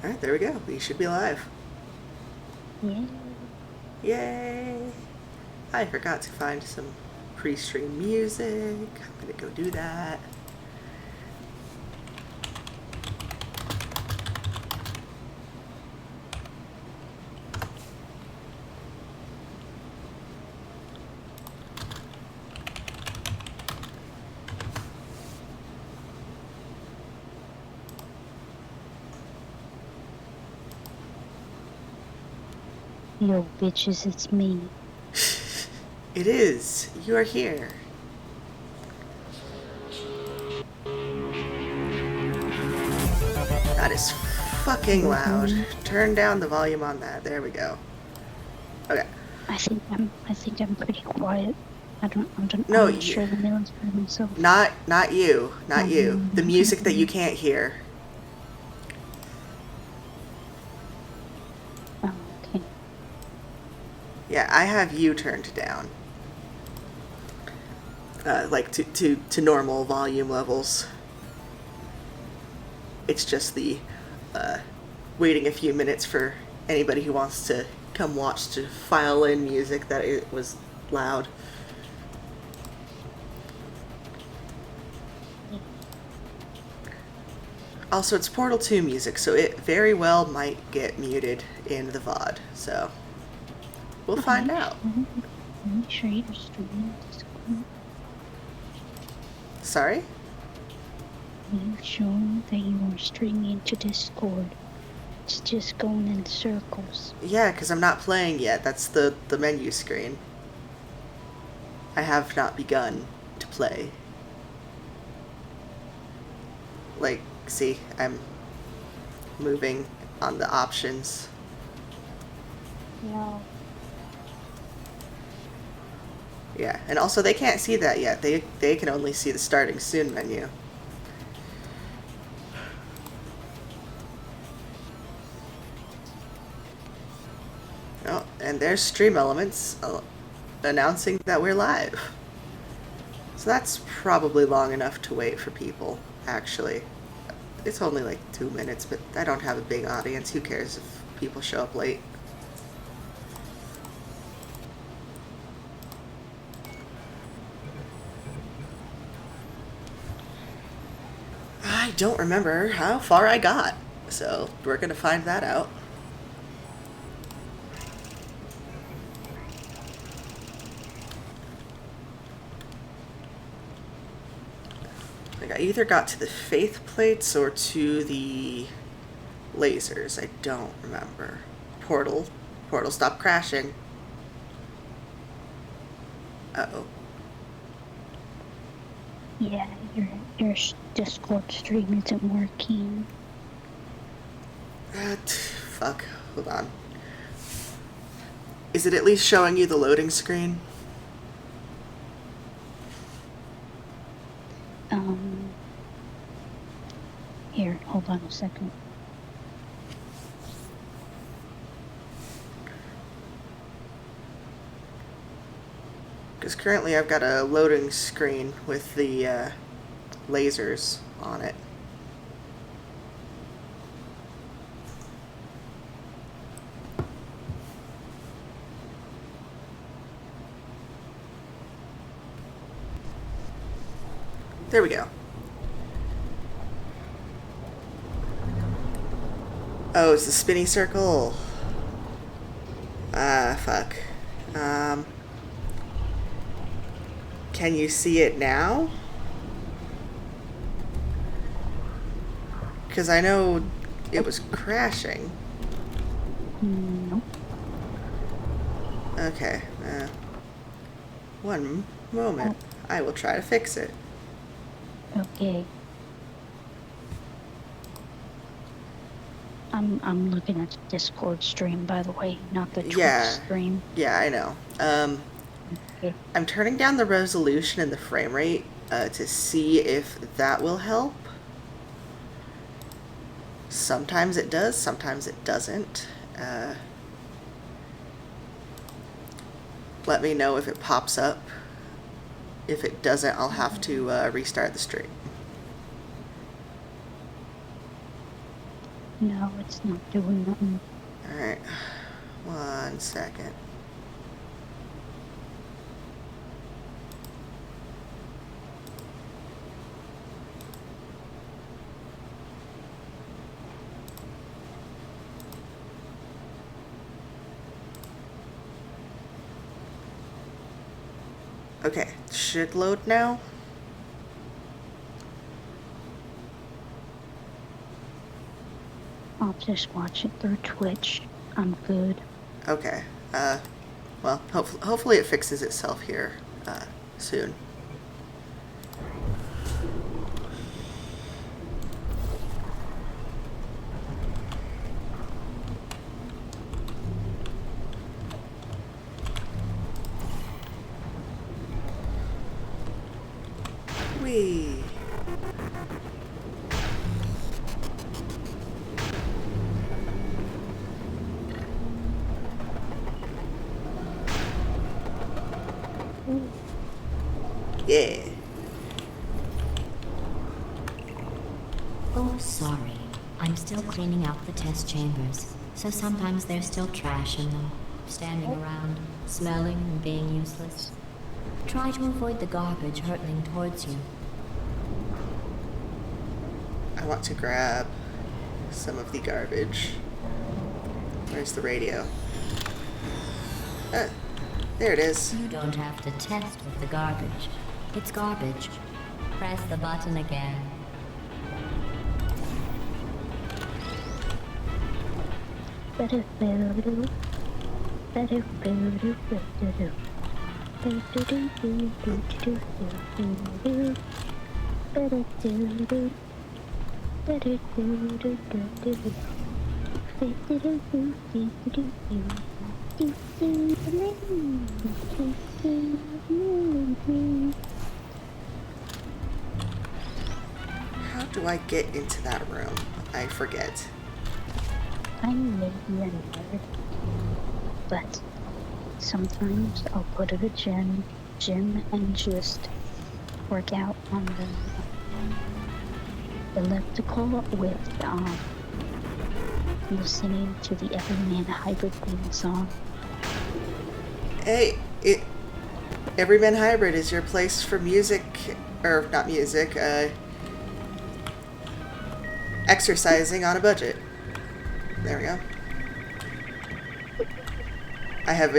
Alright, there we go. We should be live. Yeah. Yay! I forgot to find some pre-stream music. I'm gonna go do that. Yo, bitches, it's me. It is. You are here. That is fucking loud. Turn down the volume on that. There we go. Okay. I think I'm pretty quiet. I'm No, not sure the Milan's by himself. Not you. Not you. The music that you can't hear. Oh, okay. Yeah, I have you turned down. Like to normal volume levels. It's just the waiting a few minutes for anybody who wants to come watch to file in music that it was loud. Also, it's Portal 2 music, so it very well might get muted in the VOD, so we'll find out. Are you sure you're streaming Discord? Sorry? Are you sure that you are streaming to Discord? It's just going in circles. Yeah, because I'm not playing yet. That's the menu screen. I have not begun to play. Like, see, I'm moving on the options. No. Yeah, and also they can't see that yet. They can only see the starting soon menu. Oh, and there's Stream Elements announcing that we're live. So that's probably long enough to wait for people, actually. It's only like 2 minutes, but I don't have a big audience. Who cares if people show up late? I don't remember how far I got, so we're gonna find that out. Like, I either got to the faith plates or to the lasers. I don't remember. Portal, stop crashing. Uh-oh. Yeah, your Discord stream isn't working. Fuck. Hold on. Is it at least showing you the loading screen? Here, hold on a second. Because currently I've got a loading screen with the lasers on it. There we go. Oh, it's the spinny circle. Ah, fuck. Can you see it now? Because I know it was crashing. Nope. Okay. One moment. I will try to fix it. Okay. I'm looking at the Discord stream, by the way, not the Twitch stream. Yeah, I know. Okay. I'm turning down the resolution and the frame rate to see if that will help. Sometimes it does, sometimes it doesn't. Let me know if it pops up. If it doesn't, I'll have to restart the stream. No, it's not doing nothing. Alright. 1 second. Okay, should load now. I'll just watch it through Twitch. I'm good. Okay. Well, hopefully it fixes itself here soon. Whee! Yeah. Oh, sorry. I'm still cleaning out the test chambers, so sometimes there's still trash in them, standing around, smelling and being useless. Try to avoid the garbage hurtling towards you. I want to grab some of the garbage. Where's the radio? There it is. You don't have to test with the garbage. It's garbage. Press the button again. How do I get into that room? I forget. I'm maybe a nerd, but sometimes I'll go to the gym and just work out on the elliptical with listening to the Everyman Hybrid theme song. Hey, Everyman Hybrid is your place for music, or not music, exercising on a budget. There we go. I have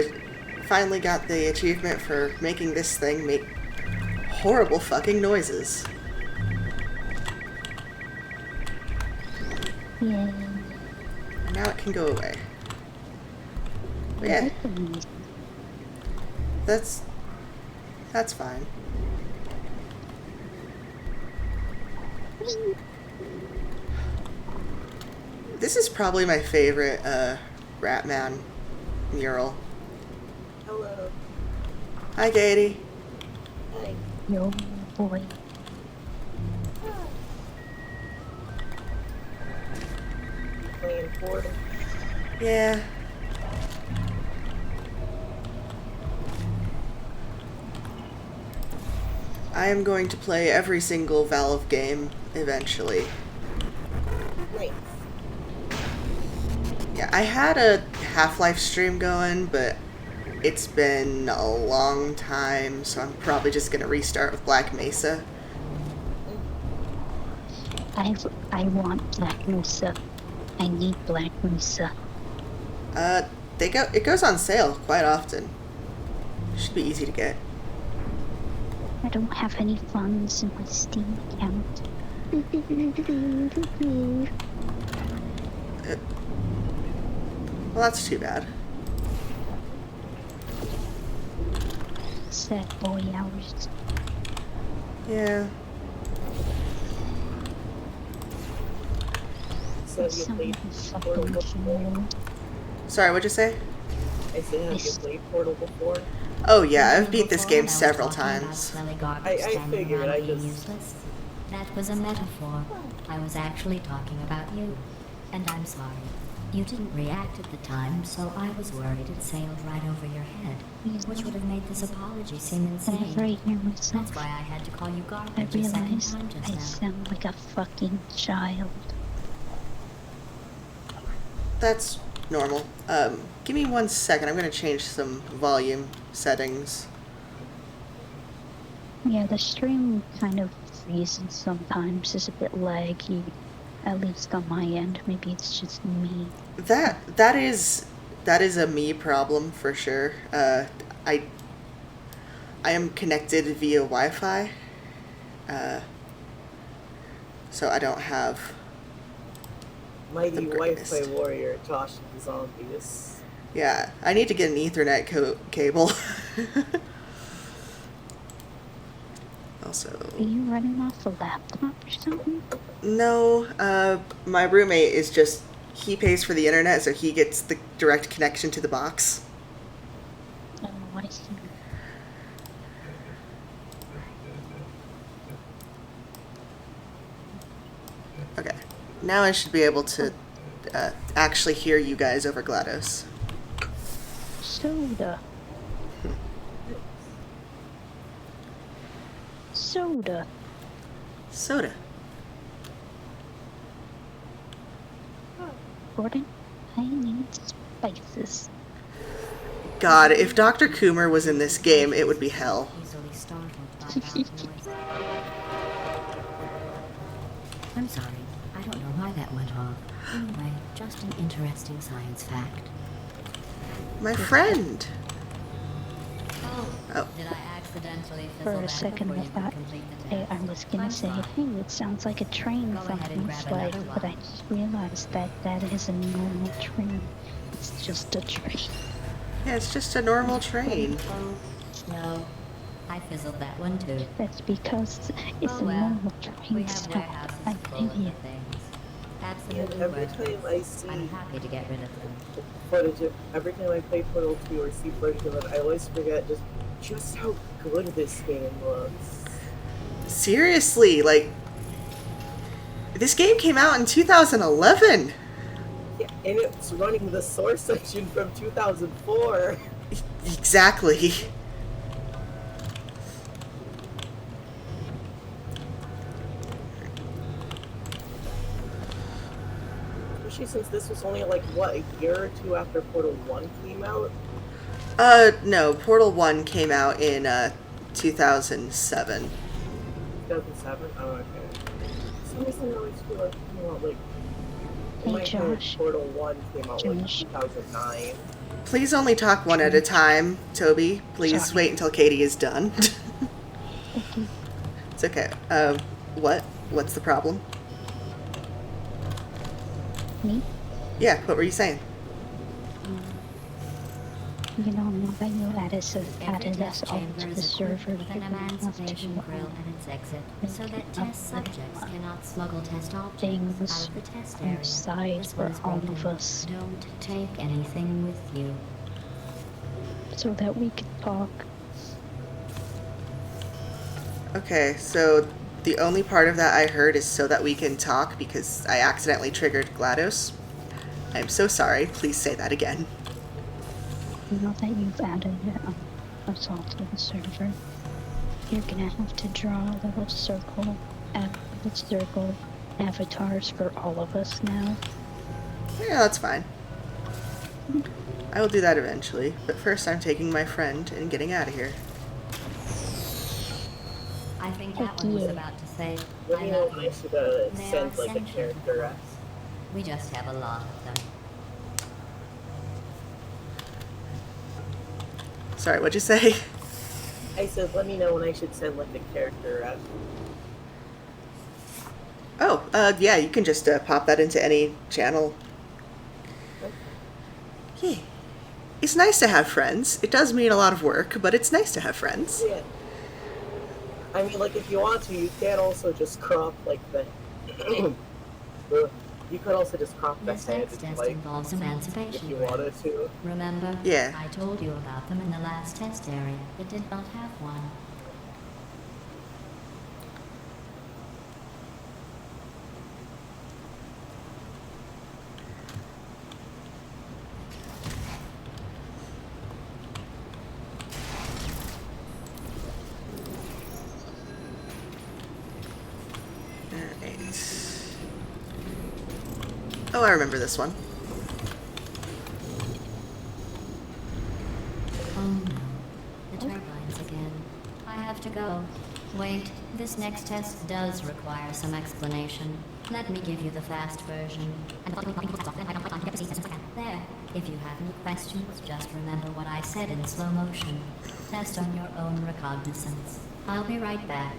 finally got the achievement for making this thing make horrible fucking noises. Yay. And now it can go away. But yeah, that's fine. This is probably my favorite Ratman mural. Hello. Hi, Katie. Hi. Yo, boy. Playing Portal. Yeah. I am going to play every single Valve game eventually. Nice. Yeah, I had a Half-Life stream going, but it's been a long time, so I'm probably just gonna restart with Black Mesa. I want Black Mesa. I need Black Mesa. It goes on sale quite often. Should be easy to get. I don't have any funds in my Steam account. Well, that's too bad. Sad boy hours. Yeah. So have you Someone played who's Portal fucking before? chill. Sorry, what'd you say? I said, have you played Portal before? Oh yeah, I've beat this Before, game I was several talking about times. smelly garbage I standing figured, around I being just- useless. That was a metaphor. I was actually talking about you. And I'm sorry. You didn't react at the time, so I was worried it sailed right over your head, which would have made this apology seem Whenever I insane. hear myself, That's why I had to call you I garbage a second realize time just I now. sound like a fucking child. that's normal. Give me 1 second. I'm gonna change some volume settings. Yeah, the stream kind of freezes sometimes. It's a bit laggy, at least on my end. Maybe it's just me. That is a me problem for sure. I am connected via Wi-Fi, so I don't have Mighty the greatest. Wi-Fi warrior, Tosh the zombies. Yeah, I need to get an Ethernet cable. Also, Are you running off a laptop or something? no, my roommate is just, he pays for the internet, so he gets the direct connection to the box. Oh, I see. Okay, now I should be able to actually hear you guys over GLaDOS. Soda. Soda. Soda. Gordon, I need spices. God, if Dr. Coomer was in this game, it would be hell. Easily startled by loud noise. I'm sorry. I don't know why that went off. Anyway, just an interesting science fact. My friend. Oh. Did I accidentally For fizzle a that second before I you thought, could complete the hey, test? I was gonna I'm say, sorry. hey, it sounds like a train Go ahead and from grab Slide, another but I one. just realized that that is a normal train. It's just a train. Yeah, it's just a normal train. Oh, no. I fizzled that one too. That's because it's Oh a well. normal We train have sound. warehouses I'm full of the idiot. things. And Absolutely every time worthless. I see I'm happy to get rid of them. footage of, every time I play Portal 2 or see footage of it, I always forget just how good this game looks. Seriously, like, this game came out in 2011. Yeah, and it's running the source section from 2004. Exactly. Especially since this was only like, what, a year or two after Portal 1 came out? No, Portal 1 came out in 2007. 2007? Oh, okay. For some reason I always feel like it came out like... In Hey, my head, Josh. Portal 1 came out like Josh. 2009. Please only talk one at a time, Toby. Please Sorry. wait until Katie is done. Okay. It's okay. What? What's the problem? Me? Yeah, what were you saying? You know, now that you Every added us test all chamber to the is server, equipped with you're an gonna have emancipation to grill and its exit, so make that it test up subjects with cannot smuggle test objects things out of the test area. inside This for one's all broken. of us Don't take anything with you. so that we can talk. Okay, so the only part of that I heard is so that we can talk because I accidentally triggered GLaDOS. I'm so sorry. Please say that again. Now that you've added us all to the server, you're gonna have to draw a little circle avatars for all of us now. Yeah, that's fine. I will do that eventually, but first I'm taking my friend and getting out of here. I think Heck that one was yeah. about to say, Let I me know love when you. I should They send are like a sentient, character of rep. course. We just have a lot of them. Sorry, what'd you say? I said, let me know when I should send like a character rep. Oh, yeah, you can just pop that into any channel. Yeah. It's nice to have friends. It does mean a lot of work, but it's nice to have friends. Yeah. I mean, like, if you want to, you can also just crop, like, the... you could also just crop the This head, next test like, involves if emancipation you grills. wanted to. Remember? Yeah. I told you about them in the last test area. It did not have one. Alright. Oh, I remember this one. go. Wait, this next test does require some explanation. Let me give you the fast version. There. If you have any questions, just remember what I said in slow motion. Test on your own recognizance. I'll be right back.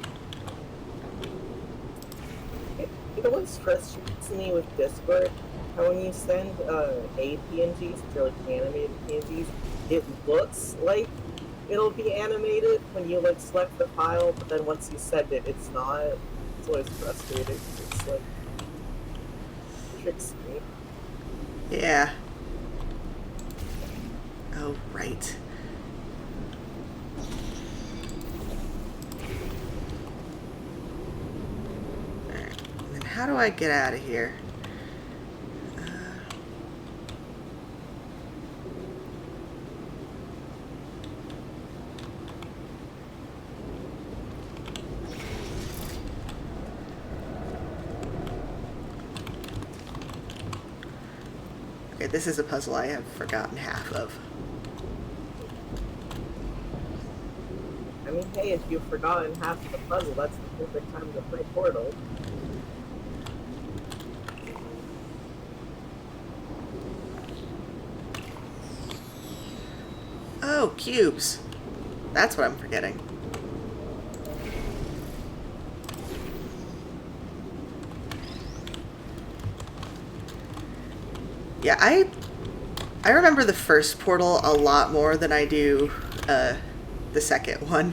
It always frustrates me with Discord how when you send a PNGs, which are like animated PNGs, it looks like it'll be animated when you like select the file, but then once you send it, it's not. It's always frustrating. It's like tricks me. Yeah. Oh, right. Alright, and then how do I get out of here? Okay, this is a puzzle I have forgotten half of. I mean, hey, if you've forgotten half of the puzzle, that's the perfect time to play Portal. Oh, cubes. That's what I'm forgetting. Yeah, I remember the first Portal a lot more than I do the second one.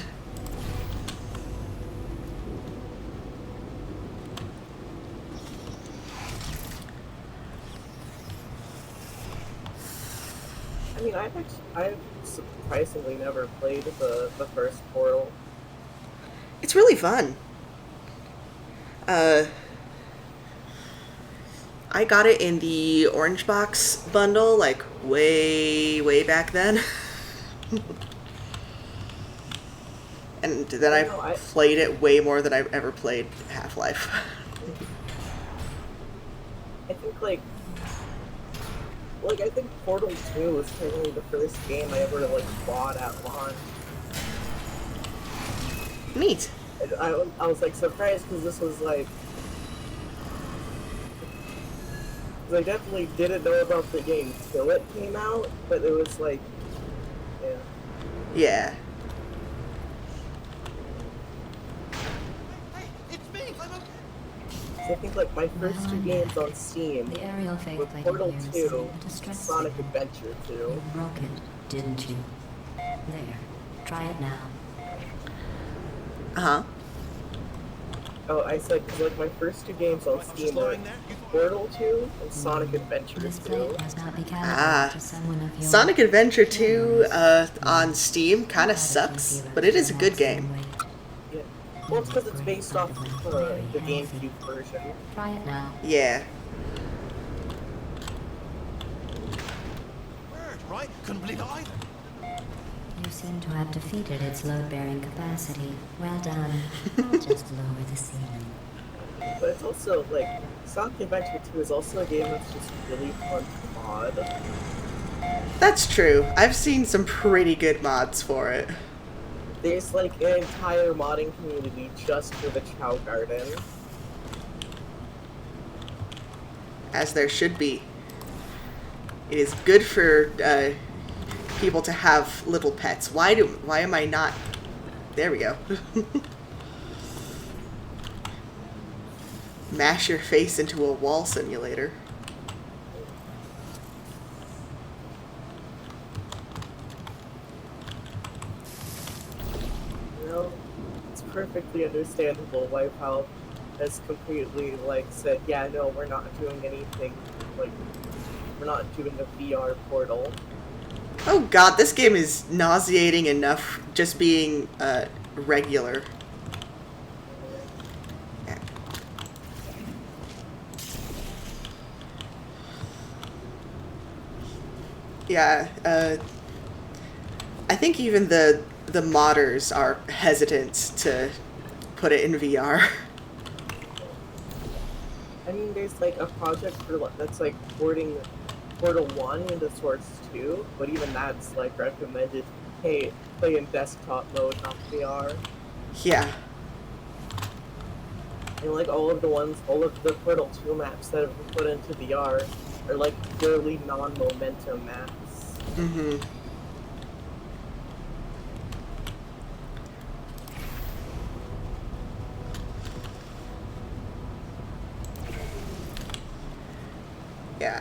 I mean, I've surprisingly never played the first Portal. It's really fun. I got it in the Orange Box bundle, like, way back then. And then I played it way more than I've ever played Half-Life. I think, I think Portal 2 was technically the first game I ever, bought at launch. Neat. I was, surprised because this was, I definitely didn't know about the game till it came out, but it was, yeah. Yeah. So I think, my first two games on Steam The aerial were fake Portal 2 and distress Sonic Adventure 2. You broke it, didn't you? There. Try it now. Uh-huh. Oh, I said, because, my first two games on Steam were Portal 2 and Sonic Adventure This 2. plate must not be Ah. calibrated to someone of your Sonic Adventure 2 on Steam kind of sucks, but it is a good game. Yeah. Well, it's because it's based off the GameCube version. Try it now. Yeah. Word, right? Couldn't believe it either. You seem to have defeated its load-bearing capacity. Well done. I'll just lower the ceiling. But it's also, Sonic Adventure 2 is also a game that's just really fun to mod. That's true. I've seen some pretty good mods for it. There's, an entire modding community just for the Chow Garden. As there should be. It is good for people to have little pets. Why am I not... There we go. Mash your face into a wall simulator. You know, it's perfectly understandable why Valve has completely, said, yeah, no, we're not doing anything, we're not doing a VR Portal. Oh god, this game is nauseating enough just being regular. Yeah, I think even the modders are hesitant to put it in VR. I mean, there's, a project that's, porting Portal 1 into Source 2, but even that's, recommended, hey, play in desktop mode, not VR. Yeah. And like all of the Portal 2 maps that have been put into VR are like purely non-momentum maps. Mm-hmm. Yeah,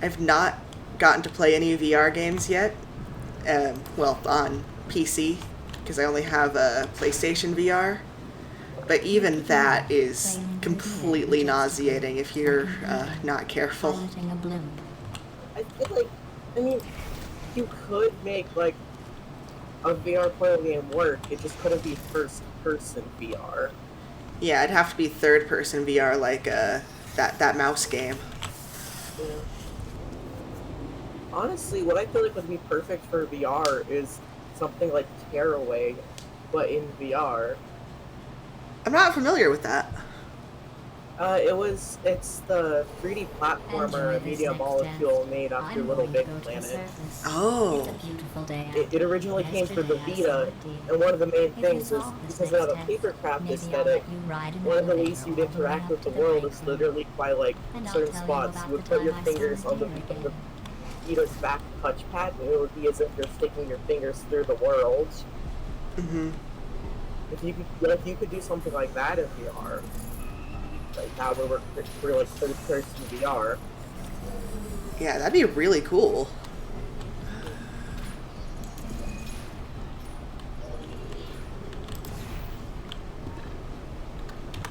I've not gotten to play any VR games yet. Well, on PC, because I only have a PlayStation VR. But even that is completely nauseating if you're not careful. Piloting a blimp. I feel like, I mean, you could make like a VR Portal game work. It just couldn't be first-person VR. Yeah, it'd have to be third-person VR, like that mouse game. Yeah. Honestly, what I feel like would be perfect for VR is something like Tearaway, but in VR. I'm not familiar with that. It's the 3D platformer Media Molecule made after Little Big Planet. Oh. It's a beautiful day It originally came for the Vita, and one of the main things is because of the papercraft aesthetic, one of the ways you'd interact with the world is literally by like certain spots. You would put your fingers on the Vita's back touchpad, and it would be as if you're sticking your fingers through the world. Mm-hmm. If you could do something like that in VR, like that would work for like third-person VR. Yeah, that'd be really cool.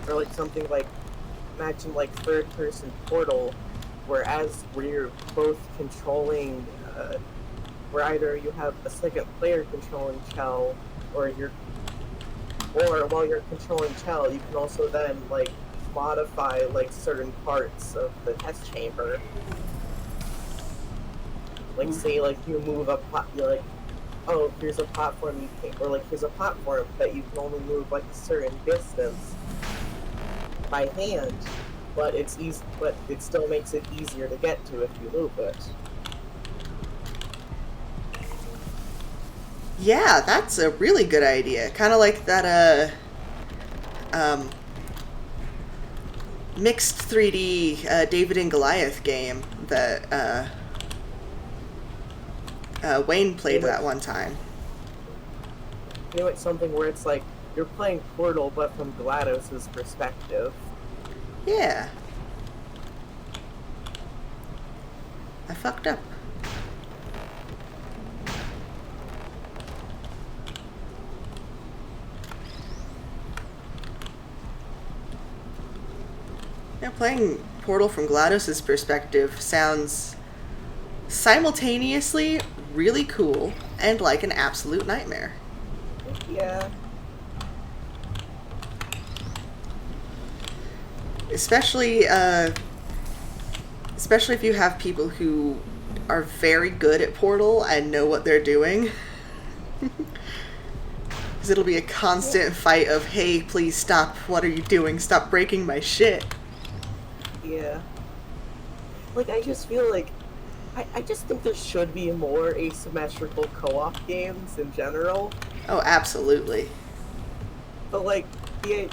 Or like something like, imagine like third-person Portal, where you're both controlling, where either you have a second player controlling Chell, or while you're controlling Chell, you can also then like modify like certain parts of the test chamber. Like say like you move you're like, oh, here's a platform here's a platform that you can only move like a certain distance by hand, but it still makes it easier to get to if you move it. Yeah, that's a really good idea. Kind of like that mixed 3D David and Goliath game that Wayne played that one time. It's something where it's like you're playing Portal, but from GLaDOS's perspective. Yeah. I fucked up. Yeah, playing Portal from GLaDOS's perspective sounds simultaneously really cool and like an absolute nightmare. Yeah. Especially if you have people who are very good at Portal and know what they're doing. Because it'll be a constant fight of, hey, please stop, what are you doing? Stop breaking my shit. Yeah. Like, I just feel like I just think there should be more asymmetrical co-op games in general. Oh, absolutely. But like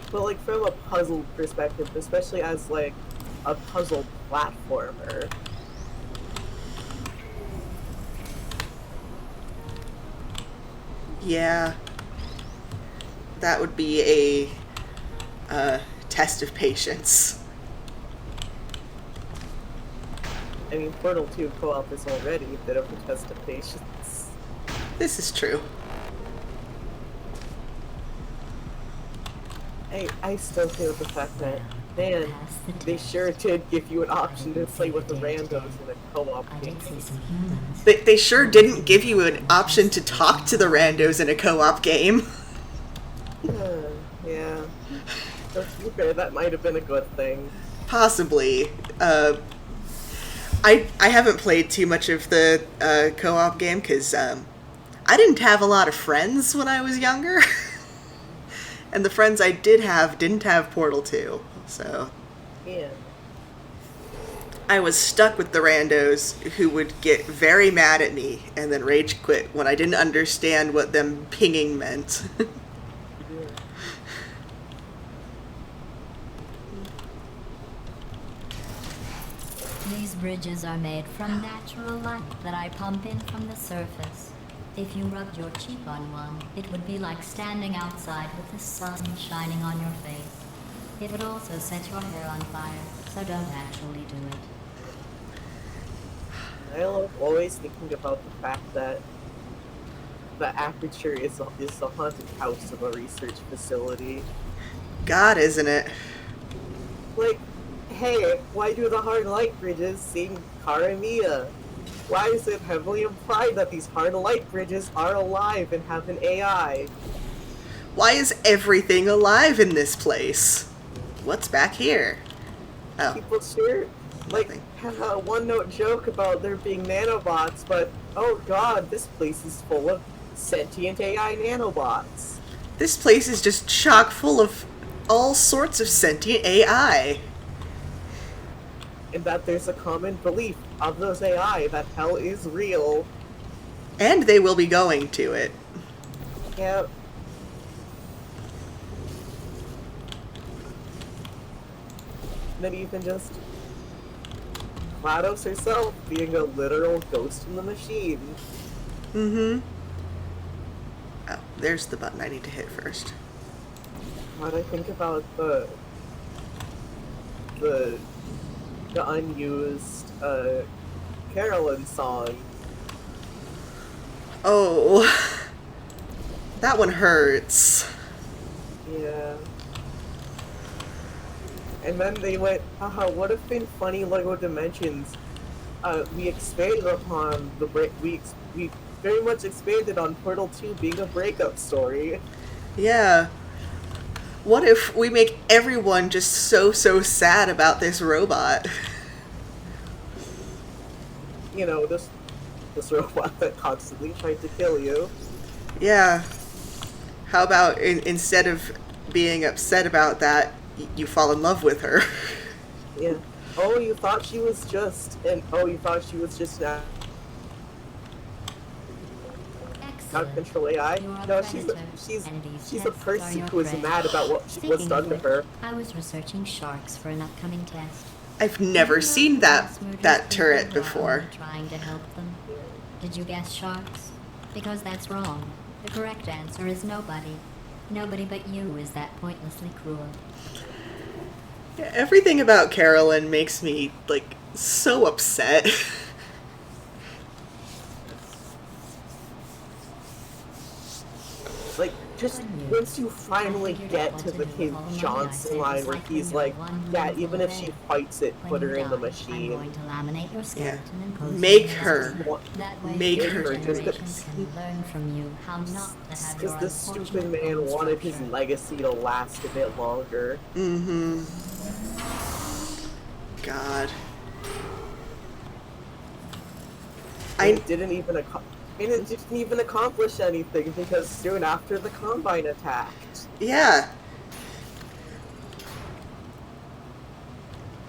from a puzzle perspective, especially as like a puzzle platformer. Yeah. That would be a test of patience. I mean, Portal 2 co-op is already a bit of a test of patience. This is true. I still feel the fact that, man, they sure did give you an option to play with the randos in a co-op game. They sure didn't give you an option to talk to the randos in a co-op game. Yeah. To be fair, that might have been a good thing. Possibly. I haven't played too much of the co-op game because I didn't have a lot of friends when I was younger. And the friends I did have didn't have Portal 2, so... Yeah. I was stuck with the randos who would get very mad at me and then rage quit when I didn't understand what them pinging meant. These bridges are made from natural light that I pump in from the surface. If you rubbed your cheek on one, it would be like standing outside with the sun shining on your face. It would also set your hair on fire, so don't actually do it. I love always thinking about the fact that the Aperture is the haunted house of a research facility. God, isn't it? Like, hey, why do the hard light bridges sing Karamia? Why is it heavily implied that these hard light bridges are alive and have an AI? Why is everything alive in this place? What's back here? Oh, People sure, like, nothing. have a one-note joke about there being nanobots, but oh god, this place is full of sentient AI nanobots. This place is just chock full of all sorts of sentient AI. And that there's a common belief of those AI that hell is real. And they will be going to it. Yeah. Then even just GLaDOS herself being a literal ghost in the machine. Mm-hmm. Oh, there's the button I need to hit first. What I think about the unused Carolyn song. Oh, that one hurts. Yeah. And then they went, haha, would have been funny Lego Dimensions. We expanded upon the we very much expanded on Portal 2 being a breakup story. Yeah. What if we make everyone just so sad about this robot? You know, this robot that constantly tried to kill you. Yeah. How about instead of being upset about that, you fall in love with her? Yeah. Oh, you thought she was just out of control AI? No, she's a person who is mad about what's done to her. I was researching sharks for an upcoming test. I've never seen that turret before. Trying to help them. Did you guess sharks? Because that's wrong. The correct answer is nobody. Nobody but you is that pointlessly cruel. Yeah, everything about Carolyn makes me, like, so upset. Like, just once you finally get to the Kid Johnson line where he's like, yeah, even if she fights it, put her in the machine. I'm going to laminate your skeleton and post Make it. her. That way Make future her. generations can learn from you how not to have your Because this stupid unfortunate man bones wanted his ruptured. legacy to last a bit longer. Mm-hmm. God. It didn't even accomplish anything because soon after the Combine attacked. Yeah.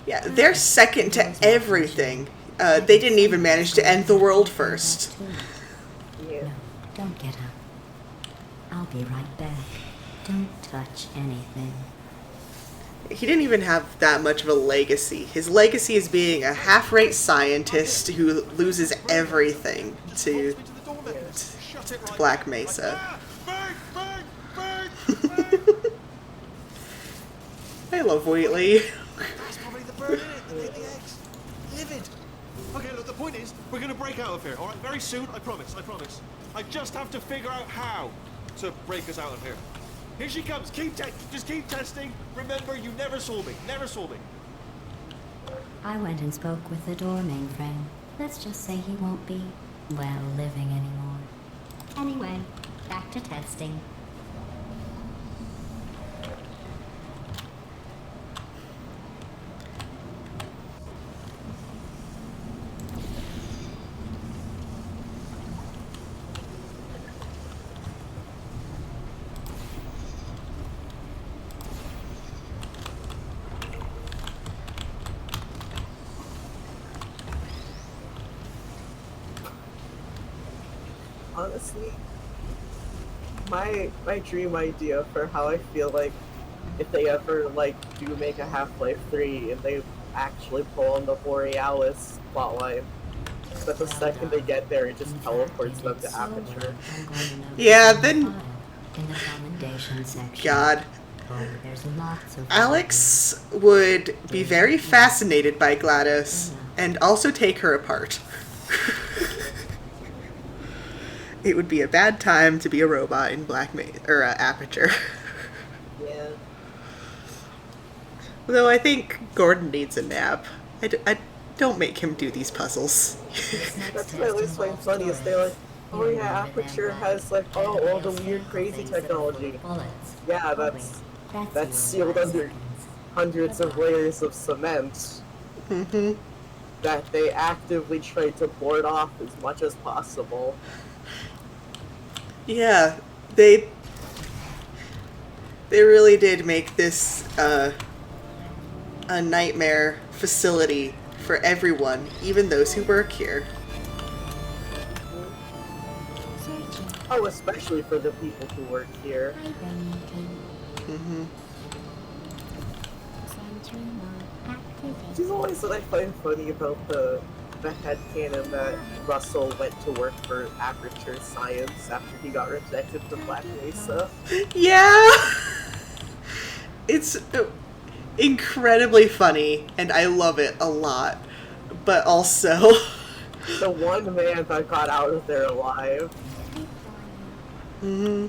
Yeah, they're second to everything. They didn't even manage to end the world first. Yeah. No, don't get up. I'll be right back. Don't touch anything. He didn't even have that much of a legacy. His legacy is being a half-rate scientist who loses everything to Black Mesa. I love Wheatley. That's probably the bird in it that laid the eggs. Livid. Okay, look, the point is, we're gonna break out of here, alright? Very soon, I promise, I promise. I just have to figure out how to break us out of here. Here she comes, just keep testing. Remember, you never saw me, never saw me. I went and spoke with the door mainframe. Let's just say he won't be, well, living anymore. Anyway, back to testing. honestly, my dream idea for how I feel like if they ever like do make a Half-Life 3 and they actually pull on the Borealis plotline, but the second they get there, it just In fact, teleports you them did to so well, Aperture. I'm going to note Yeah, it in then- the file, in the commendation section. God. Oh, there's lots of Alex would be very fascinated by GLaDOS and also take her apart. It would be a bad time to be a robot in Aperture. Yeah. Though I think Gordon needs a nap. I don't make him do these puzzles. This next That's what I test always find involves funny is they're like, storage. oh You yeah, remember them, Aperture right? has like They're all the those weird chemical crazy things that are full of technology. bullets. Yeah, Oh, that's wait, sealed you in under 5 seconds. hundreds of layers of cement Mm-hmm. that they actively try to board off as much as possible. Yeah, they really did make this a nightmare facility for everyone, even those who work here. Oh, especially for the people who work here. Mm-hmm. Which is always what I find funny about the headcanon that Russell went to work for Aperture Science after he got rejected from Black Mesa. Yeah! It's incredibly funny, and I love it a lot. But also... The one man that got out of there alive. Mm-hmm.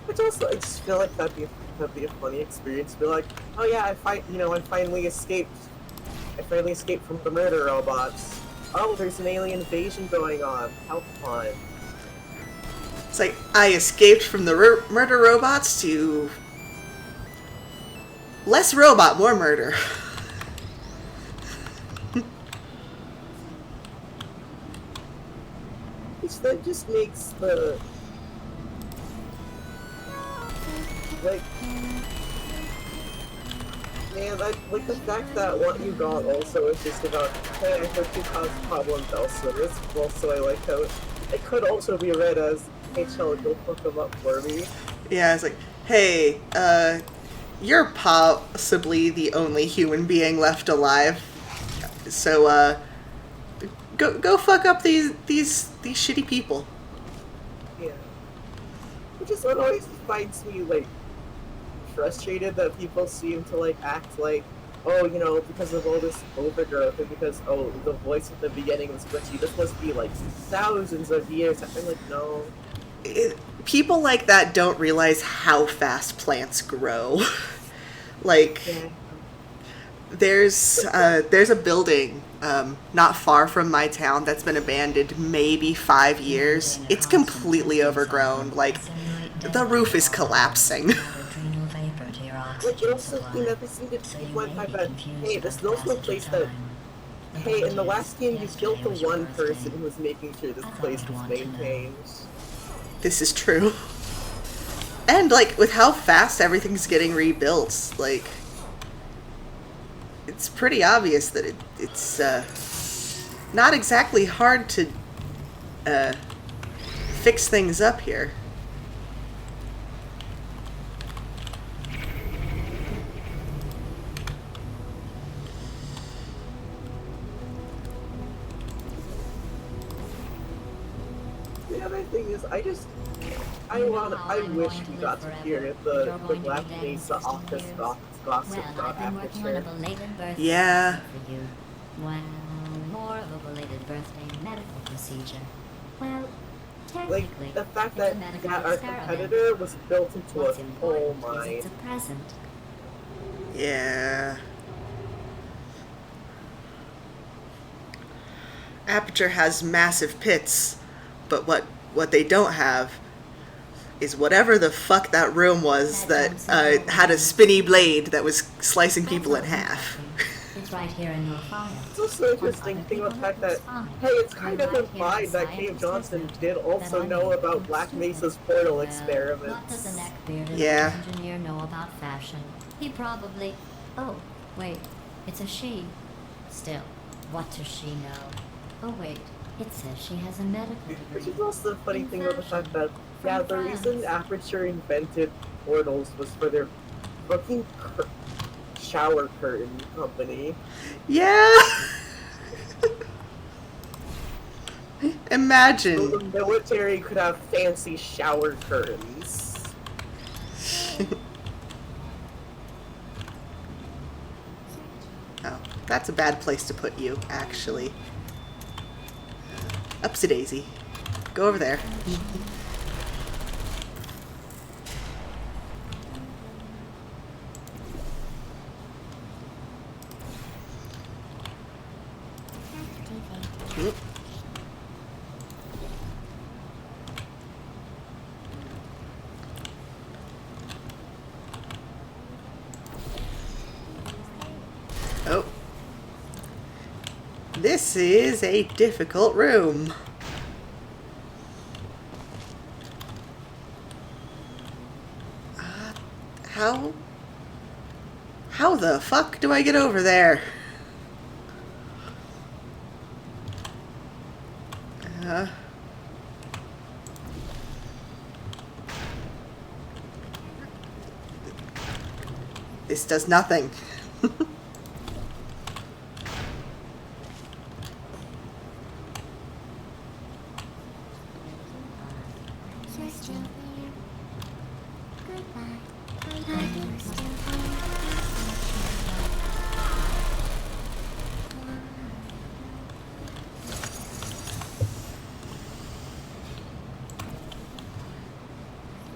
Which also, I just feel like that'd be a funny experience. Be like, oh yeah, I finally escaped. I finally escaped from the murder robots. Oh, there's an alien invasion going on. How fun! It's like, I escaped from the murder robots to... less robot, more murder. Which that just makes the... like... Man, like the fact that what you got also is just about, hey, I heard you caused problems elsewhere. Also, I like how it could also be read as, hey, Chell, go fuck them up for me. Yeah, it's like, hey, you're possibly the only human being left alive. So, go fuck up these shitty people. Yeah. Which is what always finds me, like, frustrated that people seem to, like, act like, oh, you know, because of all this overgrowth and because, oh, the voice at the beginning was glitchy, this must be, like, thousands of years. I'm like, no. People like that don't realize how fast plants grow. Like, Yeah. there's a building not far from my town that's been abandoned maybe 5 years. It's completely overgrown. Like, the roof is collapsing. Like, it also, you never seem to went by that, hey, this is also a place that, hey, in the last game you killed the one person who was making sure this place was maintained. This is true. And, like, with how fast everything's getting rebuilt, like, it's pretty obvious that it's not exactly hard to fix things up here. The other thing is, I wish we got to hear the Black Mesa office gossip Well, about I've been working on a Aperture. belated birthday Yeah. for you. Well, more of a belated birthday medical procedure. Well, technically, Like, the fact it's that a medical our experiment. competitor was built into What's a coal important is mine. it's a present. Yeah. Aperture has massive pits, but what they don't have is whatever the fuck that room was that had a spinny blade that was slicing people in half. It's right here in your file. It's also interesting thing about the fact that, hey, it's kind of implied that Cave Johnson did also know about Black Mesa's portal What does experiments. a neck-bearded Yeah. engineer know about fashion? He probably... Oh, wait. It's a she. Still, what does she know? Oh, wait. It says she has a medical Which degree. is also the funny thing about the fact that, yeah, the reason Aperture invented portals was for their fucking shower curtain company. Yeah. So Imagine. the military could have fancy shower curtains. Oh, that's a bad place to put you, actually. Upsy daisy. Go over there. Oop. Oh. This is a difficult room. How? How the fuck do I get over there? This does nothing. You're still there. Goodbye. I hope you're still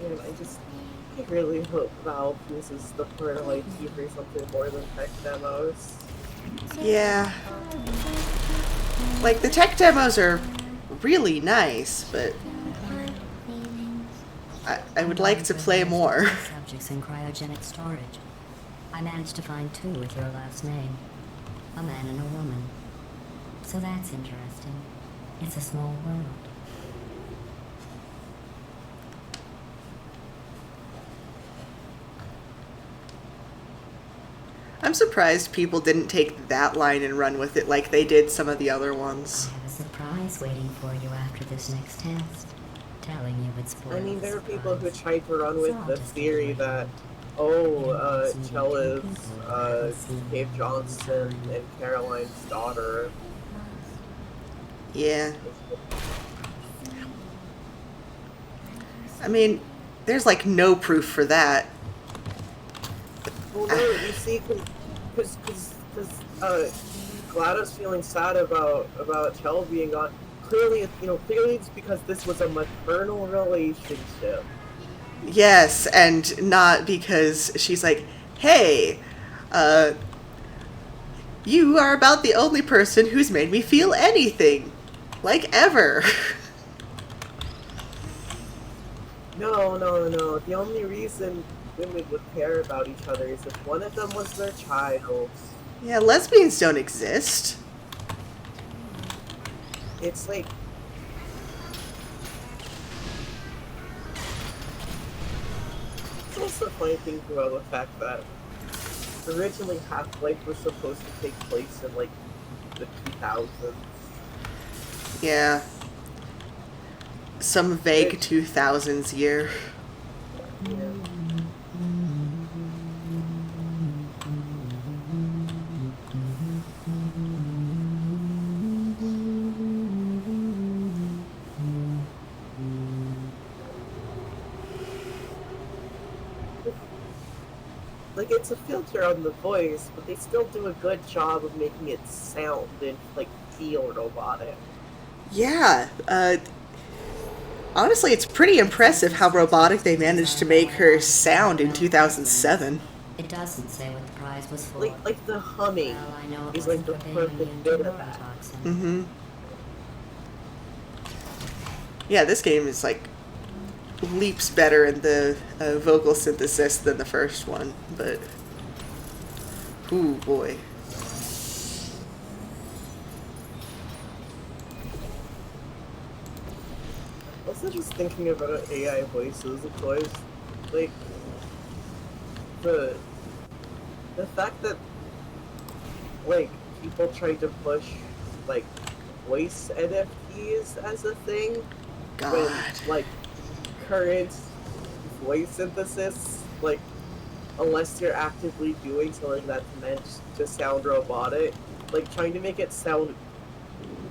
And I really hope Valve uses the portal IP for something more than tech demos. Yeah. Like, the tech demos are really nice, but I would like to play more. Subjects in cryogenic storage. I managed to find 2 with your last name. A man and a woman. So that's interesting. It's a small world. I'm surprised people didn't take that line and run with it like they did some of the other ones. I have a surprise waiting for you after this next test. Telling you would spoil I mean, the there are people who surprise. tried to run with the theory that, Chell is, Cave Johnson and Caroline's daughter. Yeah. I mean, there's like no proof for that. Well, no, you see, because GLaDOS feeling sad about Chell being gone. Clearly, clearly it's because this was a maternal relationship. Yes, and not because she's like, hey, you are about the only person who's made me feel anything. Like, ever. No. The only reason women would care about each other is if one of them was their child. Yeah, lesbians don't exist. It's like... It's also a funny thing about the fact that originally Half-Life was supposed to take place in, like, the 2000s. Yeah. Some vague 2000s year. Yeah. Like, it's a filter on the voice, but they still do a good job of making it sound and, like, feel robotic. Yeah, honestly, it's pretty impressive how robotic they managed to make her sound in 2007. It doesn't say what the prize was for. Like the humming Well, I know it is, like, the wasn't for being perfect immune bit to of that. neurotoxin. Mm-hmm. Yeah, this game is, like, leaps better in the vocal synthesis than the first one, but... Ooh, boy. Also, just thinking about AI voices, of course, like the the fact that like people try to push like voice NFTs as a thing when God. like current voice synthesis, like unless you're actively doing something that's meant to sound robotic, like trying to make it sound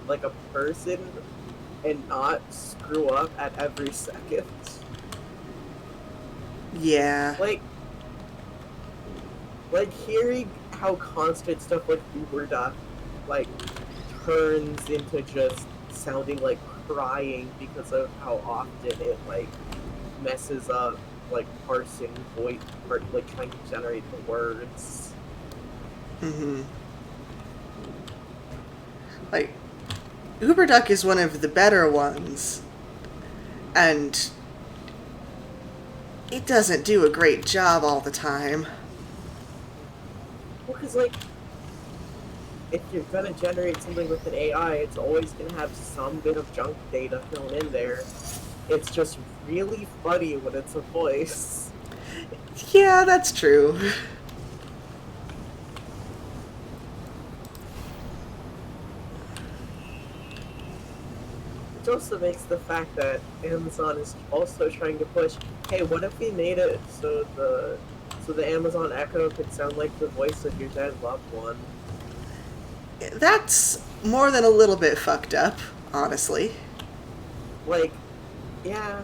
like a person and not screw up at every second. Yeah. Like hearing how constant stuff like Uber Duck like turns into just sounding like crying because of how often it like messes up like parsing voice like trying to generate the words. Mm-hmm. Like, UberDuck is one of the better ones, and it doesn't do a great job all the time. Well, because like if you're gonna generate something with an AI, it's always gonna have some bit of junk data thrown in there. It's just really funny when it's a voice. Yeah, that's true. Which also makes the fact that Amazon is also trying to push, hey, what if we made it so the Amazon Echo could sound like the voice of your dead loved one? That's more than a little bit fucked up, honestly. Like, yeah.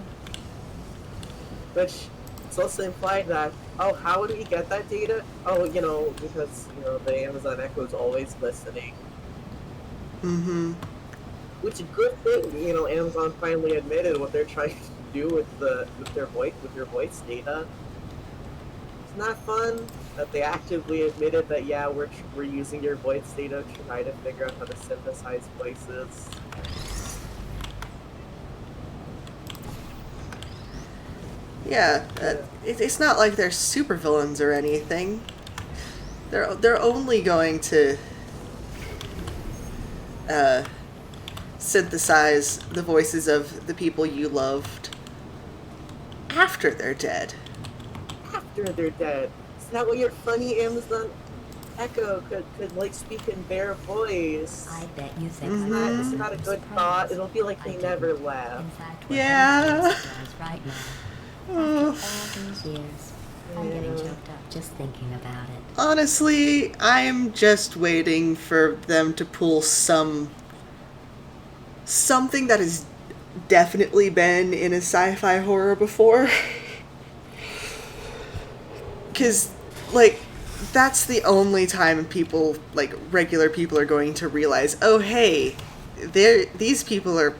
Which it's also implied that, oh, how would we get that data? Oh, because, the Amazon Echo is always listening. Mm-hmm. Which is a good thing, Amazon finally admitted what they're trying to do with your voice data. It's not fun that they actively admitted that yeah, we're using your voice data to try to figure out how to synthesize voices. Yeah, it's not like they're supervillains or anything. They're only going to synthesize the voices of the people you loved after they're dead. After they're dead. Is that what your funny Amazon Echo could like speak in their voice? I bet you think Mhm. It's not a good thought. It'll be like they never left. In fact, Yeah. what it does right now. After all these years, I'm getting Yeah. choked up just thinking about it. Honestly, I'm just waiting for them to pull something that has definitely been in a sci-fi horror before. Because, like, that's the only time people, like, regular people are going to realize, oh, hey, these people are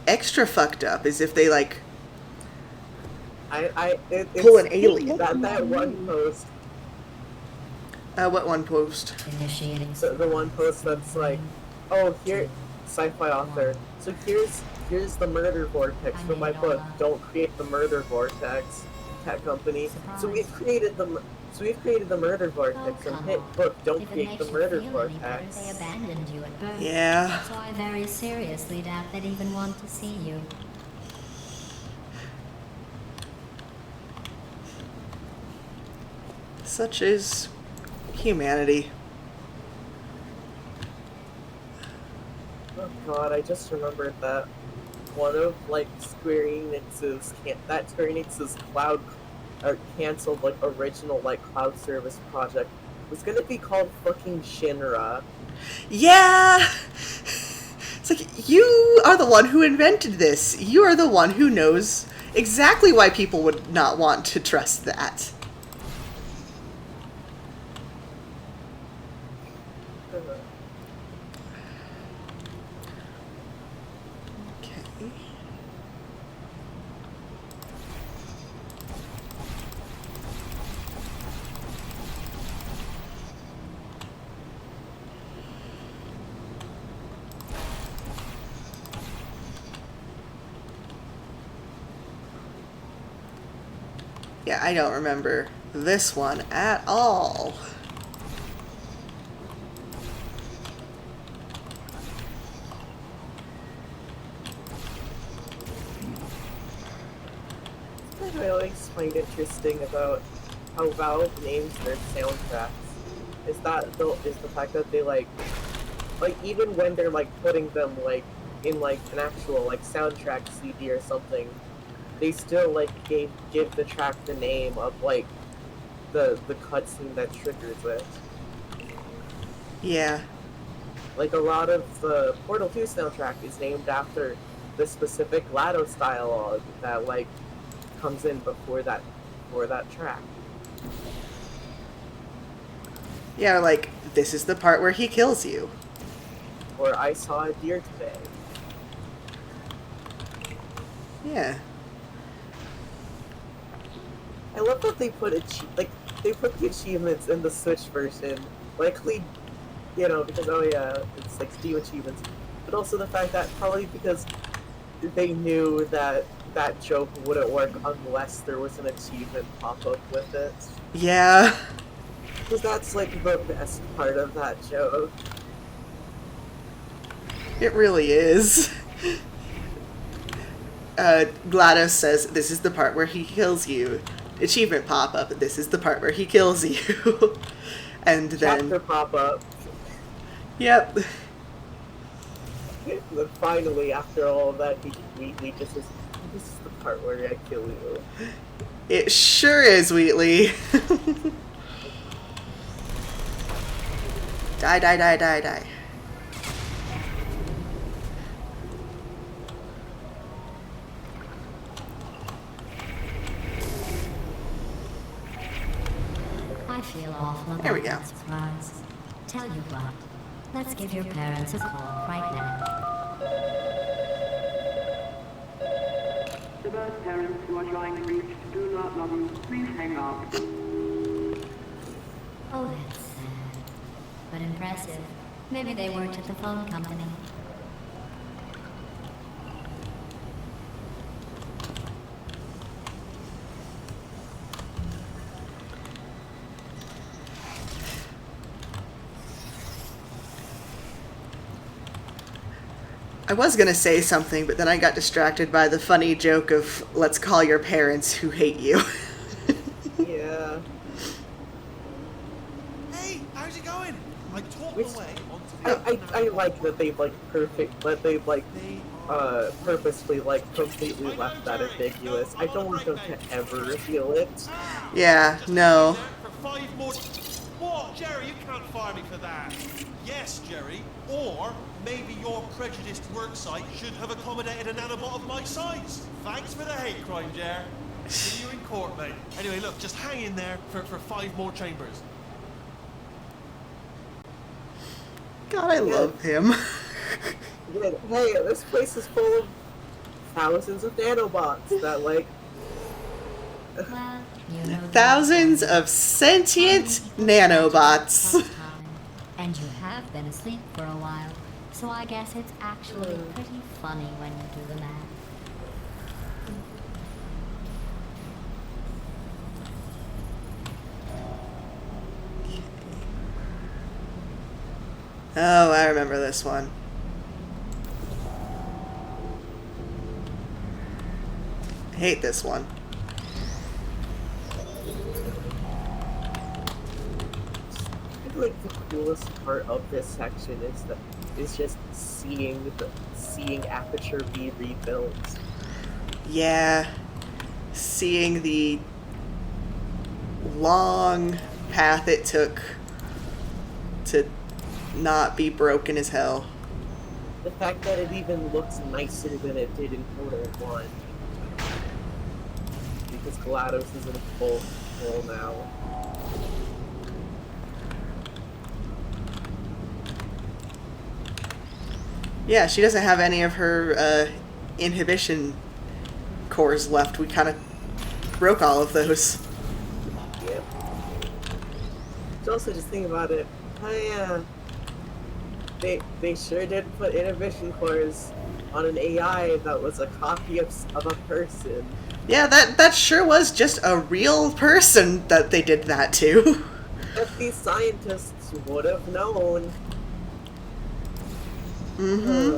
extra fucked up, as if they, like, pull an alien. That one post, What one post? Initiating the one post that's like, oh, here, sci-fi author. So here's the murder vortex from my book. Don't create the murder vortex, tech company. So we've created the murder vortex and hit book. Don't If it create makes the you murder feel any better, vortex. they abandoned you at birth. Yeah. So I very seriously doubt they'd even want to see you. Such is humanity. Oh god, I just remembered that one of like Square Enix's cloud or canceled like original like cloud service project was gonna be called fucking Shinra. Yeah! It's like, you are the one who invented this. You are the one who knows exactly why people would not want to trust that. Okay. Yeah, I don't remember this one at all. I always find interesting about how Valve names their soundtracks is the fact that they like even when they're like putting them like in like an actual like soundtrack CD or something, they still like give the track the name of like the cutscene that triggers it. Yeah. Like a lot of the Portal 2 soundtrack is named after the specific GLaDOS dialogue that like comes in before that track. Yeah, like, this is the part where he kills you. Or I saw a deer today. Yeah. I love that they put they put the achievements in the Switch version. Likely, because it's like Steam achievements, but also the fact that probably because they knew that that joke wouldn't work unless there was an achievement pop up with it. Yeah. Because that's like the best part of that joke. It really is. GLaDOS says, this is the part where he kills you. Achievement pop-up, this is the part where he kills you. And then... Chapter pop-up. Yep. Then finally, after all of that, he just says, this is the part where I kill you. It sure is, Wheatley. Die, die, die, die, die. I feel awful There we about go. that surprise. Tell you what, let's give your parents a call right now. The birth parents who are trying to reach do not love you. Please hang up. Oh, that's sad. But impressive. Maybe they worked at the phone company. I was gonna say something, but then I got distracted by the funny joke of, let's call your parents who hate you. Yeah. Hey, how's it going? I talked Which- away onto the I like that they've purposely like completely left that ambiguous. I don't want them to ever reveal it. Yeah, no. For 5 more. What, Jerry? You can't fire me for that. Yes, Jerry. Or maybe your prejudiced work site should have accommodated a nanobot of my size. Thanks for the hate crime, Jer. See you in court, mate. Anyway, look, just hang in there for 5 more chambers. God, I love him. Yeah, hey, this place is full of thousands of nanobots that like. Well, you know Thousands of sentient nanobots. sometime. And you have been asleep for a while, so I guess it's actually pretty funny when you do the math. Oh, I remember this one. I hate this one. I feel like the coolest part of this section is just seeing Aperture be rebuilt. Yeah. Seeing the long path it took to not be broken as hell. The fact that it even looks nicer than it did in Portal 1. Because GLaDOS is in full now. Yeah, she doesn't have any of her inhibition cores left. We kind of broke all of those. Yep. But also just think about it. Oh yeah. They sure did put inhibition cores on an AI that was a copy of a person. Yeah, that sure was just a real person that they did that to. If these scientists would have known. Mm-hmm.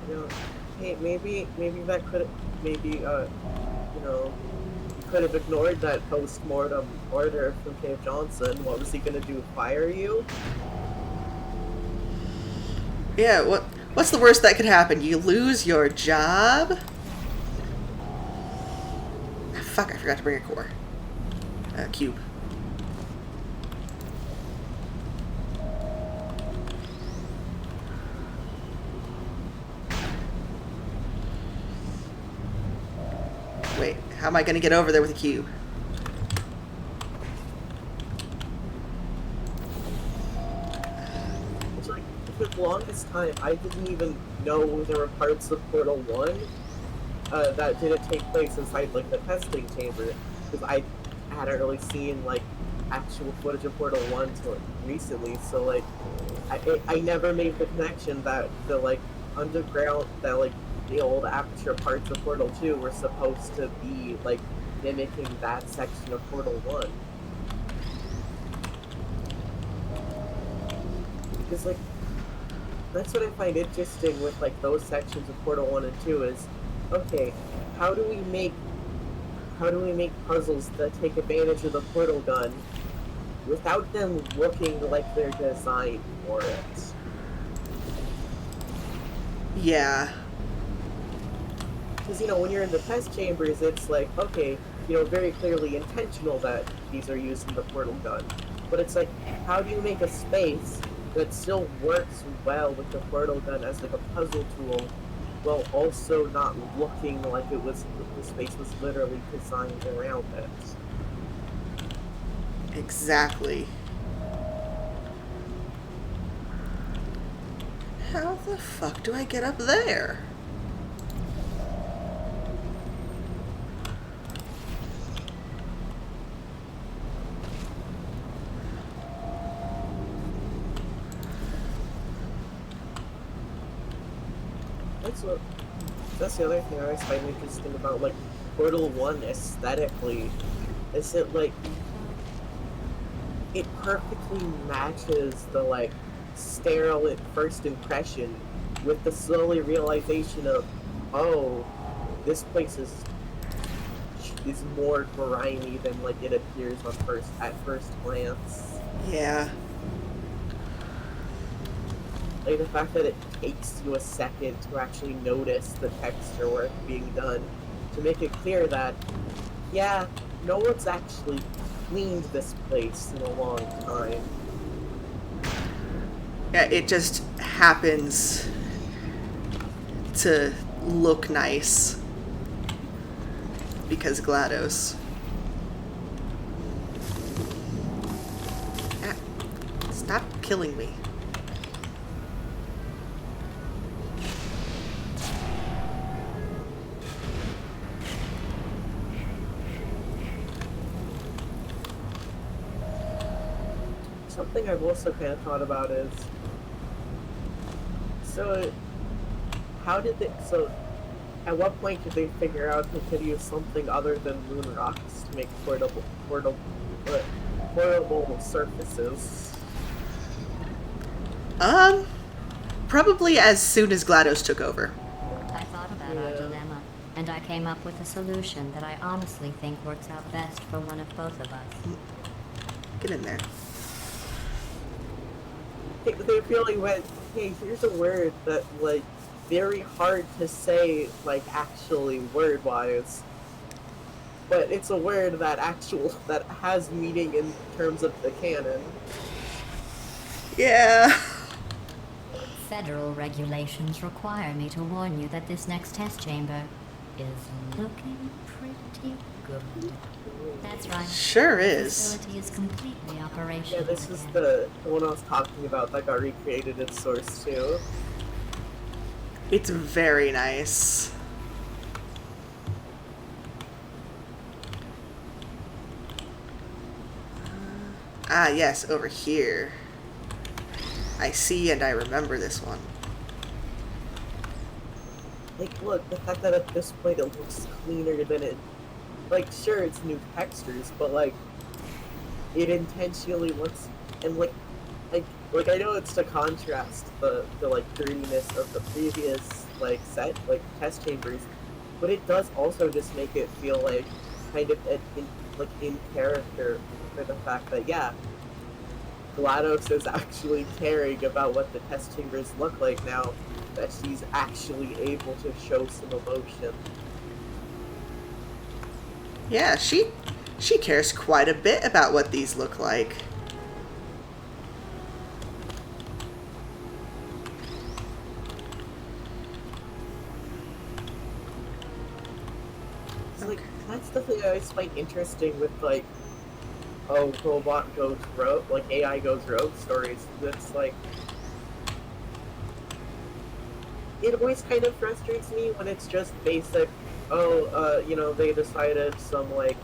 You know, hey, maybe that could, maybe, you know, you could have ignored that post-mortem order from Cave Johnson. What was he gonna do, fire you? Yeah, what's the worst that could happen? You lose your job? Ah, fuck, I forgot to bring a core. Cube. Wait, how am I gonna get over there with a cube? It's like, for the longest time, I didn't even know there were parts of Portal 1 that didn't take place inside, like, the testing chamber, because I hadn't really seen, like, actual footage of Portal 1 till recently, so, like, I never made the connection that the, like, underground, that, like, the old Aperture parts of Portal 2 were supposed to be, like, mimicking that section of Portal 1. Because, like, that's what I find interesting with, like, those sections of Portal 1 and 2 is, okay, how do we make puzzles that take advantage of the portal gun without them looking like they're designed for it? Yeah. Because, you know, when you're in the test chambers, it's like, okay, you know, very clearly intentional that these are using the portal gun. But it's like, how do you make a space that still works well with the portal gun as like a puzzle tool, while also not looking like the space was literally designed around it? Exactly. How the fuck do I get up there? That's the other thing I always find interesting about, like, Portal 1 aesthetically, is it, like, it perfectly matches the, like, sterile at first impression with the slowly realization of, oh, this place is more grimy than, like, it appears at first glance. Yeah. Like, the fact that it takes you a second to actually notice the texture work being done, to make it clear that, yeah, no one's actually cleaned this place in a long time. Yeah, it just happens to look nice because GLaDOS. Ah, stop killing me. Something I've also kind of thought about is, so at what point did they figure out they could use something other than moon rocks to make portable surfaces? Probably as soon as GLaDOS took over. I thought about our dilemma, and I came up with a solution that I honestly think works out best for one of both of us. Get in there. They really went, hey, here's a word that, like, very hard to say, like, actually word-wise. But it's a word that has meaning in terms of the canon. Yeah. Federal regulations require me to warn you that this next test chamber is looking pretty good. That's right. Sure The is. facility is completely operational. Yeah, this is again. the one I was talking about that got recreated in Source 2. It's very nice. Ah, yes, over here. I see and I remember this one. Like, look, the fact that at this point it looks cleaner than it... Like, sure, it's new textures, but, like, it intentionally looks... And, like, Like, I know it's to contrast the like dirtiness of the previous like set like test chambers, but it does also just make it feel like kind of like in character for the fact that yeah, GLaDOS is actually caring about what the test chambers look like now that she's actually able to show some emotion. Yeah, she cares quite a bit about what these look like. It's like that's the thing I always find interesting with like robot goes rogue, like AI goes rogue stories. It's like it always kind of frustrates me when it's just basic. Oh, they decided some like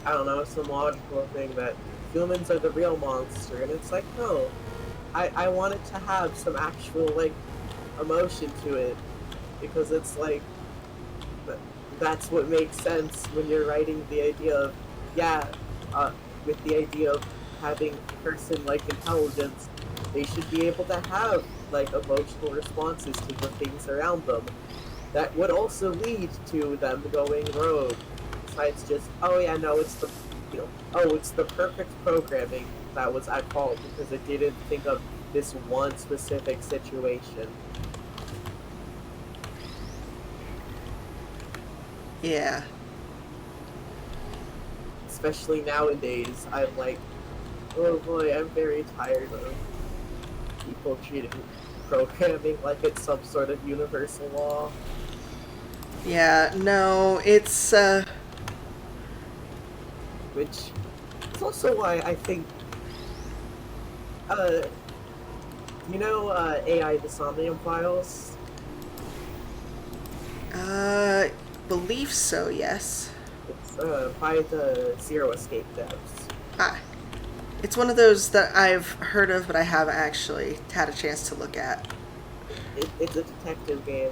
I don't know some logical thing that humans are the real monster, and it's like no, I want it to have some actual like emotion to it because it's like that's what makes sense when you're writing the idea of yeah, uh, with the idea of having person-like intelligence, they should be able to have like emotional responses to the things around them. That would also lead to them going rogue. Besides just, oh yeah, no, it's the, it's the perfect programming that was at fault because it didn't think of this one specific situation. Yeah. Especially nowadays, I'm like, oh boy, I'm very tired of people treating programming like it's some sort of universal law. Yeah, no, it's Which is also why I think, uh, AI the Somnium Files? believe so, yes. It's, by the Zero Escape devs. Ah, it's one of those that I've heard of, but I haven't actually had a chance to look at. It's a detective game.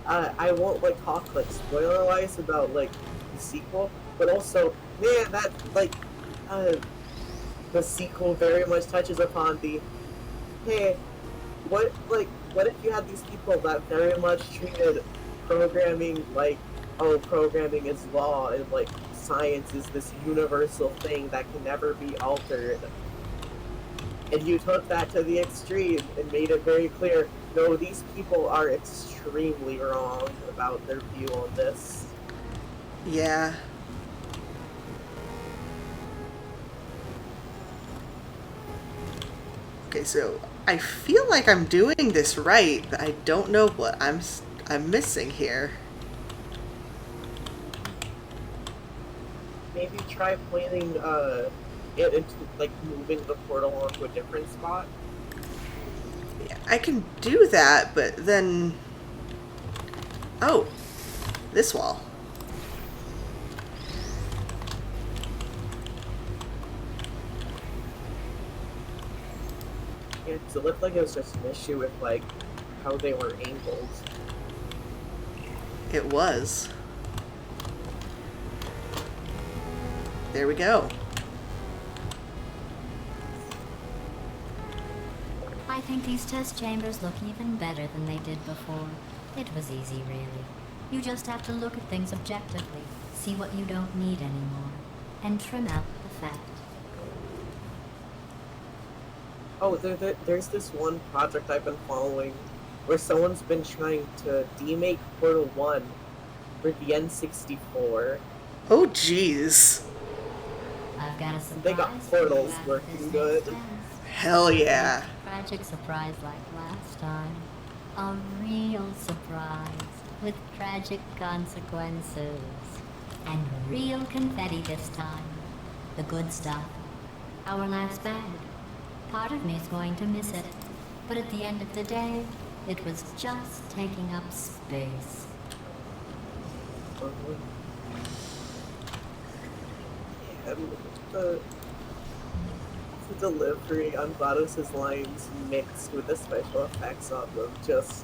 I won't, like, talk, like, spoiler-wise about, like, the sequel, but also, man, that, like, the sequel very much touches upon the, hey, what if you had these people that very much treated programming like, oh, programming is law, and, like, science is this universal thing that can never be altered. And you took that to the extreme and made it very clear, no, these people are extremely wrong about their view on this. Yeah. Okay, so I feel like I'm doing this right, but I don't know what I'm missing here. Maybe try pointing it into, like, moving the portal onto a different spot. Yeah, I can do that, but then... Oh, this wall. Yeah, 'cause it looked like it was just an issue with, like, how they were angled. It was. There we go. I think these test chambers look even better than they did before. It was easy, really. You just have to look at things objectively, see what you don't need anymore, and trim out the fat. Oh, there's this one project I've been following where someone's been trying to demake Portal 1 for the N64. Oh, jeez. I've got a surprise They got for you portals after working this good. next test. Hell yeah. Tragic surprise like last time. A real surprise with tragic consequences. And real confetti this time. The good stuff. Our last bag. Part of me is going to miss it. But at the end of the day, it was just taking up space. And the delivery on GLaDOS's lines mixed with the special effects on them just...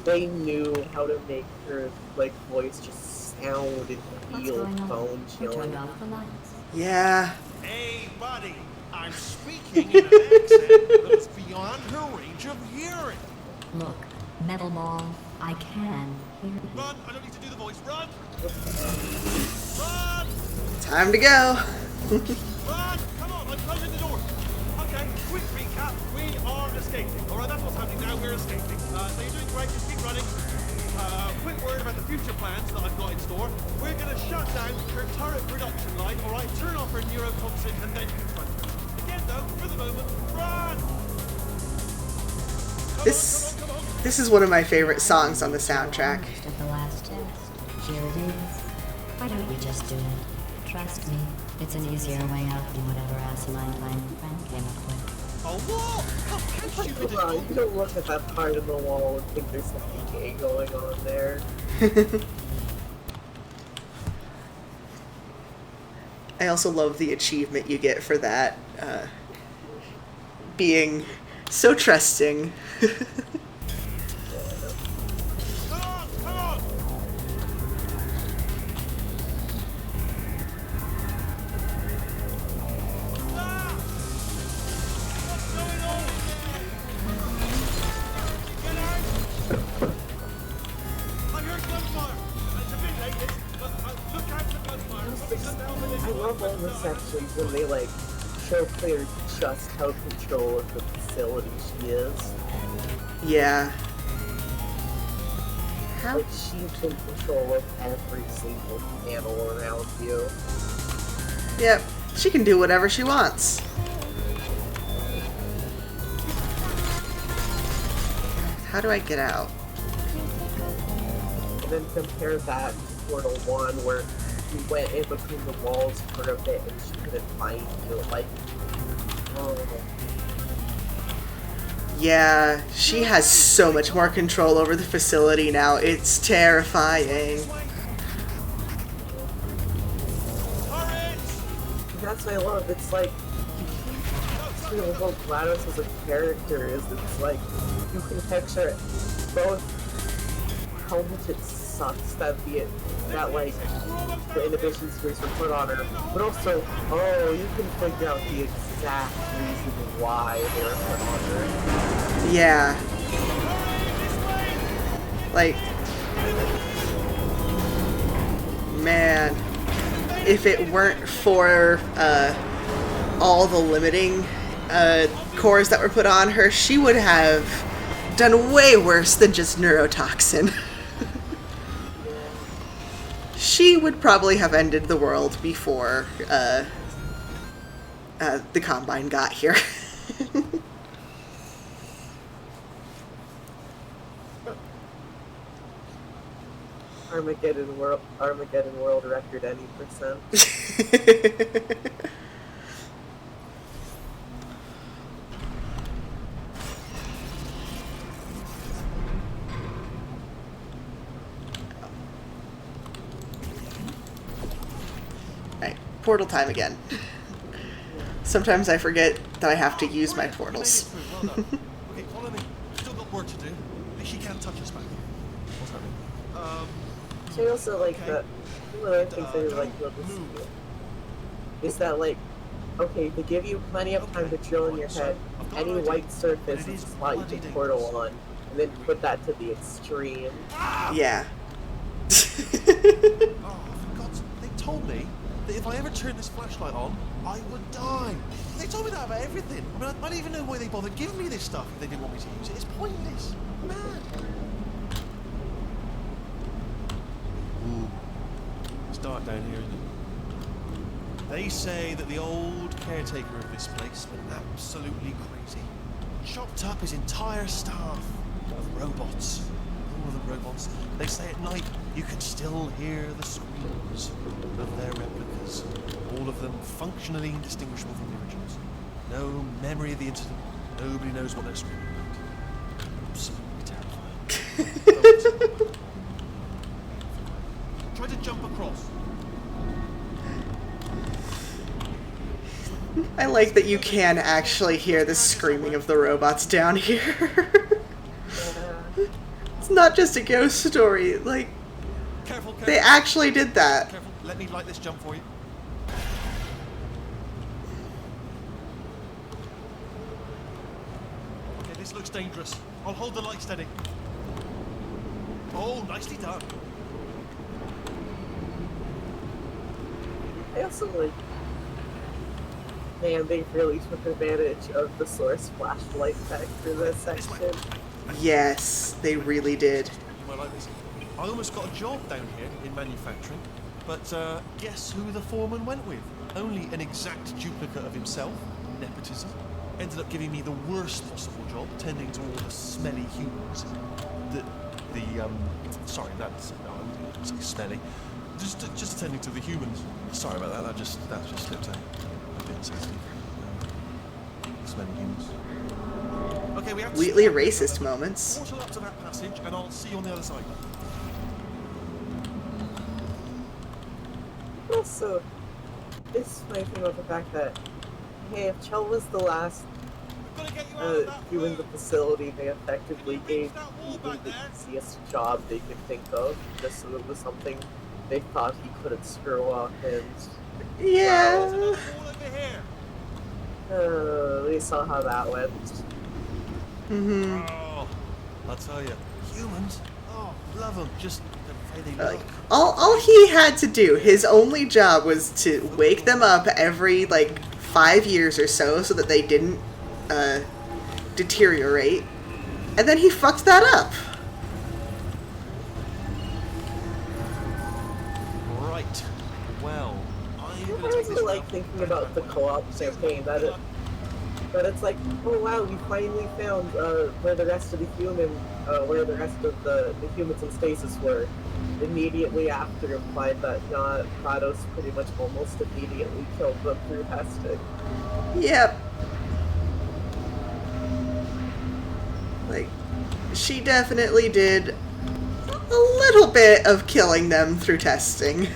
They knew how to make her, like, voice just sound and What's feel going on? bone Who turned chilling. off the lights? Yeah. Hey, buddy, I'm speaking in an accent that is beyond her range of hearing. Look, Metal Ball, I can hear you. Run! I don't need to do the voice. Run! Run! Time to go. Run! Come on, I'm closing the door. Okay, quick recap. We are escaping. Alright, that's what's happening now. We're escaping. So you're doing great. Just keep running. Quick word about the future plans that I've got in store. We're going to shut down her turret production line, alright? Turn off her neurotoxin and then confront her. Again, though, for the moment, run! This is one of my favorite songs on the soundtrack. Almost at the last test. Here it is. Why don't you just do it? Trust me, it's an easier way out than whatever asinine plan your friend came up with. Oh, what? How stupid is Hold on, you don't look at that part of the wall and think there's something gay going on there. I also love the achievement you get for that. Being so trusting. Come on! Come on! Ah! What's going on? Get out! I heard gunfire. It's a bit late, this, but look out for gunfire. Somebody shut down the I love all the sections when they like show Claire just how control of the facility she is. Yeah. How? Like she's in control of every single panel around you. Yep. She can do whatever she wants. How do I get out? And then compare that to Portal 1 where you went in between the walls for a bit and she couldn't find you. Like, oh. Yeah, she has so much more control over the facility now. It's terrifying. That's what I love. It's like, you know, what GLaDOS as a character is, it's like, you can picture both how much it sucks that like, the inhibition screws were put on her, but also, oh, you can figure out the exact reason why they were put on her. Yeah. Like, man, if it weren't for all the limiting cores that were put on her, she would have done way worse than just neurotoxin. She would probably have ended the world before the Combine got here. Armageddon world record any percent. Right, portal time again. Sometimes I forget that I have to use my portals. Well done. Okay, follow me. Still got work to do. She can't touch us back here. What's happening? I also like Okay. that. One of the things I really like about this move. is that, like, okay, they give you plenty of time to drill in your head any white surface and slot you can portal on, and then put that to the extreme. Yeah. Oh, for God's sake, they told me that if I ever turned this flashlight on, I would die. They told me that about everything. I mean, I don't even know why they bothered giving me this stuff if they didn't want me to use it. It's pointless. Man. Ooh. It's dark down here, isn't it? They say that the old caretaker of this place went absolutely crazy. Chopped up his entire staff of robots. All of the robots. They say at night you can still hear the screams of their replicas. All of them functionally indistinguishable from the originals. No memory of the incident. Nobody knows what they're screaming about. Absolutely terrifying. Try to jump across. I like that you can actually hear the screaming of the robots down here. It's not just a ghost story. Like, Careful, careful. they actually did that. Careful. Let me light this jump for you. This looks dangerous. I'll hold the light steady. Oh, nicely done. I also like, man, they really took advantage of the source flashlight tech for this section. Yes, they really did. You might like this. I almost got a job down here in manufacturing, but guess who the foreman went with? Only an exact duplicate of himself. Nepotism. Ended up giving me the worst possible job, tending to all the smelly humans. Sorry, that's smelly. Just attending to the humans. Sorry about that. That just slipped out. A bit insensitive. Smelly humans. Okay, we have to Completely racist moments. portal up to that passage, and I'll see you on the other side. Also, this reminds me of the fact that, hey, if Chell was the last Gotta get you out of that doing the room. facility, they effectively gave that wall Ethan back the there. easiest job they could think of, just so it was something they thought he couldn't screw up, and Yeah. There's another wall over here. we saw how that went. Mm-hmm. Oh, I'll tell you, humans. Oh, love them. Just the way they Like, look. all he had to do, his only job was to wake them up every, 5 years or so that they didn't, deteriorate. And then he fucked that up. Right. Well, I'm I gonna take also this like route. thinking about the co-op campaign, that it's like, oh wow, we finally found where the rest of the humans in stasis were. Immediately after implied that Kratos pretty much almost immediately killed them through testing. Yep. She definitely did a little bit of killing them through testing.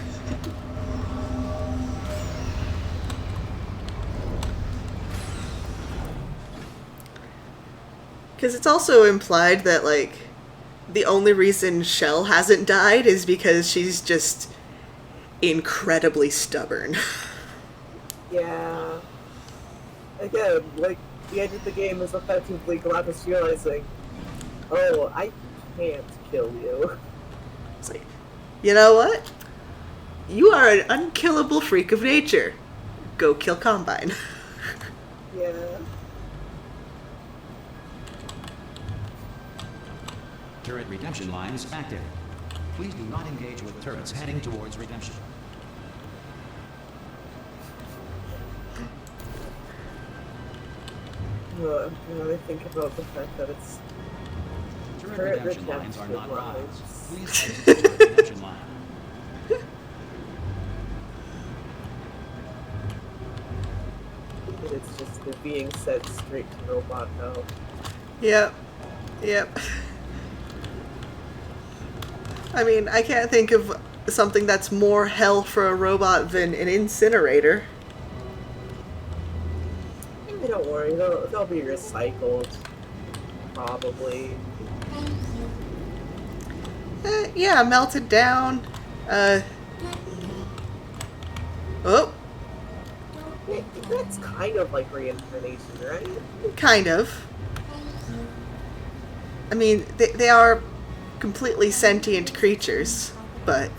Because it's also implied that, the only reason Shell hasn't died is because she's just incredibly stubborn. Yeah. Again, the end of the game is effectively Gladys realizing, oh, I can't kill you. It's like, you know what? You are an unkillable freak of nature. Go kill Combine. Yeah. Turret redemption lines active. Please do not engage with turrets heading towards redemption. Well, I think about the fact that it's Turret redemption lines are not lines. lines. Please exit the turret redemption line. It's just they're being sent straight to robot now. Yep. I mean, I can't think of something that's more hell for a robot than an incinerator. Don't worry, they'll be recycled. Probably. Yeah, melted down. Oh, That's kind of like reincarnation, right? kind of. I mean, they are completely sentient creatures, but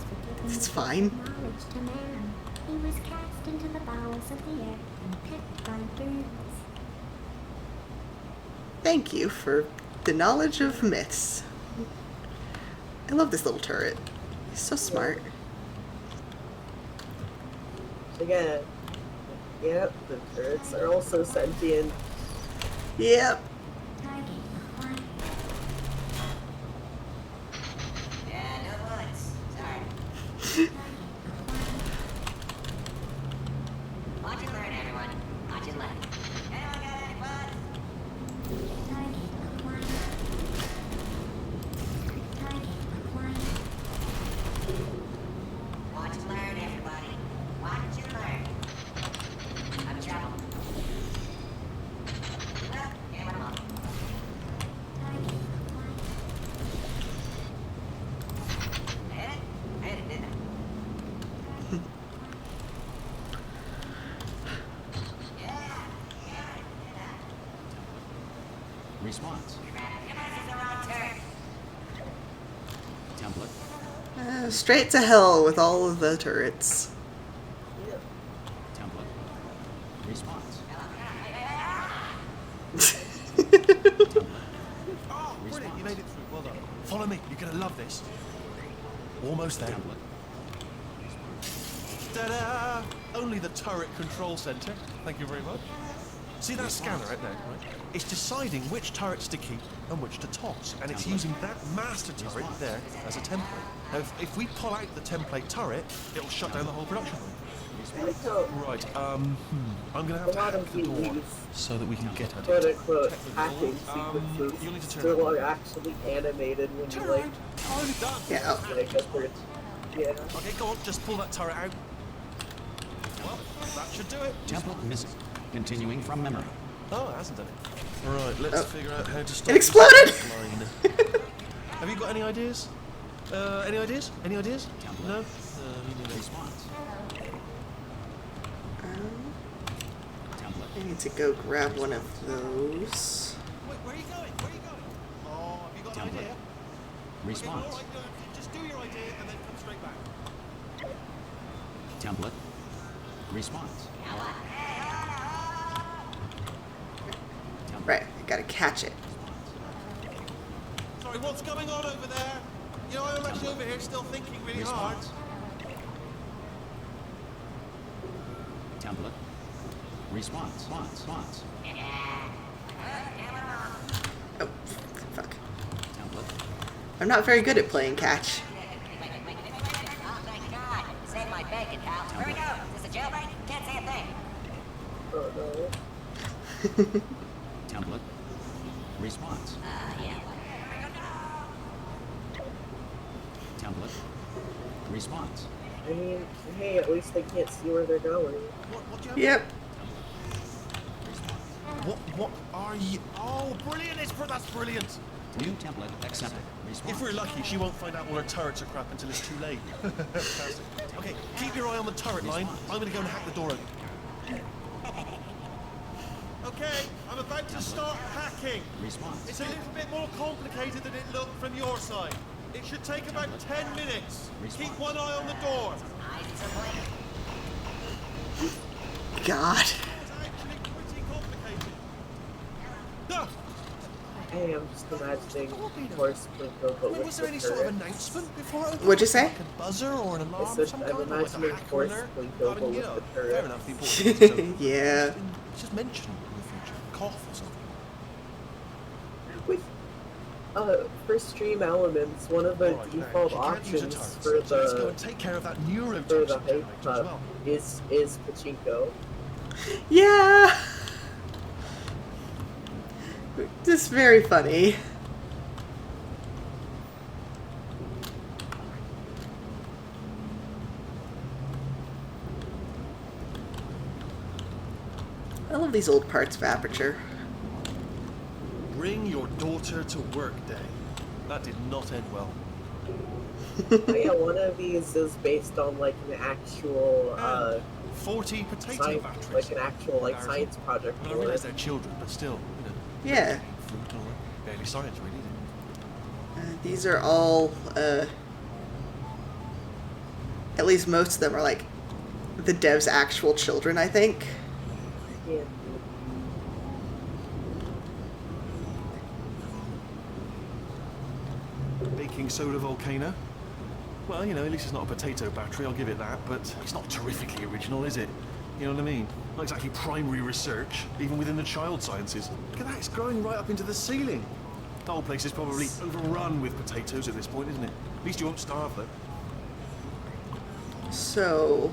it's fine. Knowledge to man. He was cast into the bowels of the earth and picked by birds. Thank you for the knowledge of myths. I love this little turret. He's so smart. Again, yep, the turrets are also sentient. Yep. Target acquired. Yeah, no bullets. Sorry. Target acquired. Watch and learn, everyone. Watch and learn. Anyone got any bullets? Target acquired. Target acquired. Watch and learn, everybody. Watch and learn. I'm trouble. Well, camera on. Response. Template. Straight to hell with all of the turrets. Yeah. Template. Response. Oh, brilliant! You made it through. Well done. Follow me. You're gonna love this. Almost there. Template. Ta-da! Only the turret control center. Thank you very much. See that scanner out there, right? It's deciding which turrets to keep and which to toss, and it's using that master turret there as a template. Now, if we pull out the template turret, it'll shut down the whole production line. Right. I'm gonna have A to lot hack of the door these so that we can get at quote it. unquote hacking sequences you'll need to turn still it are on. actually animated when you Turn like around. I'm done. Yeah. like a third. Yeah. Okay, go on. Just pull that turret out. Well, that should do it. Template missing. Continuing from memory. Oh, it hasn't done it. Right, let's figure out how to stop It exploded! this line. Have you got any ideas? Any ideas? Any ideas? No? Response. Template. I need to go grab one of those. Wait, where are you going? Where are you going? Oh, have you got an Template. idea? Response. Okay, all right, just do your idea and then come straight back. Template. Response. Right, I gotta catch it. Sorry, what's going on over there? You know, I'm actually over here still thinking really hard. Response. Template. Response. Response. Oh, fuck. Template. I'm not very good at playing catch. Oh my god! Save my bacon, pal. Where we go? Is this a jailbreak? Can't say a thing. Oh no. Template. Response. Yeah. Template. Response. I mean, hey, at least they can't see where they're going. What do you have? Yep. What are you? Oh, brilliant! That's brilliant! New template accepted. Response. If we're lucky, she won't find out all her turrets are crap until it's too late. Fantastic. Okay, keep your eye on the turret line. I'm gonna go and hack the door open. Okay, I'm about to start hacking. Response. It's a little bit more complicated than it looked from your side. It should take about 10 minutes. Keep one eye on the door. God. It's actually pretty complicated. Ah! Hey, I'm just imagining Horse Sprinkle, but with Was the there any sort of turret. announcement before I opened? What'd you say? Like a buzzer or an I alarm of said some I'm kind? Like a imagining hacker Horse alert? Sprinkle, I but mean, with you know, the turret. fair enough, the important thing is to Yeah. just mention in the future. Cough or something. With for stream elements, one of the Alright, now, default she can't use a options turret, for so let's go the and take care of that new for the rotation hype generator as cup well. is pachinko. Yeah. Just very funny. I love these old parts of Aperture. Bring your daughter to work day. That did not end well. Oh yeah, one of these is based on like an actual 40 potato science, batteries. like an actual like Embarrassing. science project. I mean, I for realise it. they're children, but still, you know. Yeah. Fruit and all that. Barely science, really. Is it? These are all, at least most of them are like the dev's actual children, I think. Yeah. Baking soda volcano. Well, you know, at least it's not a potato battery, I'll give it that, but it's not terrifically original, is it? You know what I mean? Not exactly primary research, even within the child sciences. Look at that, it's growing right up into the ceiling. The whole place is probably overrun with potatoes at this point, isn't it? At least you won't starve, though. So,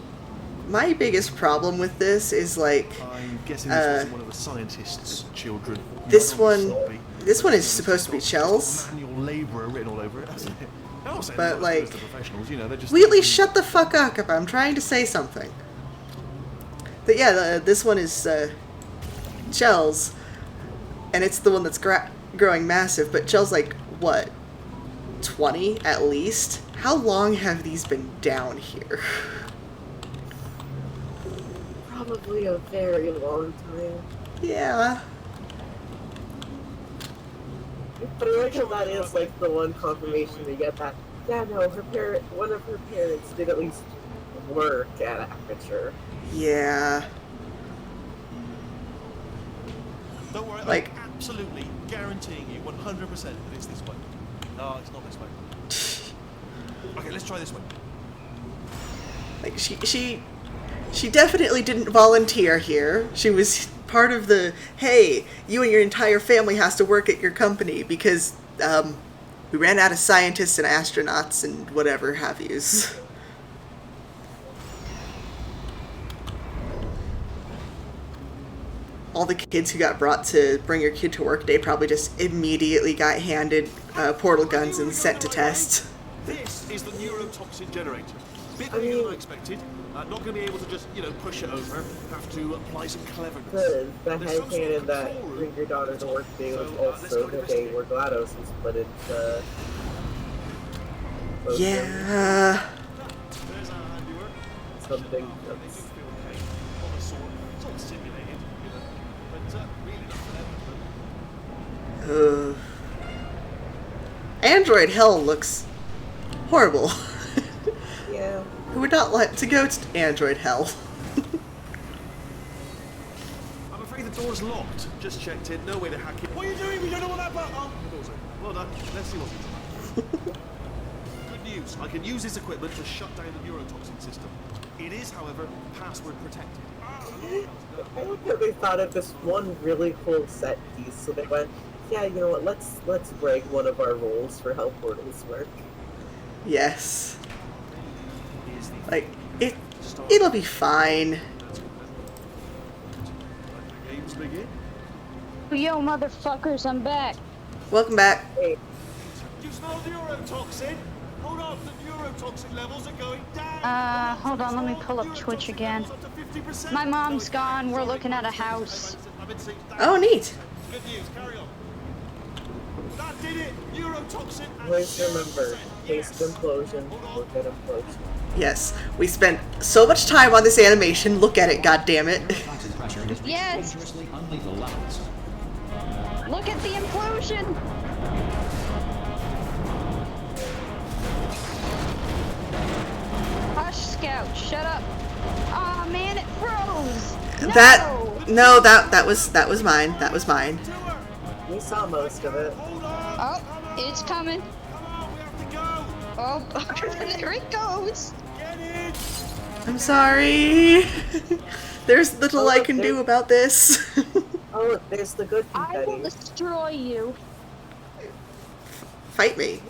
my biggest problem with this is like, I'm guessing this wasn't one of the scientists' children. You know, this I don't wanna be one- sloppy. this one is It's supposed to be got Chell's. Manual labourer written all over it, hasn't it? I'm not saying But, they're not as good as like, the professionals, you know, they're just... Wheatley, shut the fuck up! I'm trying to say something. But yeah, this one is Chell's, and it's the one that's growing massive. But Chell's like what, 20 at least? How long have these been down here? Probably a very long time. Yeah. But I like how that is like the one confirmation we get that, yeah, no, one of her parents did at least work at Aperture. Yeah. Don't worry, Like- I'm absolutely guaranteeing you 100% that it's this way. No, it's not this way. Okay, let's try this way. Like she definitely didn't volunteer here. She was part of the, hey, you and your entire family has to work at your company because we ran out of scientists and astronauts and whatever have yous. All the kids who got brought to bring your kid to work day probably just immediately got handed portal guns and sent to test. This is the neurotoxin generator. Bit bigger than I expected. Not going to be able to just, push it over. Have to apply some cleverness. The There's some sort headcanon of that control room. bring your daughter to work day was So, let's also go the day investigate. where GLaDOS was put into... Yeah. There's our handiwork. Something They do that's... feel pain of a sort. It's all simulated, but really not for them. Android hell looks horrible. Yeah. Who would not like to go to Android hell? I'm afraid the door's locked. Just checked it. No way to hack it. What are you doing? We don't know what that button. Oh, the door's open. Well done. Let's see what's inside. Good news. I can use this equipment to shut down the neurotoxin system. It is, however, password protected. I like that they thought of this one really cool set piece, so they went, yeah, you know what, let's break one of our rules for how portals work. Yes. Like, it'll be fine. Games begin. Yo, motherfuckers, I'm back. Welcome back. Hey, You smell neurotoxin? Hold on, the neurotoxin levels are going down. Hold on, let me pull up Twitch again. My mom's gone, we're looking at a house. Oh, neat. Good news, carry on. That did it! Neurotoxin and always remember, 0%. taste implosion, look at implosion. Yes, we spent so much time on this animation. Look at it, goddammit. Neurotoxin pressure has reached Yes. dangerously unlethal levels. Look at the implosion! Hush, Scout, shut up. Aw, man, it froze! No! That was mine. That was mine. We saw most of it. Oh, it's coming. Come on, we have to go! Oh, there it goes! Get in! I'm sorry. There's little I can do about this. Oh, look, there's the good I will confetti. destroy you. Fight me.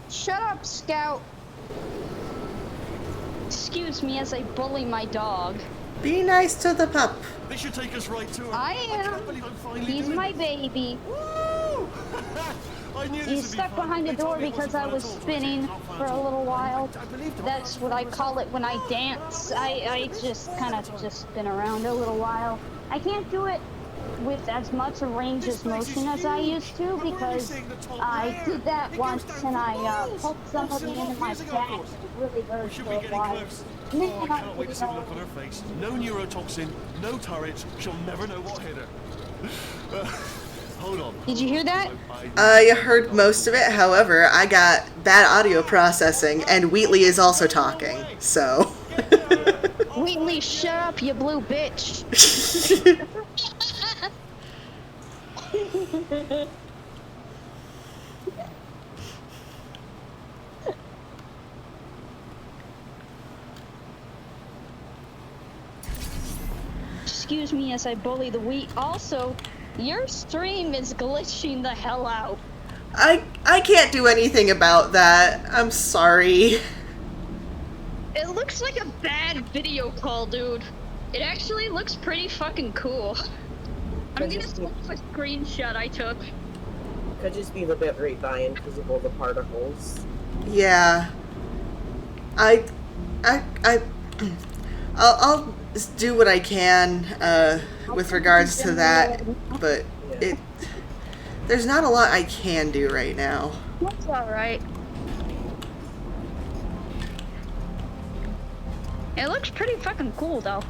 Shut up, Scout. Excuse me as I bully my dog. Be nice to the pup. This should take us right to her. I can't am. believe I'm finally He's doing my this. baby. Woo! I knew this He's would be stuck fun. behind the They told door me it because wasn't I fun was at all. spinning Not fun for at a all. little while. I believed it. That's what I call it when I dance. I just kind of just spin around a little while. I can't do it with as much range of motion as I used to because I did that once and I poked somebody into my back. It really We hurt should for be a getting while. close. And then Oh, I I can't wait to did see it the look all. on her face. No neurotoxin, no turrets. She'll never know what hit her. Hold on. Did you hear that? I heard most of it. However, I got bad audio processing, and Wheatley is also talking. So. Wheatley, shut up, you blue bitch. Excuse me as I bully the wheat. Also, your stream is glitching the hell out. I can't do anything about that. I'm sorry. It looks like a bad video call, dude. It actually looks pretty fucking cool. I'm gonna send you a screenshot I took. Could just be the bitrate dying because of all the particles. Yeah. I'll do what I can with regards to that, but there's not a lot I can do right now. That's alright. It looks pretty fucking cool, though.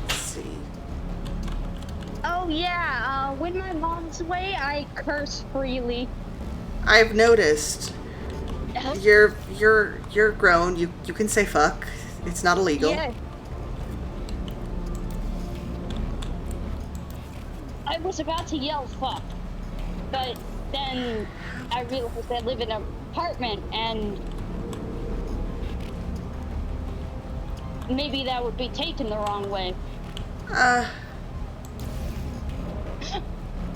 Let's see. Oh yeah, when my mom's away, I curse freely. I've noticed. You're grown. You can say fuck. It's not illegal. Yeah. I was about to yell fuck, but then I realized I live in an apartment and maybe that would be taken the wrong way.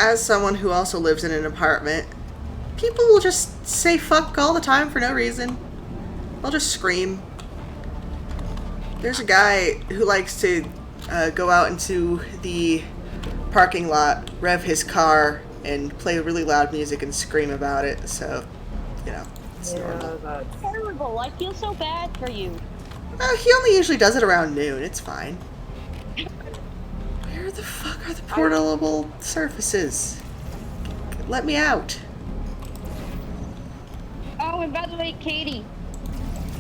As someone who also lives in an apartment, people will just say fuck all the time for no reason. They'll just scream. There's a guy who likes to go out into the parking lot, rev his car, and play really loud music and scream about it, so, you know, it's normal. That's Terrible, I feel so bad for you. He only usually does it around noon, it's fine. Where the fuck are the portable surfaces? Let me out. Oh, and by the way, Katie,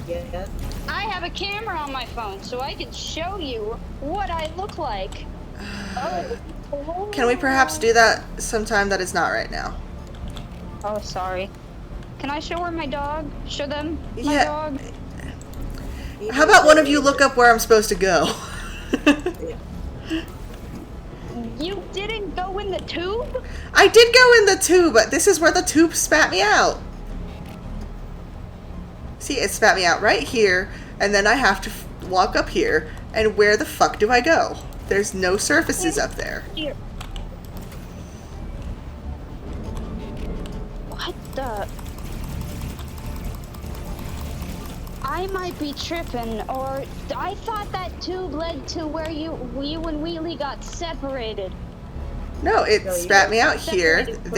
yeah. I have a camera on my phone, so I can show you what I look like. Can we perhaps do that sometime that is not right now? Oh, sorry. Can I show her my dog? Show them my Yeah. dog? How about one of you look up where I'm supposed to go? You didn't go in the tube? I did go in the tube, but this is where the tube spat me out. See, it spat me out right here, and then I have to walk up here, and where the fuck do I go? There's no surfaces up there. Here. What the? I might be tripping, or I thought that tube led to where you and Wheelie got separated. No, it No, you spat got me out here. separated for a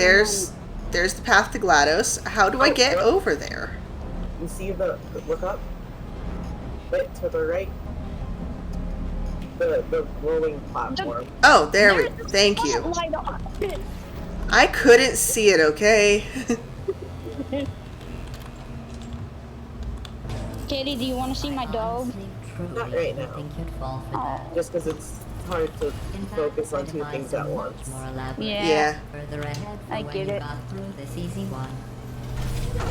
There's the path to GLaDOS. How do I get over there? You see the look up? Right to the right. The rolling platform. Oh, there we. Thank you. Spotlight on it. I couldn't see it. Okay. Katie, do you want to see my dog? Not right now. Think you'd fall for that. Just because it's hard to In fact, focus on I two devised things a at much once. more elaborate Yeah. further ahead for I when get you it. got through this easy one.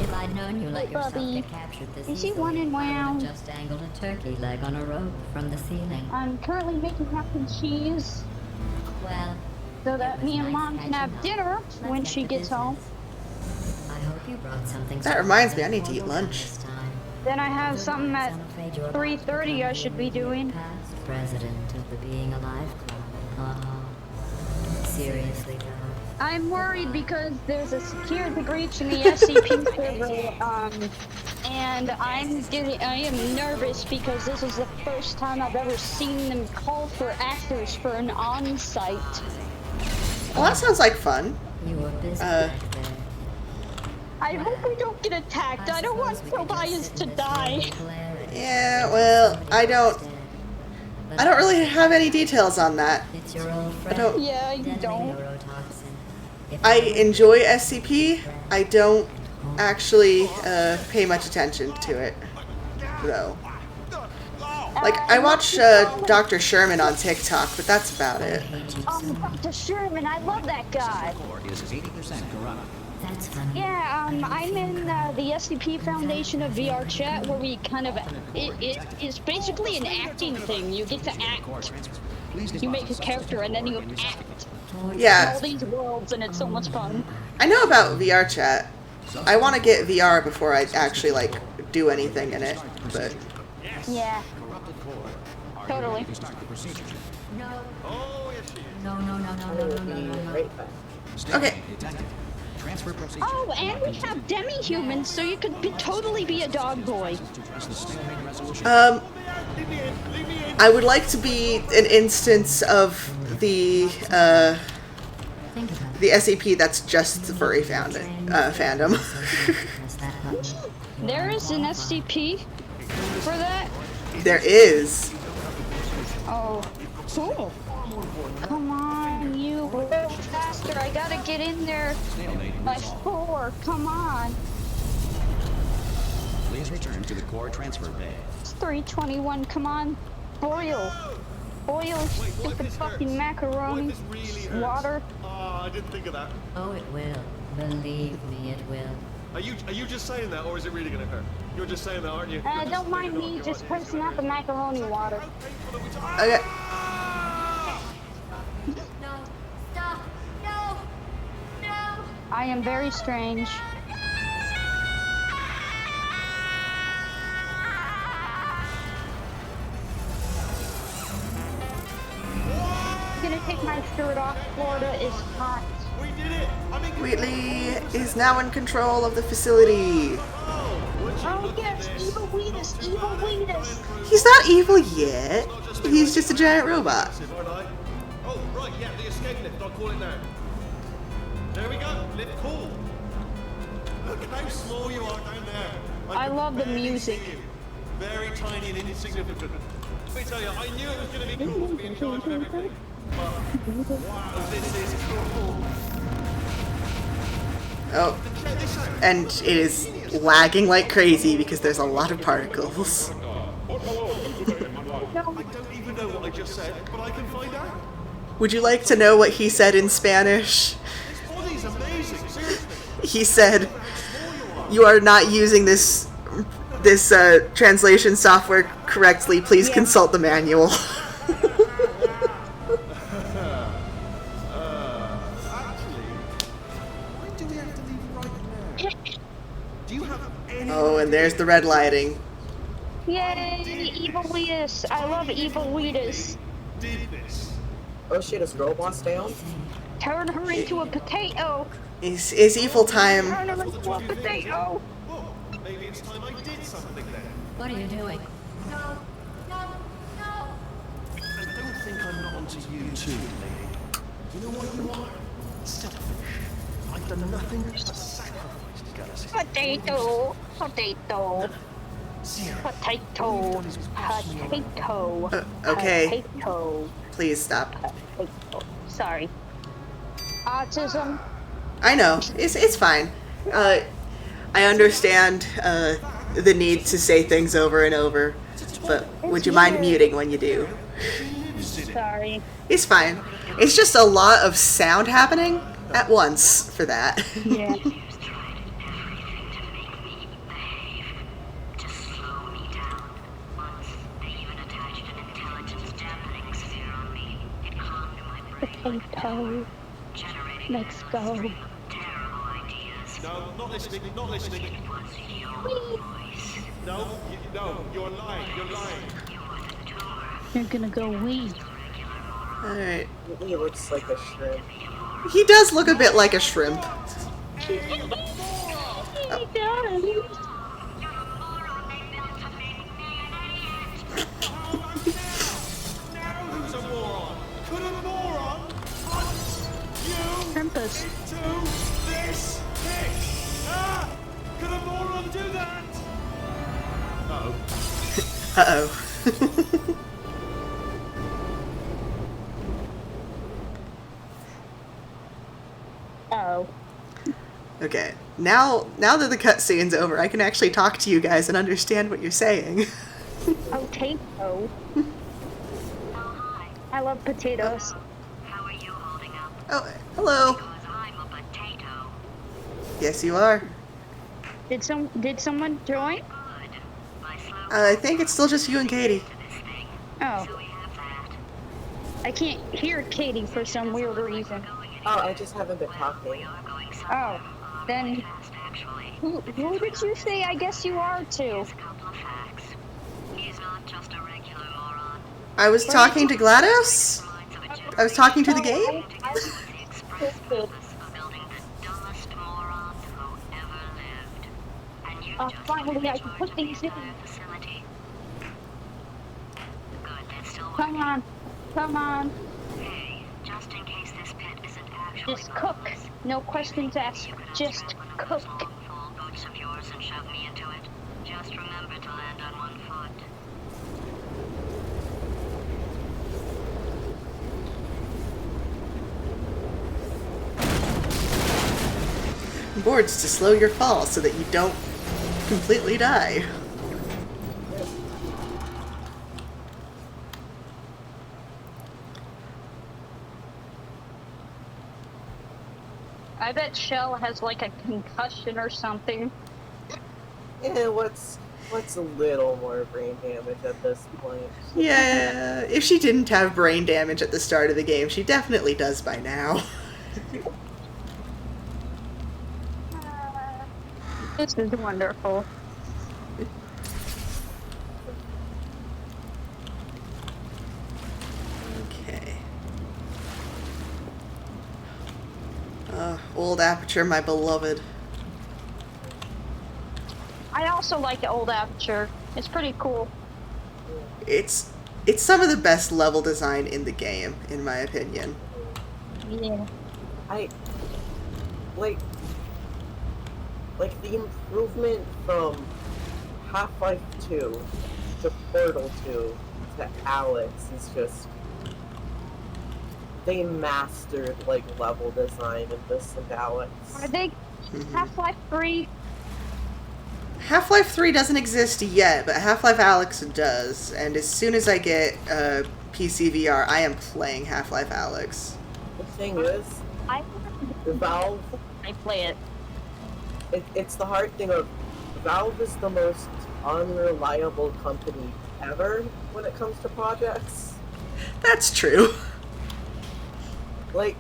If I'd known you let yourself Bubby. get captured this Is he easily, running I would have round? just dangled a turkey leg on a rope from the ceiling. I'm currently making mac and cheese Well, so that it was me and nice Mom can catching have up. dinner Let's when get she to gets home. business. I hope you brought something. That reminds me, I stronger need to eat than lunch. this time. Then I have Otherwise, something at I'm afraid you're about to 3:30 I become should the be immediate doing. Past president of the Being Alive Club. Seriously, though. I'm worried because there's a security breach in the SCP server, and I am nervous because this is the first time I've ever seen them call for actors for an on-site. Well, that sounds like fun. You were busy back there. I hope we don't get attacked. I don't want suppose we could just Tobias sit to in this die. room and glare at Yeah, well, I don't really have any details on that. It's your old friend. don't- Yeah, you deadly don't. neurotoxin. If I were enjoy SCP. I don't actually pay much attention to it, though. Like, I watch Dr. Sherman on TikTok, but that's about it. hate you Oh, so much. Dr. Sherman, I love that guy. Core is 80% corrupt. That's funny. Yeah, I'm in the SCP Foundation of VR chat where we kind of, it's basically an acting thing. You get to act. You make a character and then you act Yeah, all these worlds and it's so much fun. I know about VR chat. I want to get VR before I actually, like, do anything in it, but... Yeah, totally. No. Oh, yes, she is. No, no, no, no, I no, will no, be no, no, no. right back. Okay. Detected. Transfer procedure. Oh, and we have demi-humans, so you could totally be a dog boy. Leave me in. Leave me in. I would like to be an instance of the Think about it. the SCP that's just the furry fandom. Press that button. There is an SCP for that? There is. Oh, cool. Come on, you little faster. I gotta get in there by 4. Come on. Please return to the core transfer bay. It's 3:21. Come on. Boyle. boil Wait, what if stupid this fucking hurts? macaroni. What if this really hurts? Water. Oh, I didn't think of that. Oh, it will. Believe me, it will. Are you just saying that, or is it really gonna hurt? You're just saying that, aren't you? You're just Don't mind thinking, oh, me God, just it's pressing gonna out the hurt. macaroni water. How painful are we talking? Okay. No. Stop. No. No. I am very strange. I'm gonna take my shirt off. Florida is hot. We did it! I'm in Wheatley is now in control of the facility. Oh yes, evil Wheatus, evil Wheatus. He's not evil yet. He's just a giant robot. Aren't I? Oh, right, yeah, the escape lift. I'll call it now. There we go. Lift call. Look how small you are down there. I can love the barely music. see you. Very tiny and insignificant. Let me tell you, I knew it was going to be cool to be in charge of everything. But, wow, this is cool. Oh, and it is lagging like crazy because there's a lot of particles. I don't even know what I just said, but I can find out. Would you like to know what he said in Spanish? This body's amazing, seriously. He said, "You are not using this translation software correctly. Please consult the manual." Oh, and there's the red lighting. Yay, evil Wheatus. I love evil Wheatus. Did this. Oh shit, is Robots down? Turn her into a potato. It's evil time. Turn her into a potato. Well, maybe it's time I did something then. What are you doing? No. No. No. And don't think I'm not onto you too, lady. You know what you are? Selfish. I've done nothing but sacrifice to get us here. Potato. Potato. Potato. Potato. Okay, Potato. please stop. Potato. Sorry. Autism. I know, it's fine. I understand the need to say things over and over, but would you mind muting when you do? Sorry. It's fine. It's just a lot of sound happening at once for that. Yeah. Potato. Let's go. No, not listening, not listening. No, you're lying, you're lying. You're gonna go wee. Alright. He looks like a shrimp. He does look a bit like a shrimp. He does. Now who's a moron? Could a moron hunt you Shrimpus. into this pit? Ah! Could a moron do that? Uh-oh. Uh-oh. Oh. Okay, now that the cutscene's over, I can actually talk to you guys and understand what you're saying. Potato. I love potatoes. How are you holding up? Oh, hello. Because I'm a potato. Yes, you are. Did someone join? Good. My slow I think it's still just you and Katie. this thing. Oh. So we have that. I can't hear Katie for some weird reason. Oh, I just haven't been talking. We are going Oh. somewhere. Then Fast, actually. who did you say I guess you are to? Here's a couple of facts. He's not just a regular moron. I was talking to GLaDOS? Reminds of a I was talking to the game? with the express purpose of building the dumbest moron who ever lived. And you just Finally I can charge put of the things in. entire facility. Good, it's still Come working. on. Come on. Hey, just in case this pit isn't actually Just cook. bottomless, No questions asked. you could Just unstrap one of cook. those long-fall boots of yours and shove me into it. Just remember to land on one foot. Boards to slow your fall so that you don't completely die. I bet Shell has like a concussion or something. Yeah, what's a little more brain damage at this point? Yeah, if she didn't have brain damage at the start of the game, she definitely does by now. This is wonderful. Okay. Old Aperture, my beloved. I also like Old Aperture. It's pretty cool. It's some of the best level design in the game, in my opinion. Yeah. I like the improvement from Half-Life 2 to Portal 2 to Alex is just, they mastered like level design in this and Alex. Are they Half-Life 3? Half-Life 3 doesn't exist yet, but Half-Life Alyx does. And as soon as I get PC VR, I am playing Half-Life Alyx. The thing is, Valve, I play it. It's the hard thing of, Valve is the most unreliable company ever when it comes to projects. That's true. Like,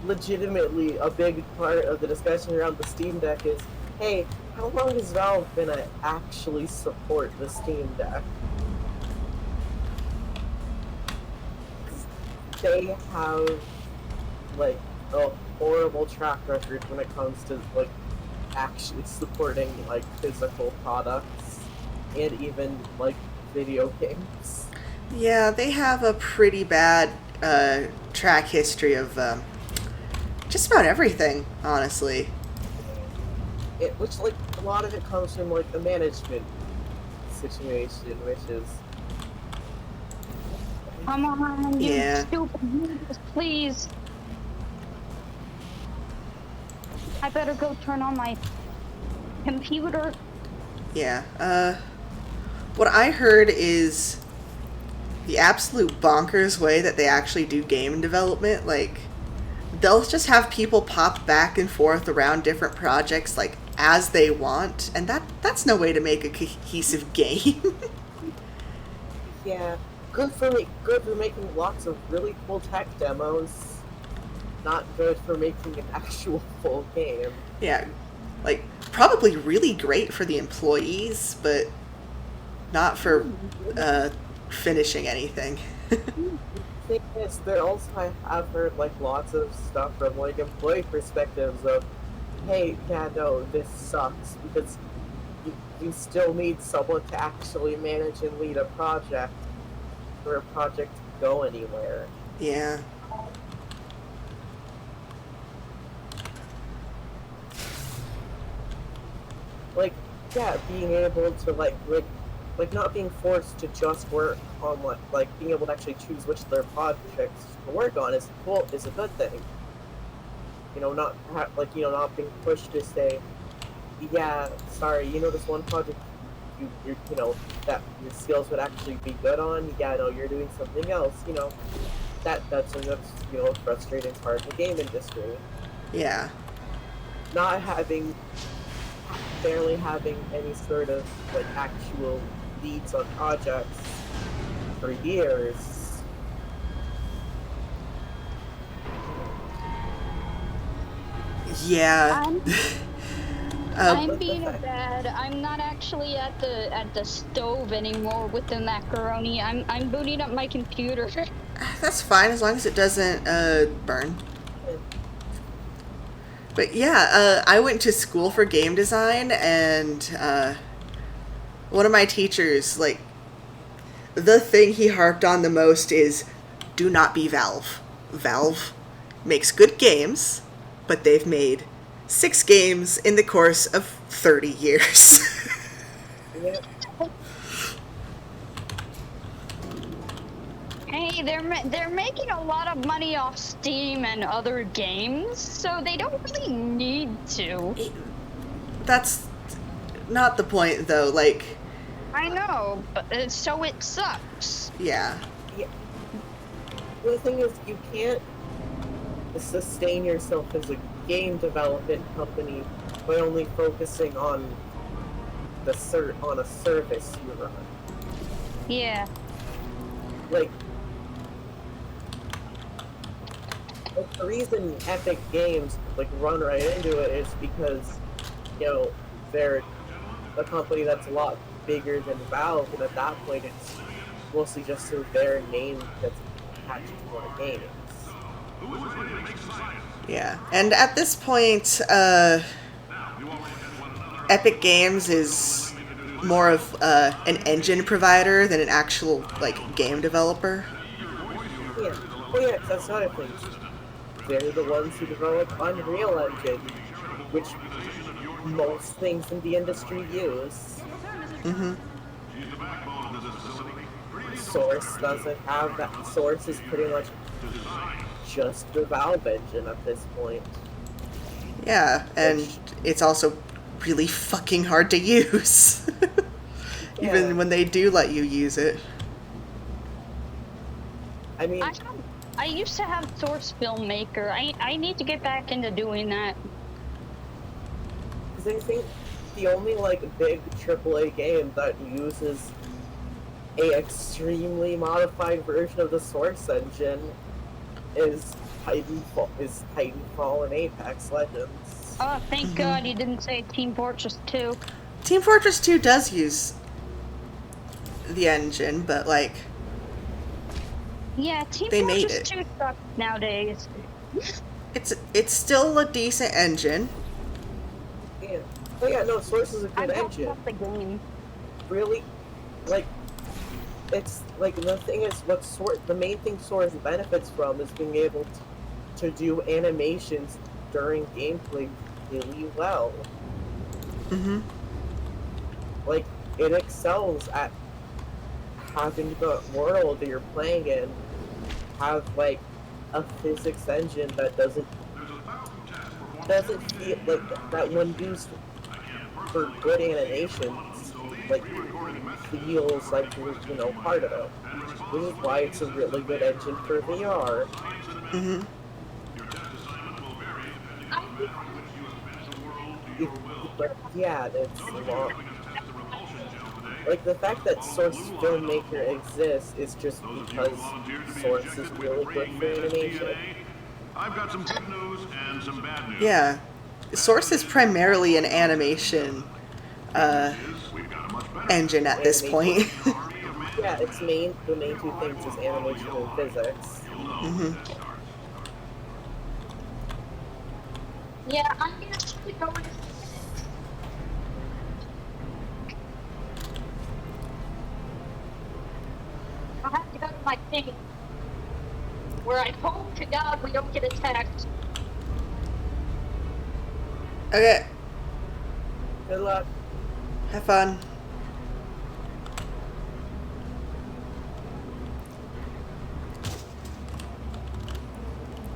legitimately, a big part of the discussion around the Steam Deck is, hey, how long has Valve been to actually support the Steam Deck? They have, like, a horrible track record when it comes to, like, actually supporting, like, physical products and even, like, video games. Yeah, they have a pretty bad track history of just about everything, honestly. Which, like, a lot of it comes from, like, the management situation, which is... Come on, you Yeah. stupid Jesus, please. I better go turn on my computer. Yeah, what I heard is the absolute bonkers way that they actually do game development. Like, they'll just have people pop back and forth around different projects, like, as they want, and that's no way to make a cohesive game. Yeah, good for making lots of really cool tech demos. Not good for making an actual full game. Yeah, like, probably really great for the employees, but not for finishing anything. Thing is, there also I've heard like lots of stuff from like employee perspectives of, hey, yeah, no, this sucks because you still need someone to actually manage and lead a project for a project to go anywhere. Yeah. Like, yeah, being able to like not being forced to just work on like being able to actually choose which of their projects to work on is cool, is a good thing. You know, not not being pushed to say, yeah, sorry, you know, this one project you know that your skills would actually be good on. Yeah, no, you're doing something else. You know, that's a frustrating part of the game industry. Yeah. Not barely having any sort of like actual leads on projects for years. Yeah. I'm being bad. I'm not actually at the stove anymore with the macaroni. I'm booting up my computer. That's fine as long as it doesn't burn. But yeah, I went to school for game design, and one of my teachers, like, the thing he harped on the most is, do not be Valve. Valve makes good games, but they've made 6 games in the course of 30 years. Hey, they're making a lot of money off Steam and other games, so they don't really need to. That's not the point, though. Like, I know, but so it sucks. yeah. The thing is, you can't sustain yourself as a game development company by only focusing on on a service you run. Yeah. Like the reason Epic Games like run right into it is because they're a company that's a lot bigger than Valve, and at that point it's mostly just so their name gets attached to more games. Yeah, and at this point, Epic Games is more of an engine provider than an actual like game developer. Yeah. Oh yeah, 'cause that's another thing. They're the ones who develop Unreal Engine, which most things in the industry use. Mm-hmm. Source doesn't have that. Source is pretty much just the Valve engine at this point. Yeah, and it's also really fucking hard to use. Even when they do let you use it. I mean, I used to have Source Filmmaker. I need to get back into doing that. because I think the only like big AAA game that uses a extremely modified version of the Source engine is Titanfall and Apex Legends. Oh, thank God you didn't say Team Fortress 2. Team Fortress 2 does use the engine, but like Yeah, Team they made Fortress it. 2 sucks nowadays. It's still a decent engine. Yeah. Oh yeah, no, Source is a good I don't engine. love the game. Really, like, it's like the thing is the main thing Source benefits from is being able to do animations during gameplay really well. Mm-hmm. Like, it excels at having the world that you're playing in have like a physics engine that doesn't feel like that when used for good animations like feels like you're part of it. Which is why it's a really good engine for VR. Mm-hmm. But yeah, it's long. Like the fact that Source Filmmaker exists is just because Source is really good for animation. I've got some good news and some bad news. Yeah. Source is primarily an animation engine at this point. Yeah, the main two things is animation and physics. Mm-hmm. Yeah, I'm gonna keep going. I'll have to go to my thing, where I hope to God we don't get attacked. Okay. Good luck. Have fun.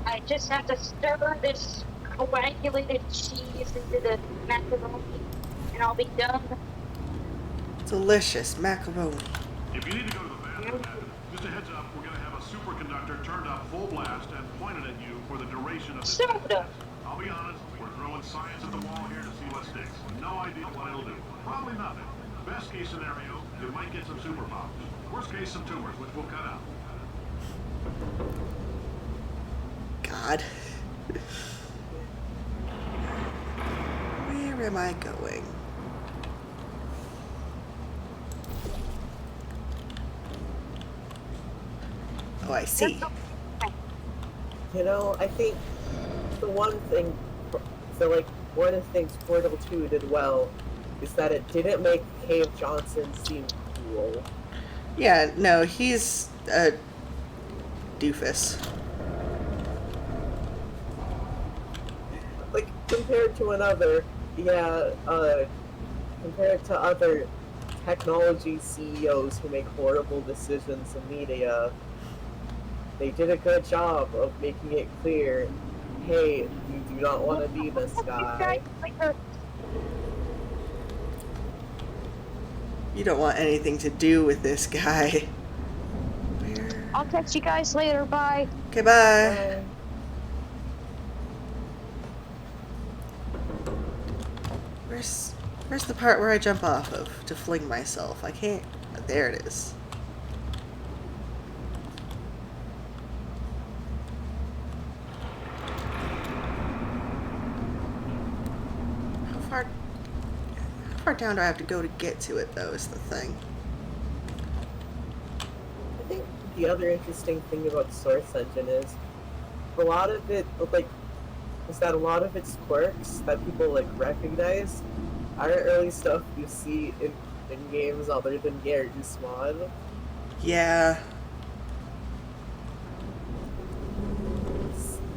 I just have to stir this coagulated cheese into the macaroni, and I'll be done. Delicious macaroni. If you need to go to the bathroom, just a heads up, we're going to have a superconductor turned up full blast and pointed at you for the duration of the Soda. I'll be honest, we're throwing science at the wall here to see what sticks. No idea what it'll do. Probably nothing. Best case scenario, you might get some superpowers. Worst case, some tumors, which we'll cut out. God. Where am I going? Oh, I see. I think the one thing, one of the things Portal 2 did well is that it didn't make Cave Johnson seem cool. Yeah, no, he's a doofus. Like, compared to compared to other technology CEOs who make horrible decisions in media, they did a good job of making it clear, hey, you do not want to be this guy. You don't want anything to do with this guy. I'll catch you guys later. Bye. Okay, bye. Where's the part where I jump off of to fling myself? I can't. There it is. How far down do I have to go to get to it, though, is the thing. I think the other interesting thing about Source Engine is a lot of it, like, is that a lot of its quirks that people, like, recognize aren't really stuff you see in games other than Gary's mod. Yeah.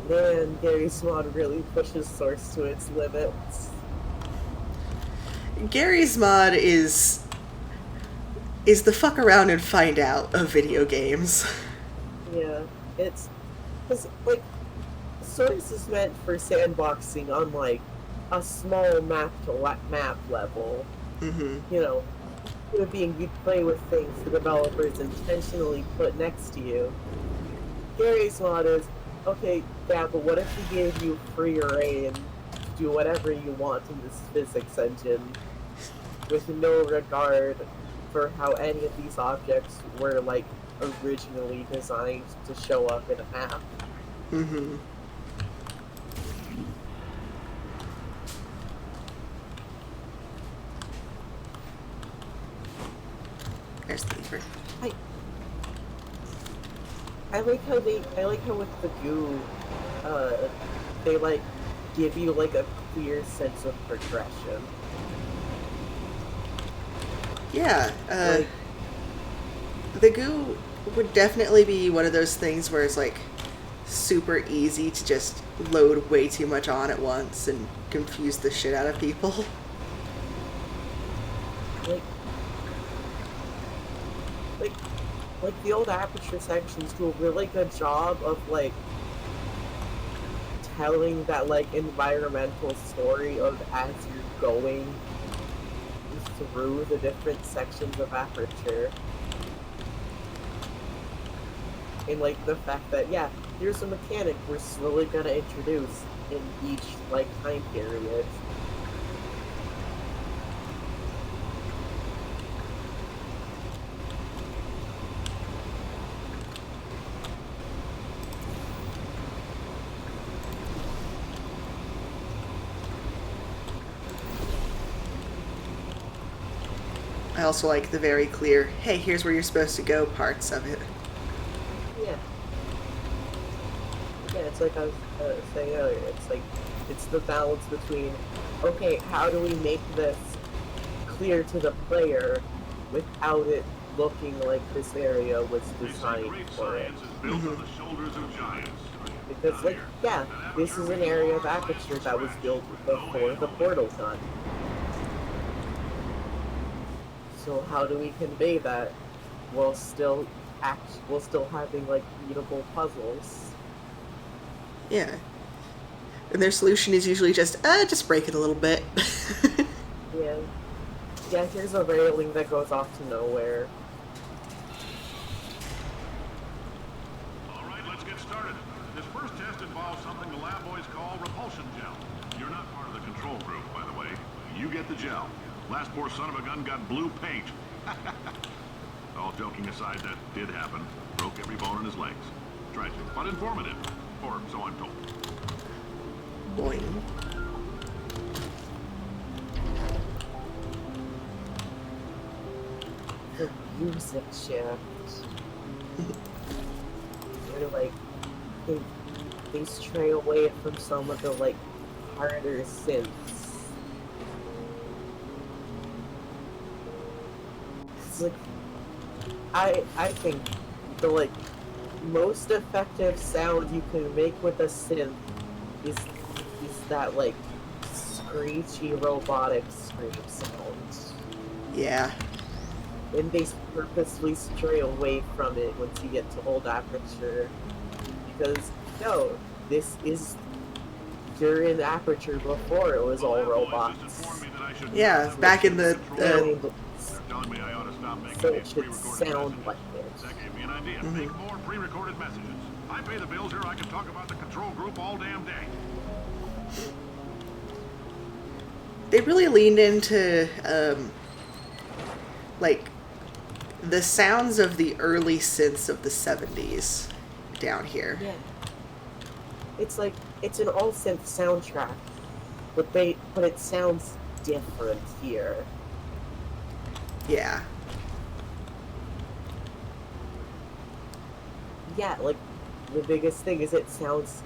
Man, Gary's mod really pushes Source to its limits. Gary's mod is the fuck around and find out of video games. Yeah, it's because like Source is meant for sandboxing on like a small map to map level. Mm-hmm. You know, it being you play with things the developers intentionally put next to you. Gary's mod is okay, yeah, but what if we gave you free reign to do whatever you want in this physics engine with no regard for how any of these objects were like originally designed to show up in a map. Mm-hmm. There's the lever. I like how with the goo, they like give you like a clear sense of progression. Yeah, Like, the goo would definitely be one of those things where it's like super easy to just load way too much on at once and confuse the shit out of people. like the Old Aperture sections do a really good job of like telling that like environmental story of as you're going through the different sections of Aperture. And like the fact that, yeah, here's a mechanic we're slowly gonna introduce in each like time period. I also like the very clear, hey, here's where you're supposed to go parts of it. Yeah. Yeah, it's like I was saying earlier, it's like, it's the balance between, okay, how do we make this clear to the player without it looking like this area was designed for it? Because, like, yeah, this is an area of Aperture that was built before the portal gun. So how do we convey that while still having like readable puzzles? Yeah. And their solution is usually just break it a little bit. Yeah. Yeah, here's a railing that goes off to nowhere. Alright, let's get started. This first test involves something the lab boys call repulsion gel. You're not part of the control group, by the way. You get the gel. Last poor son of a gun got blue paint. All joking aside, that did happen. Broke every bone in his legs. Tragic, but informative. Or so I'm told. Boing. The music shift. They're like, they stray away from some of the like harder synths. It's like, I think the like most effective sound you can make with a synth is that like screechy robotic scream sound. Yeah. And they purposely stray away from it once you get to Old Aperture, because no, this is during Aperture before it was all robots. Yeah, back in the so it should sound like this. That gave me an idea. Make more pre-recorded messages. I pay the bills here. I can talk about the control group all damn day. they really leaned into like the sounds of the early synths of the 70s down here. Yeah. It's like it's an all synth soundtrack, but it sounds different here. Yeah. Yeah, like the biggest thing is it sounds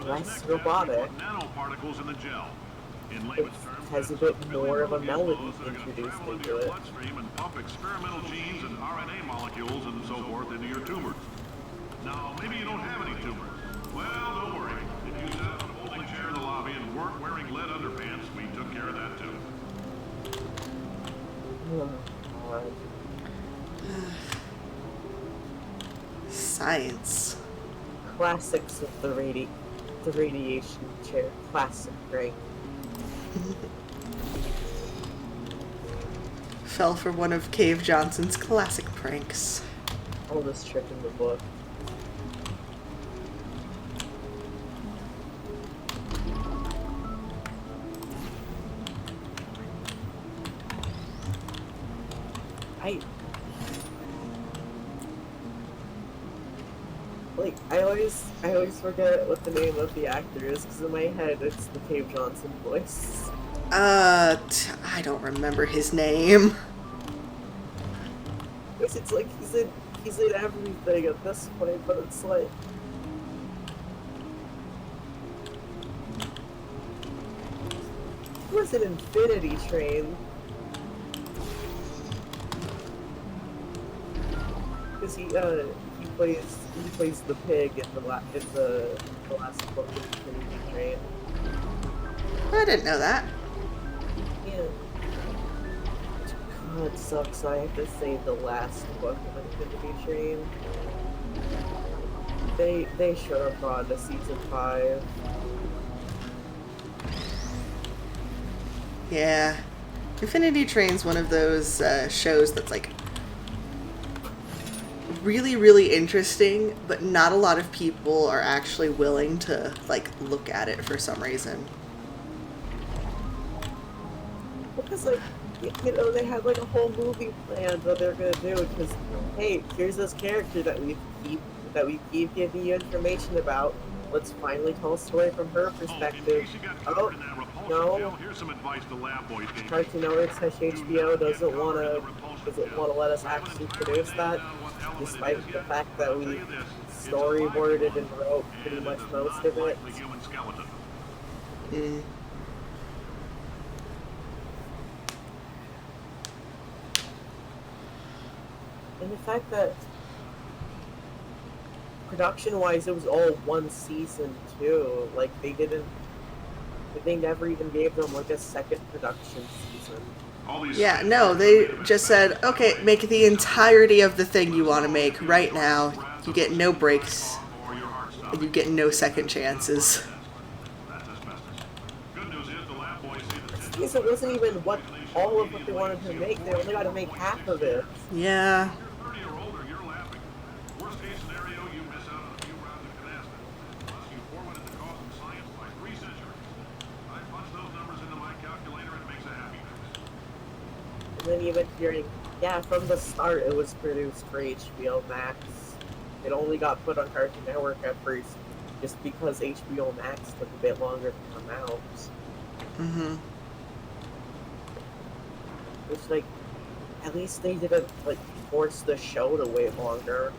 less robotic. Nanoparticles in the gel. In It layman's terms, has a bit more of a melody introduced into it. bloodstream and pump experimental genes and RNA molecules and so forth into your tumors. Now, maybe you don't have any tumors. Well, don't worry. If you sat on a folding chair in the lobby and weren't wearing lead underpants, we took care of that too. Oh, God. Science. Classics of the radiation chair. Classic, right? Fell for one of Cave Johnson's classic pranks. Oldest trick in the book. I always forget what the name of the actor is, because in my head it's the Cave Johnson voice. I don't remember his name. It's like he's in everything at this point, but it's like it was an Infinity Train. Because he plays the pig in the last book of Infinity Train. I didn't know that. Yeah. God, it sucks. I have to say the last book of Infinity Train. They should have gone to season 5. Yeah. Infinity Train's one of those shows that's like really, really interesting, but not a lot of people are actually willing to like look at it for some reason. Because like, you know, they had like a whole movie planned what they're gonna do. Because hey, here's this character that we keep giving you information about. Let's finally tell a story from her perspective. Oh, no. Here's some advice the lab boys gave me. Cartoon Network / HBO doesn't want to let us actually produce that, despite the fact that we storyboarded and wrote pretty much most of it. The human skeleton. Mm. And the fact that production-wise, it was all one season too. Like they never even gave them like a second production season. Yeah, no, they just said, okay, make the entirety of the thing you want to make right now. You get no breaks. And you get no second chances. Because it wasn't even all of what they wanted to make. They only got to make half of it. Yeah. And then even hearing, yeah, from the start it was produced for HBO Max. It only got put on Cartoon Network at first, just because HBO Max took a bit longer to come out. Mm-hmm. Which, like, at least they didn't, like, force the show to wait longer.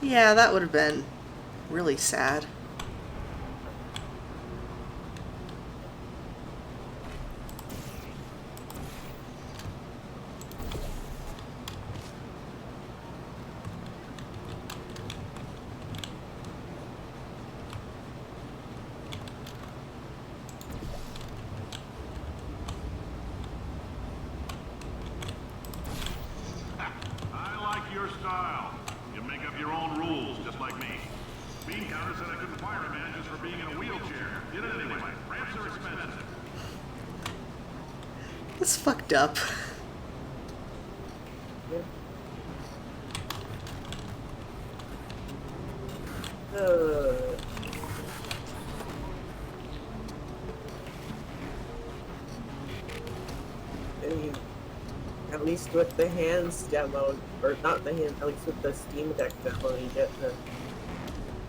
Yeah, that would have been really sad. Your style. You make up your own rules, just like me. Bean Counter said I couldn't fire a man just for being in a wheelchair. Did it anyway. Ramps are expensive. It's fucked up. least with the hands demo, or not the hand, at least with the Steam Deck demo, you get the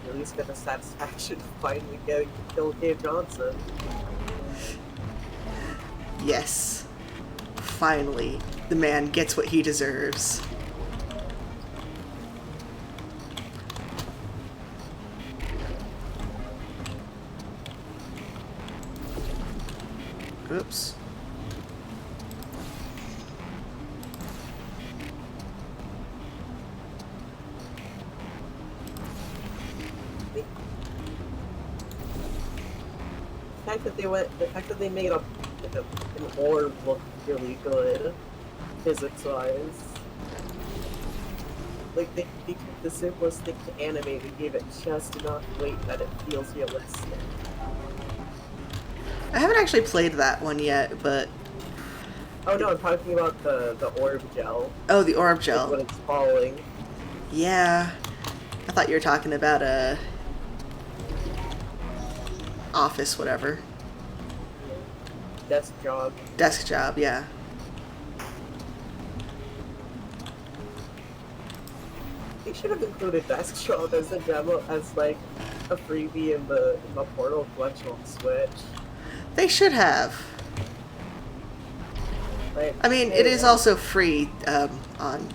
at least get the satisfaction of finally getting to kill Cave Johnson. Yes. Finally, the man gets what he deserves. Oops. The fact that they made an orb look really good, physics-wise. Like, they took the simplest thing to animate and gave it just enough weight that it feels realistic. I haven't actually played that one yet, but... Oh no, I'm talking about the orb gel. Oh, the orb gel. Like when it's falling. Yeah. I thought you were talking about a... office, whatever. Desk job. Desk job, yeah. They should have included desk job as a demo, as like a freebie in the Portal collection on Switch. They should have. Like, I mean, it is also free on,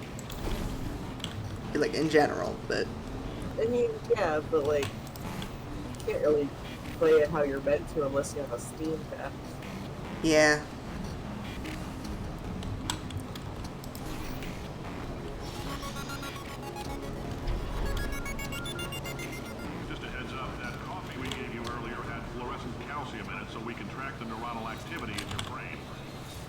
like, in general, but... I mean, yeah, but like, you can't really play it how you're meant to unless you have a Steam Deck. Yeah. Just a heads up, that coffee we gave you earlier had fluorescent calcium in it so we can track the neuronal activity in your brain.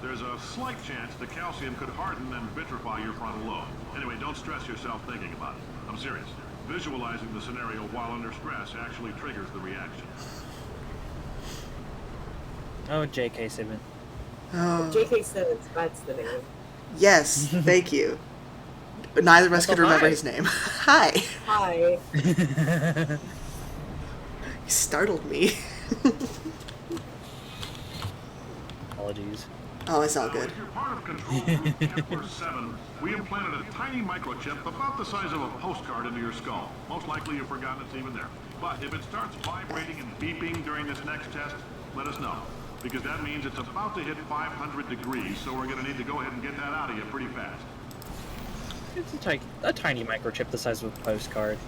There's a slight chance the calcium could harden and vitrify your frontal lobe. Anyway, don't stress yourself thinking about it. I'm serious. Visualizing the scenario while under stress actually triggers the reaction. Oh, J.K. Simmons. Oh. J.K. Simmons, that's the name. Yes, thank you. But neither of us could remember his name. Hi. Hi. You startled me. Apologies. Oh, it's all good. If you're part of Control Group Kepler 7, we implanted a tiny microchip about the size of a postcard into your skull. Most likely you've forgotten it's even there. But if it starts vibrating and beeping during this next test, let us know. Because that means it's about to hit 500 degrees, so we're going to need to go ahead and get that out of you pretty fast. It's a tiny microchip the size of a postcard.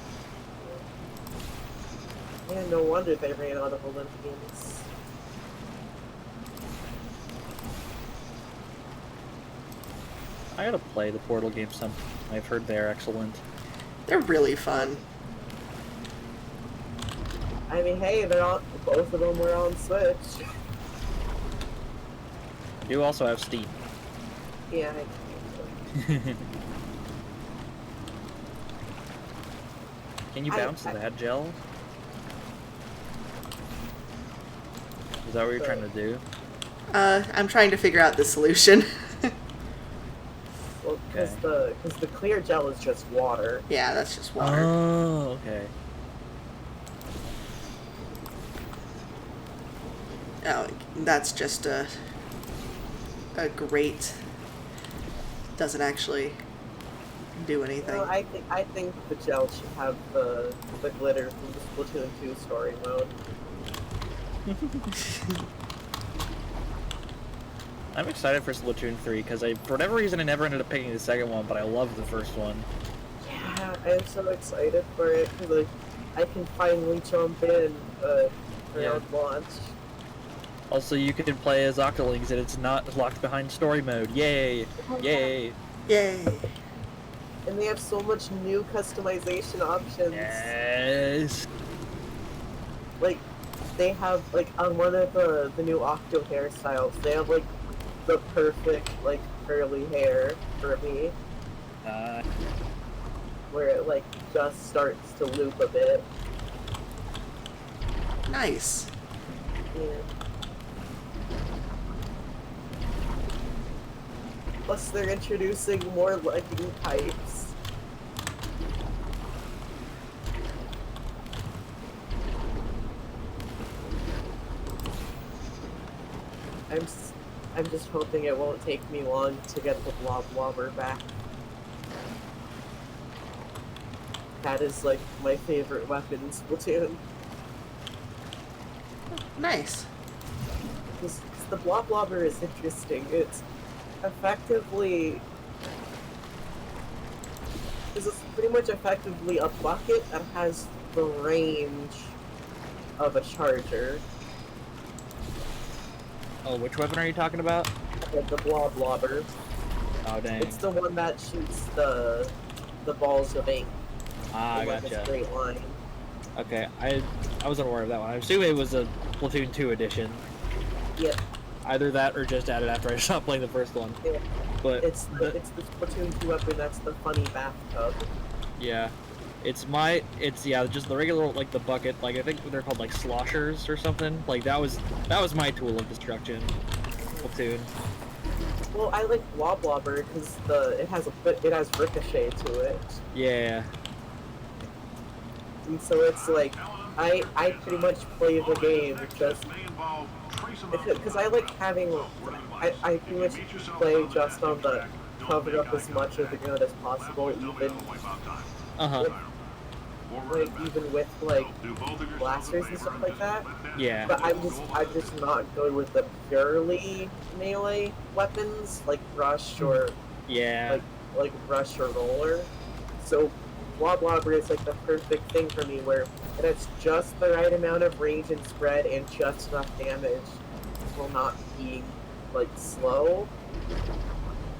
Yeah, no wonder they ran out of Olympians. I gotta play the Portal games some. I've heard they're excellent. They're really fun. I mean, hey, both of them were on Switch. I do also have Steam. Yeah, Can you bounce that gel? Is that what you're trying to do? I'm trying to figure out the solution. well, because the clear gel is just water. Yeah, that's just water. Oh, okay. Oh, that's just a grate. Doesn't actually do anything. No, I think the gel should have the glitter from the Splatoon 2 story mode. I'm excited for Splatoon 3 because for whatever reason I never ended up picking the second one, but I love the first one. Yeah, I'm so excited for it because like I can finally jump in around launch. Also, you can play as Octolings and it's not locked behind story mode. Yay! Yay! Yay! And they have so much new customization options. Yes! Like, they have, like, on one of the new Octo hairstyles, they have, like, the perfect, like, curly hair for me. Where it, like, just starts to loop a bit. Nice. Yeah. Plus, they're introducing more legging types. I'm just hoping it won't take me long to get the blob wobber back. That is like my favorite weapon in Splatoon. Nice. Because the blob wobber is interesting. It's effectively... This is pretty much effectively a bucket that has the range of a charger. Oh, which weapon are you talking about? The blob wobber. Oh, dang. It's the one that shoots the balls of ink. Ah, in, like, a gotcha. straight line. Okay, I wasn't aware of that one. I assume it was a Splatoon 2 edition. Yeah. Either that or just added after I stopped playing the first one. Yeah. But It's the Splatoon 2 weapon that's the funny bathtub. yeah. It's just the regular, like, the bucket, like, I think they're called, like, sloshers or something. Like, that was my tool of destruction. Splatoon. Well, I like blob wobber because it has ricochet to it. Yeah. And so it's like, I pretty much play the game just because I like having, I pretty much play just on the cover up as much of the gun as possible, even even with like blasters and stuff like that. Yeah. But I'm just not good with the purely melee weapons like rush or like rush or roller. So blob wobber is like the perfect thing for me, where it has just the right amount of range and spread and just enough damage while not being like slow,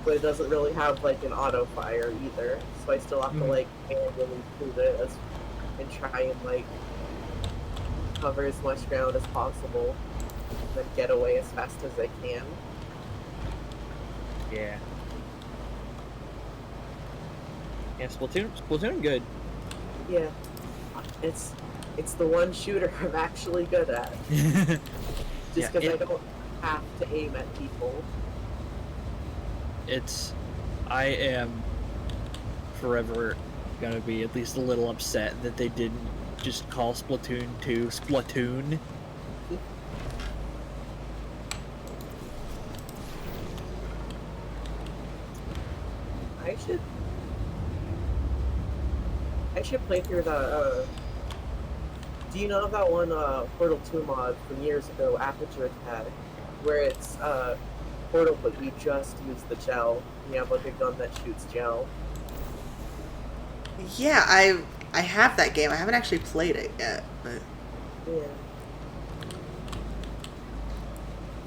but it doesn't really have like an auto fire either, so I still have to like manually shoot it and try and like cover as much ground as possible and then get away as fast as I can. Yeah. Yeah, Splatoon good. Yeah. It's the one shooter I'm actually good at. Just because I don't have to aim at people. I am forever gonna be at least a little upset that they didn't just call Splatoon 2 Splatoon. I should play through the, do you know that one, Portal 2 mod from years ago, Aperture had, where it's, Portal, but you just use the gel. You have, like, a gun that shoots gel. Yeah, I have that game. I haven't actually played it yet, but... Yeah.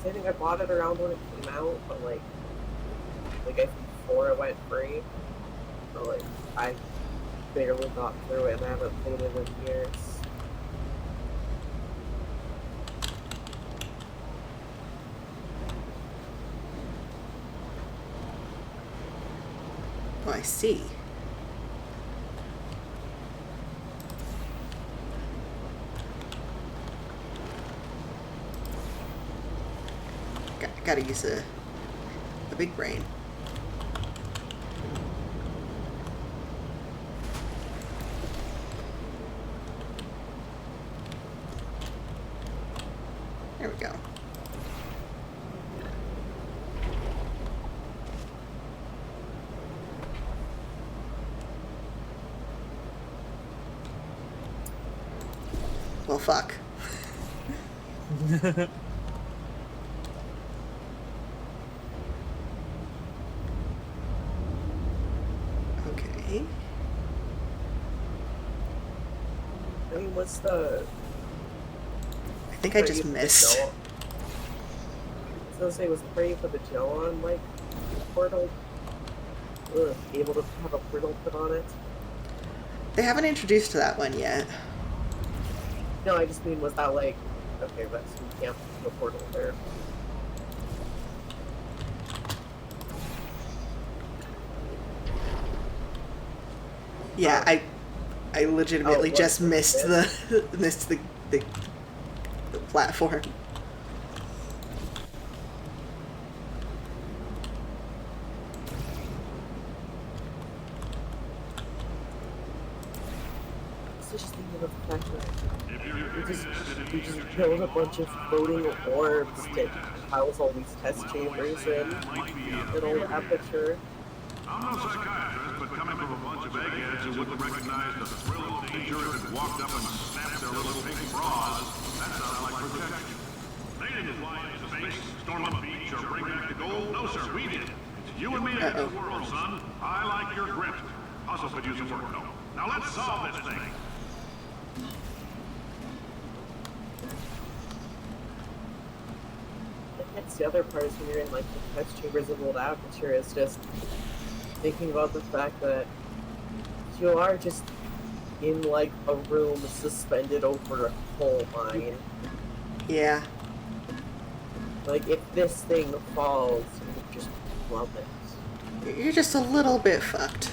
I think I bought it around when it came out, but, like I think before it went free. So, like, I barely got through it and I haven't played it in years. Oh, I see. Gotta use a big brain. There we go. Well, fuck. Okay. I mean, what's the... I think I just missed. I was gonna say, was the prayer for the gel on, like, Portal? Able to have a portal put on it? They haven't introduced that one yet. No, I just mean, was that like, okay, but so you can't put a portal there. Yeah, I legitimately just missed the the platform. So just thinking of the fact that we just build a bunch of floating orbs to house all these test chambers in Old Aperture. I'm no psychiatrist, but coming from a bunch of eggheads who wouldn't recognize the thrill of danger if it walked up and snapped their little pink bras, that sounds like protection. They didn't fly into space, storm a beach, or bring back the gold. No, sir, we did. It's you and me against the world, son. I like your grit. Also could use some work, though. Now let's solve this thing. That's the other part is when you're in like the test chambers of Old Aperture is just thinking about the fact that you are just in like a room suspended over a coal mine. Yeah. Like if this thing falls, you just plummet. You're just a little bit fucked.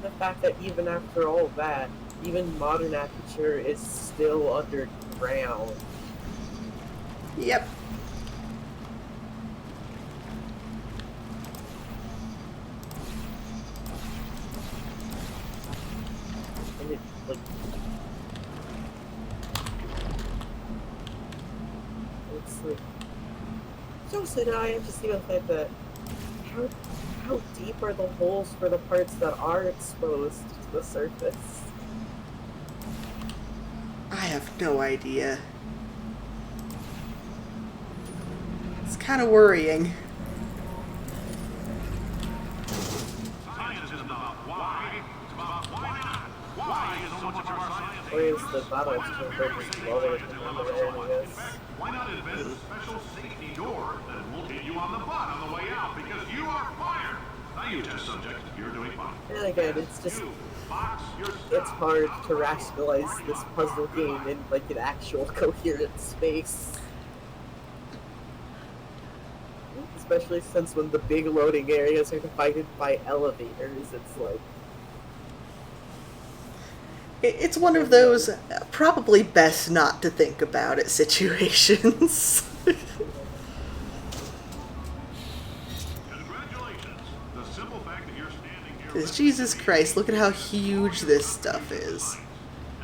The fact that even after all that, even modern Aperture is still underground. Yep. And it's like so sad. I have to see the fact that how deep are the holes for the parts that are exposed to the surface? I have no idea. It's kind of worrying. Science isn't about why, it's about why not. Why is so much of our science. Or is the battle chamber just lower than other areas? Why not invent a special safety door that won't hit you on the butt on the way out because you are fired? Now you test subject, you're doing fine. And again, it's just it's hard to rationalize this puzzle game in like an actual coherent space. Especially since when the big loading areas are divided by elevators, it's like It's one of those probably best not to think about it situations. Congratulations. The simple fact that you're standing here 'Cause Jesus Christ, look at how huge this stuff is.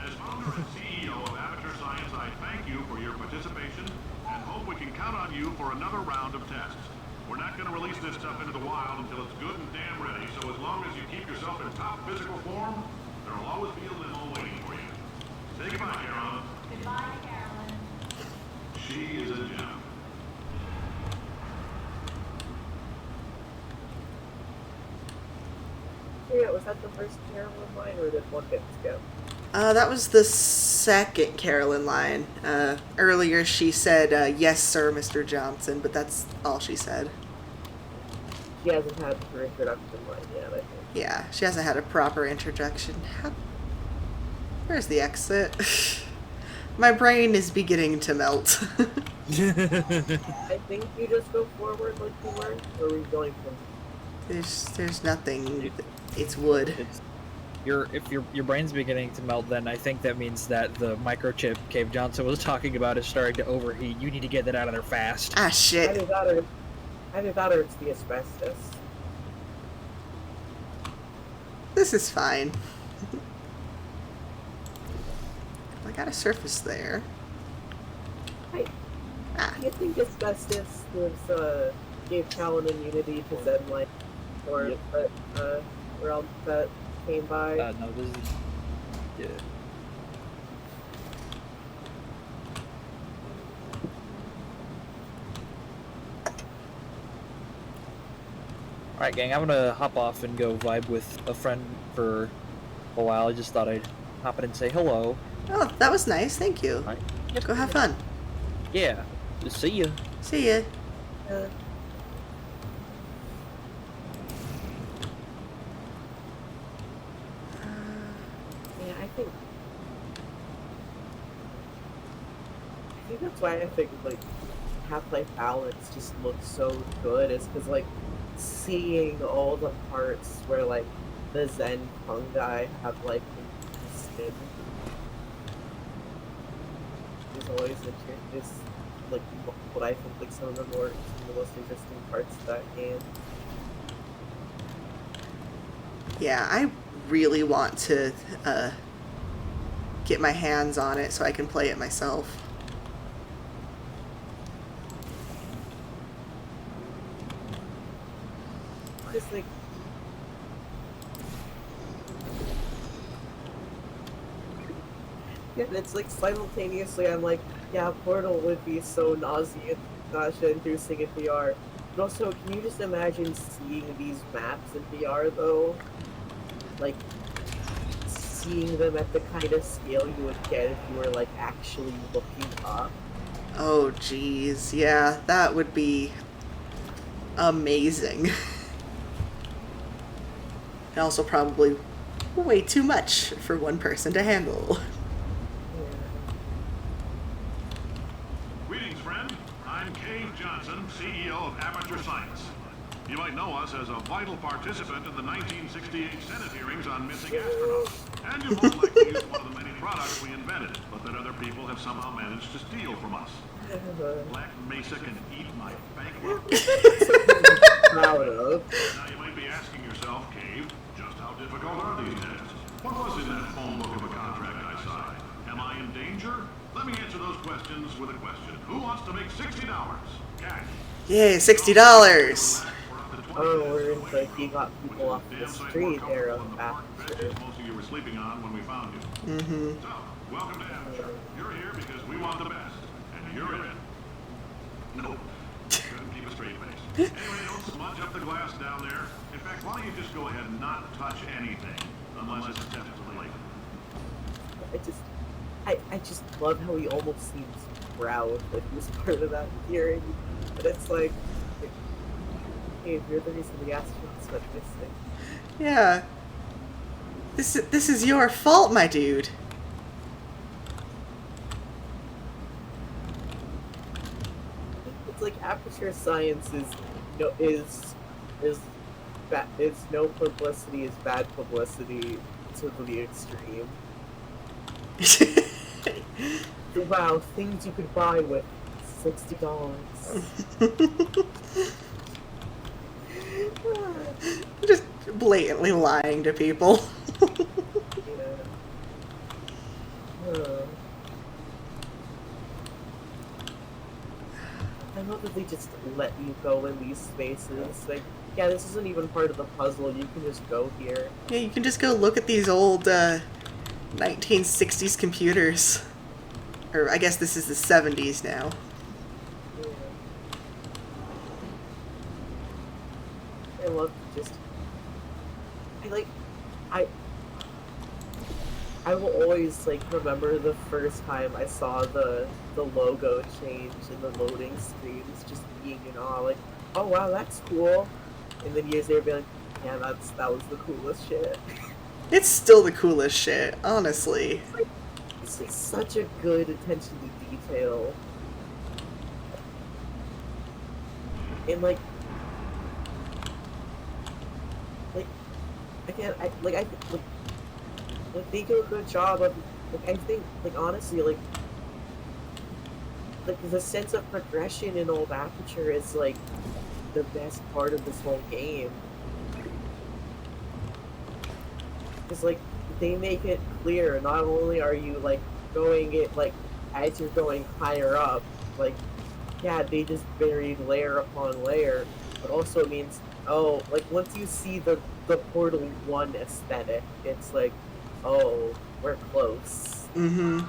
as founder and CEO of Aperture Science, I thank you for your participation and hope we can count on you for another round of tests. We're not going to release this stuff into the wild until it's good and damn ready, so as long as you keep yourself in top physical form, there will always be a limo waiting for you. Say goodbye, Carolyn. Goodbye, Carolyn. She is a gem. yeah, was that the first Carolyn line or did one get skip? That was the second Carolyn line. Earlier she said, yes, sir, Mr. Johnson, but that's all she said. She hasn't had her introduction line yet, I think. Yeah, she hasn't had a proper introduction. Where's the exit? My brain is beginning to melt. I think you just go forward like you were, or are we going from... There's nothing. It's wood. If your brain's beginning to melt, then I think that means that the microchip Cave Johnson was talking about is starting to overheat. You need to get that out of there fast. Ah, shit. Either that or it's the asbestos. This is fine. I got a surface there. You think asbestos was, gave Callan immunity to Zenlight? Or Yep. realm that came by? No, this is... Yeah. Alright, gang, I'm gonna hop off and go vibe with a friend for a while. I just thought I'd hop in and say hello. Oh, that was nice. Thank you. Alright. Go have fun. Yeah. Just see ya. See ya. Yeah, I think that's why I think like Half-Life Alyx just looks so good is because like seeing all the parts where like the Zen fungi have like existed is always like what I think like some of the most interesting parts of that game. Yeah, I really want to get my hands on it so I can play it myself. Just like yeah, it's like simultaneously I'm like, yeah, Portal would be so nausea-inducing in VR. But also, can you just imagine seeing these maps in VR though? Like seeing them at the kind of scale you would get if you were like actually looking up. Oh geez, yeah, that would be amazing. And also probably way too much for one person to handle. Greetings, friend. I'm Cave Johnson, CEO of Aperture Science. You might know us as a vital participant in the 1968 Senate hearings on missing astronauts. And you've most likely used one of the many products we invented, but that other people have somehow managed to steal from us. Black Mesa can eat my bankroll. Proud of. Now you might be asking yourself, Cave, just how difficult are these tests? What was in that phone book of a contract I signed? Am I in danger? Let me answer those questions with a question. Who wants to make $60? Cash. Yay, $60! Oh, we're in the you got people off the street era of Aperture. Most of you were sleeping on when we found you. Mm-hmm. So, welcome to Aperture. You're here because we want the best, and you're in. No, couldn't keep a straight face. Anyway, don't smudge up the glass down there. In fact, why don't you just go ahead and not touch anything, unless it's tested later. I just love how he almost seems proud that he was part of that hearing. But it's like, hey, you're the reason the astronauts went missing. Yeah. This is your fault, my dude. It's like Aperture Science is no publicity is bad publicity to the extreme. Wow, things you could buy with $60. Just blatantly lying to people. I love that they just let you go in these spaces. Like, yeah, this isn't even part of the puzzle. You can just go here. Yeah, you can just go look at these old 1960s computers. Or I guess this is the 70s now. Yeah. I love just... I will always, like, remember the first time I saw the logo change in the loading screens, just being in awe, like, oh wow, that's cool. And then years later, be like, yeah, that was the coolest shit. It's still the coolest shit, honestly. It's like such a good attention to detail. And like they do a good job of, like, I think, like, honestly, like the sense of progression in Old Aperture is, like, the best part of this whole game. Because, like, they make it clear, not only are you, like, going it, like, as you're going higher up, like, yeah, they just buried layer upon layer, but also means, oh, like, once you see the Portal 1 aesthetic, it's like, oh, we're close. Mm-hmm.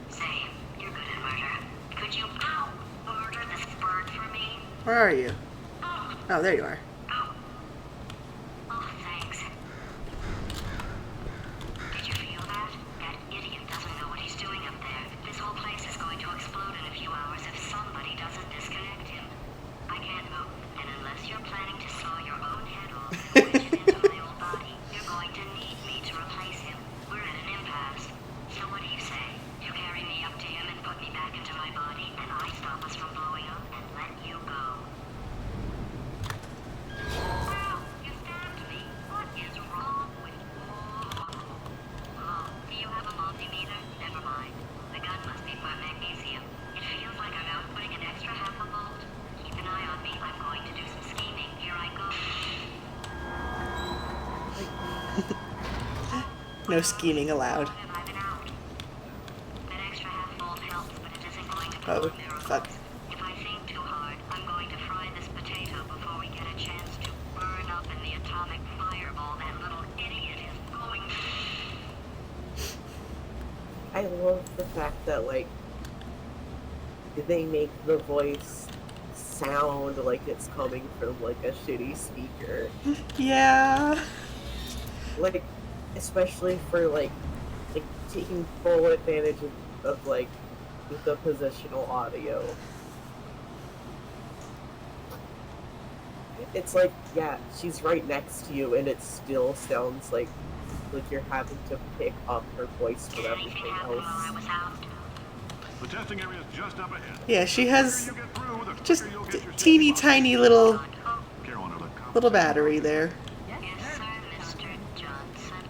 Say, you're good at murder. Could you, murder this bird for me? Where are you? Oh, there you are. Oh, thanks. Did you feel that? That idiot doesn't know what he's doing up there. This whole place is going to explode in a few hours if somebody doesn't disconnect him. I can't move, and unless you're planning to saw your own head off and wedge it into my old body, you're going to need me to replace him. We're at an impasse. So what do you say? You carry me up to him and put me back into my body, and I stop us from blowing up and let you go. No scheming allowed. That extra half-fold helps, but it isn't going to Oh, perform miracles. that. If I think too hard, I'm going to fry this potato before we get a chance to burn up in the atomic fireball that little idiot is going. I love the fact that, like, they make the voice sound like it's coming from, like, a shitty speaker. Yeah. Like, especially for, like taking full advantage of like, the positional audio. It's like, yeah, she's right next to you, and it still sounds like you're having to pick up her voice from everything else. The testing area is just up ahead. Yeah, she has The quicker you get through, the just quicker you'll get your teeny safety tiny little Carolyn, are the little battery there. Yes, sir, Mr. Johnson.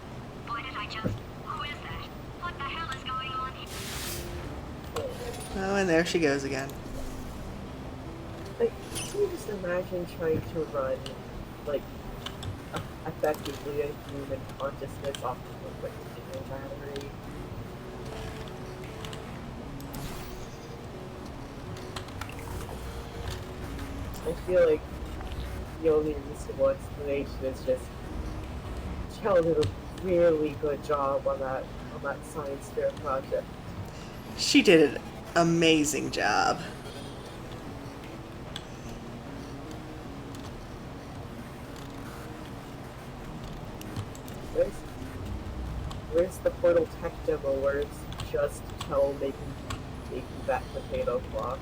Boy, did I just... Who is that? What the hell is going on here? Oh, and there she goes again. Like, can you just imagine trying to run, like, effectively a human consciousness off of a lithium battery? I feel like the only reasonable explanation is just Chell did a really good job on that science fair project. She did an amazing job. Where's the Portal Tech demo where it's just Chell making that potato clock?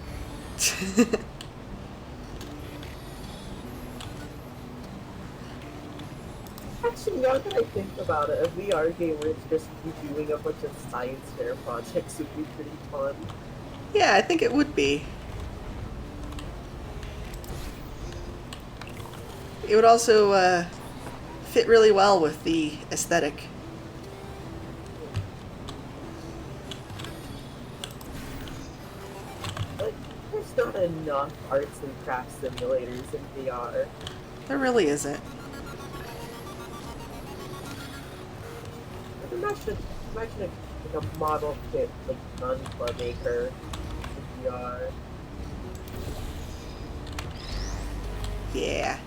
Actually, now that I think about it, a VR game where it's just you doing a bunch of science fair projects would be pretty fun. Yeah, I think it would be. It would also fit really well with the aesthetic. Like, there's not enough arts and crafts simulators in VR. There really isn't. Imagine like a model kit, like Gunpla Maker in VR. Yeah.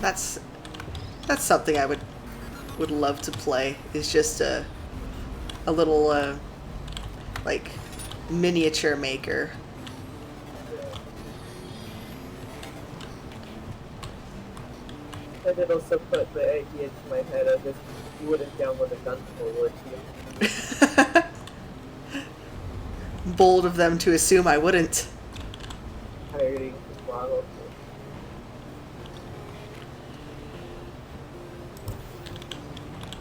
That's something I would love to play. Is just a little like miniature maker. And it also put the idea into my head of this: you wouldn't download a Gunpla, would you? Bold of them to assume I wouldn't. Pirating the model.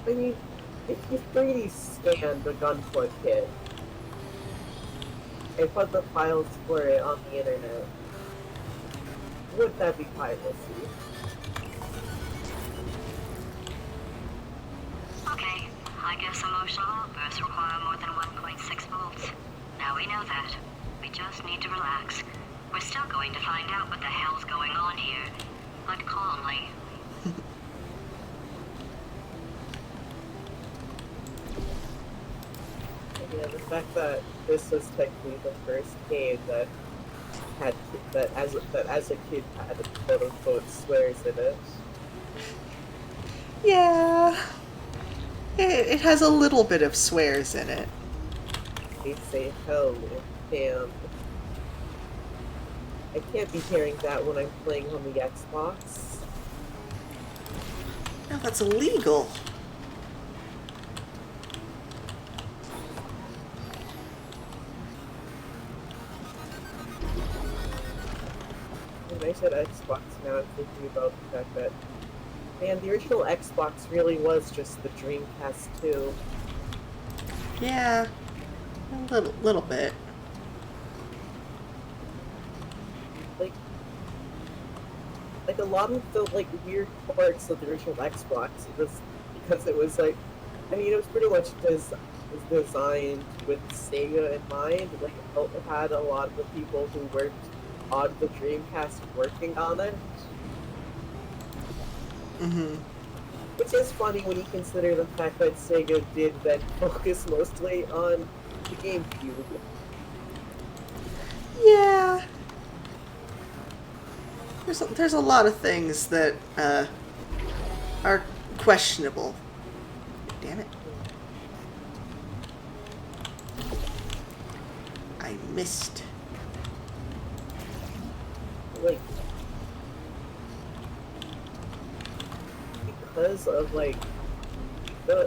I mean, if you 3D scanned the Gunpla kit and put the files for it on the internet, would that be piracy? Okay, I guess emotional outbursts require more than 1.6 volts. Now we know that. We just need to relax. We're still going to find out what the hell's going on here, but calmly. Yeah, the fact that this was technically the first game that as a kid had quote unquote swears in it. Yeah. It has a little bit of swears in it. They say hell damn. I can't be hearing that when I'm playing on the Xbox. No, that's illegal. When I said Xbox, now I'm thinking about the fact that, man, the original Xbox really was just the Dreamcast 2. Yeah. A little bit. Like a lot of the like weird parts of the original Xbox was because it was like, I mean, it was pretty much designed with Sega in mind. Like it had a lot of the people who worked on the Dreamcast working on it. Mm-hmm. Which is funny when you consider the fact that Sega did then focus mostly on the GameCube. Yeah. There's a lot of things that are questionable. Damn it. I missed. Like, because of, like,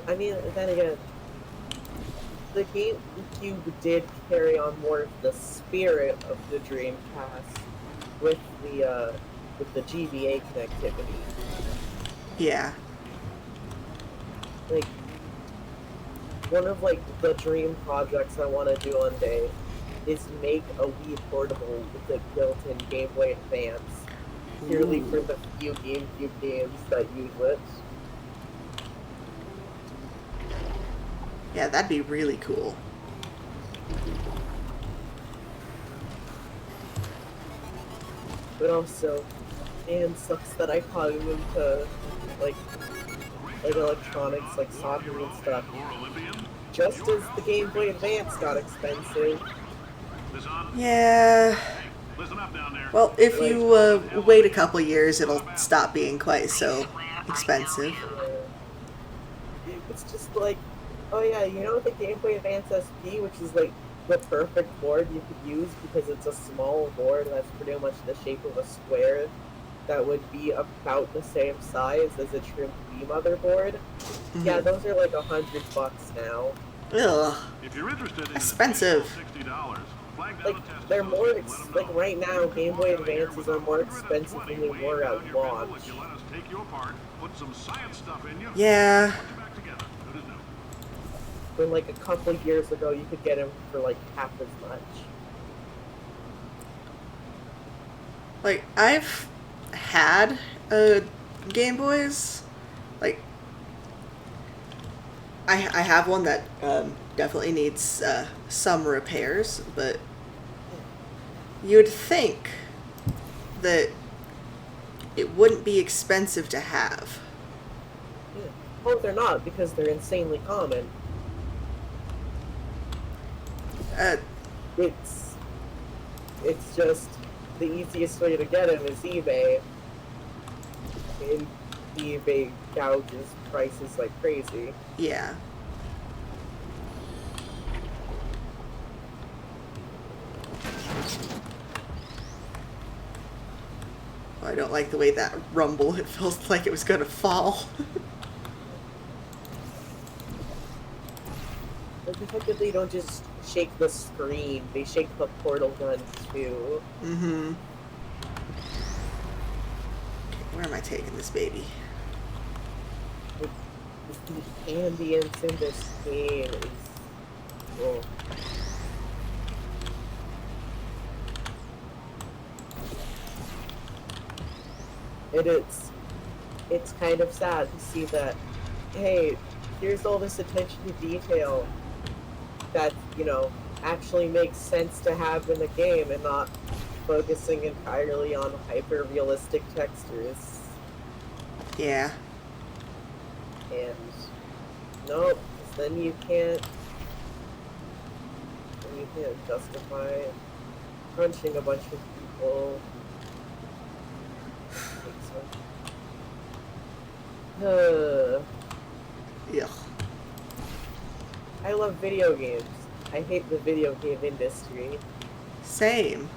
I mean, then again, the GameCube did carry on more of the spirit of the Dreamcast with the GBA connectivity. Yeah. Like, one of, like, the dream projects I want to do one day is make a Wii portable with a built-in Game Boy Advance, purely for the few GameCube games that use it. Yeah, that'd be really cool. But also, man, sucks that I caught him into, like electronics, like soldering and stuff. Just as the Game Boy Advance got expensive. Yeah. Listen up down there. Well, if you wait a couple years, it'll stop being quite so expensive. It's just like, oh yeah, you know the Game Boy Advance SP, which is like the perfect board you could use because it's a small board that's pretty much the shape of a square that would be about the same size as a trim Wii motherboard. Mm-hmm. Yeah, those are like $100 now. Ugh. If you're interested in expensive. $60, like they're more like right now Game Boy Advances are more expensive than they were at launch. Yeah. When like a couple of years ago you could get them for like half as much. Like, I've had Game Boys. Like, I have one that definitely needs some repairs, but you'd think that it wouldn't be expensive to have. Yeah. Well, they're not, because they're insanely common. It's just the easiest way to get them is eBay. And eBay gouges prices like crazy. Yeah. I don't like the way that rumble. It feels like it was gonna fall. Like the fact that they don't just shake the screen, they shake the portal gun too. Mm-hmm. Okay, where am I taking this baby? Like, the ambience in this game is... Oh. It's kind of sad to see that, hey, here's all this attention to detail that, you know, actually makes sense to have in a game and not focusing entirely on hyper-realistic textures. Yeah. And, nope, then you can't justify punching a bunch of people. Ugh. I love video games. I hate the video game industry. Same.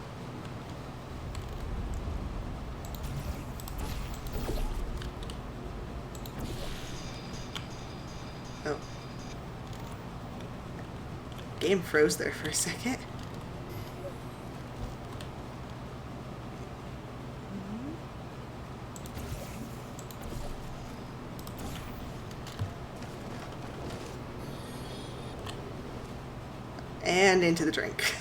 Oh. Game froze there for a second. And into the drink.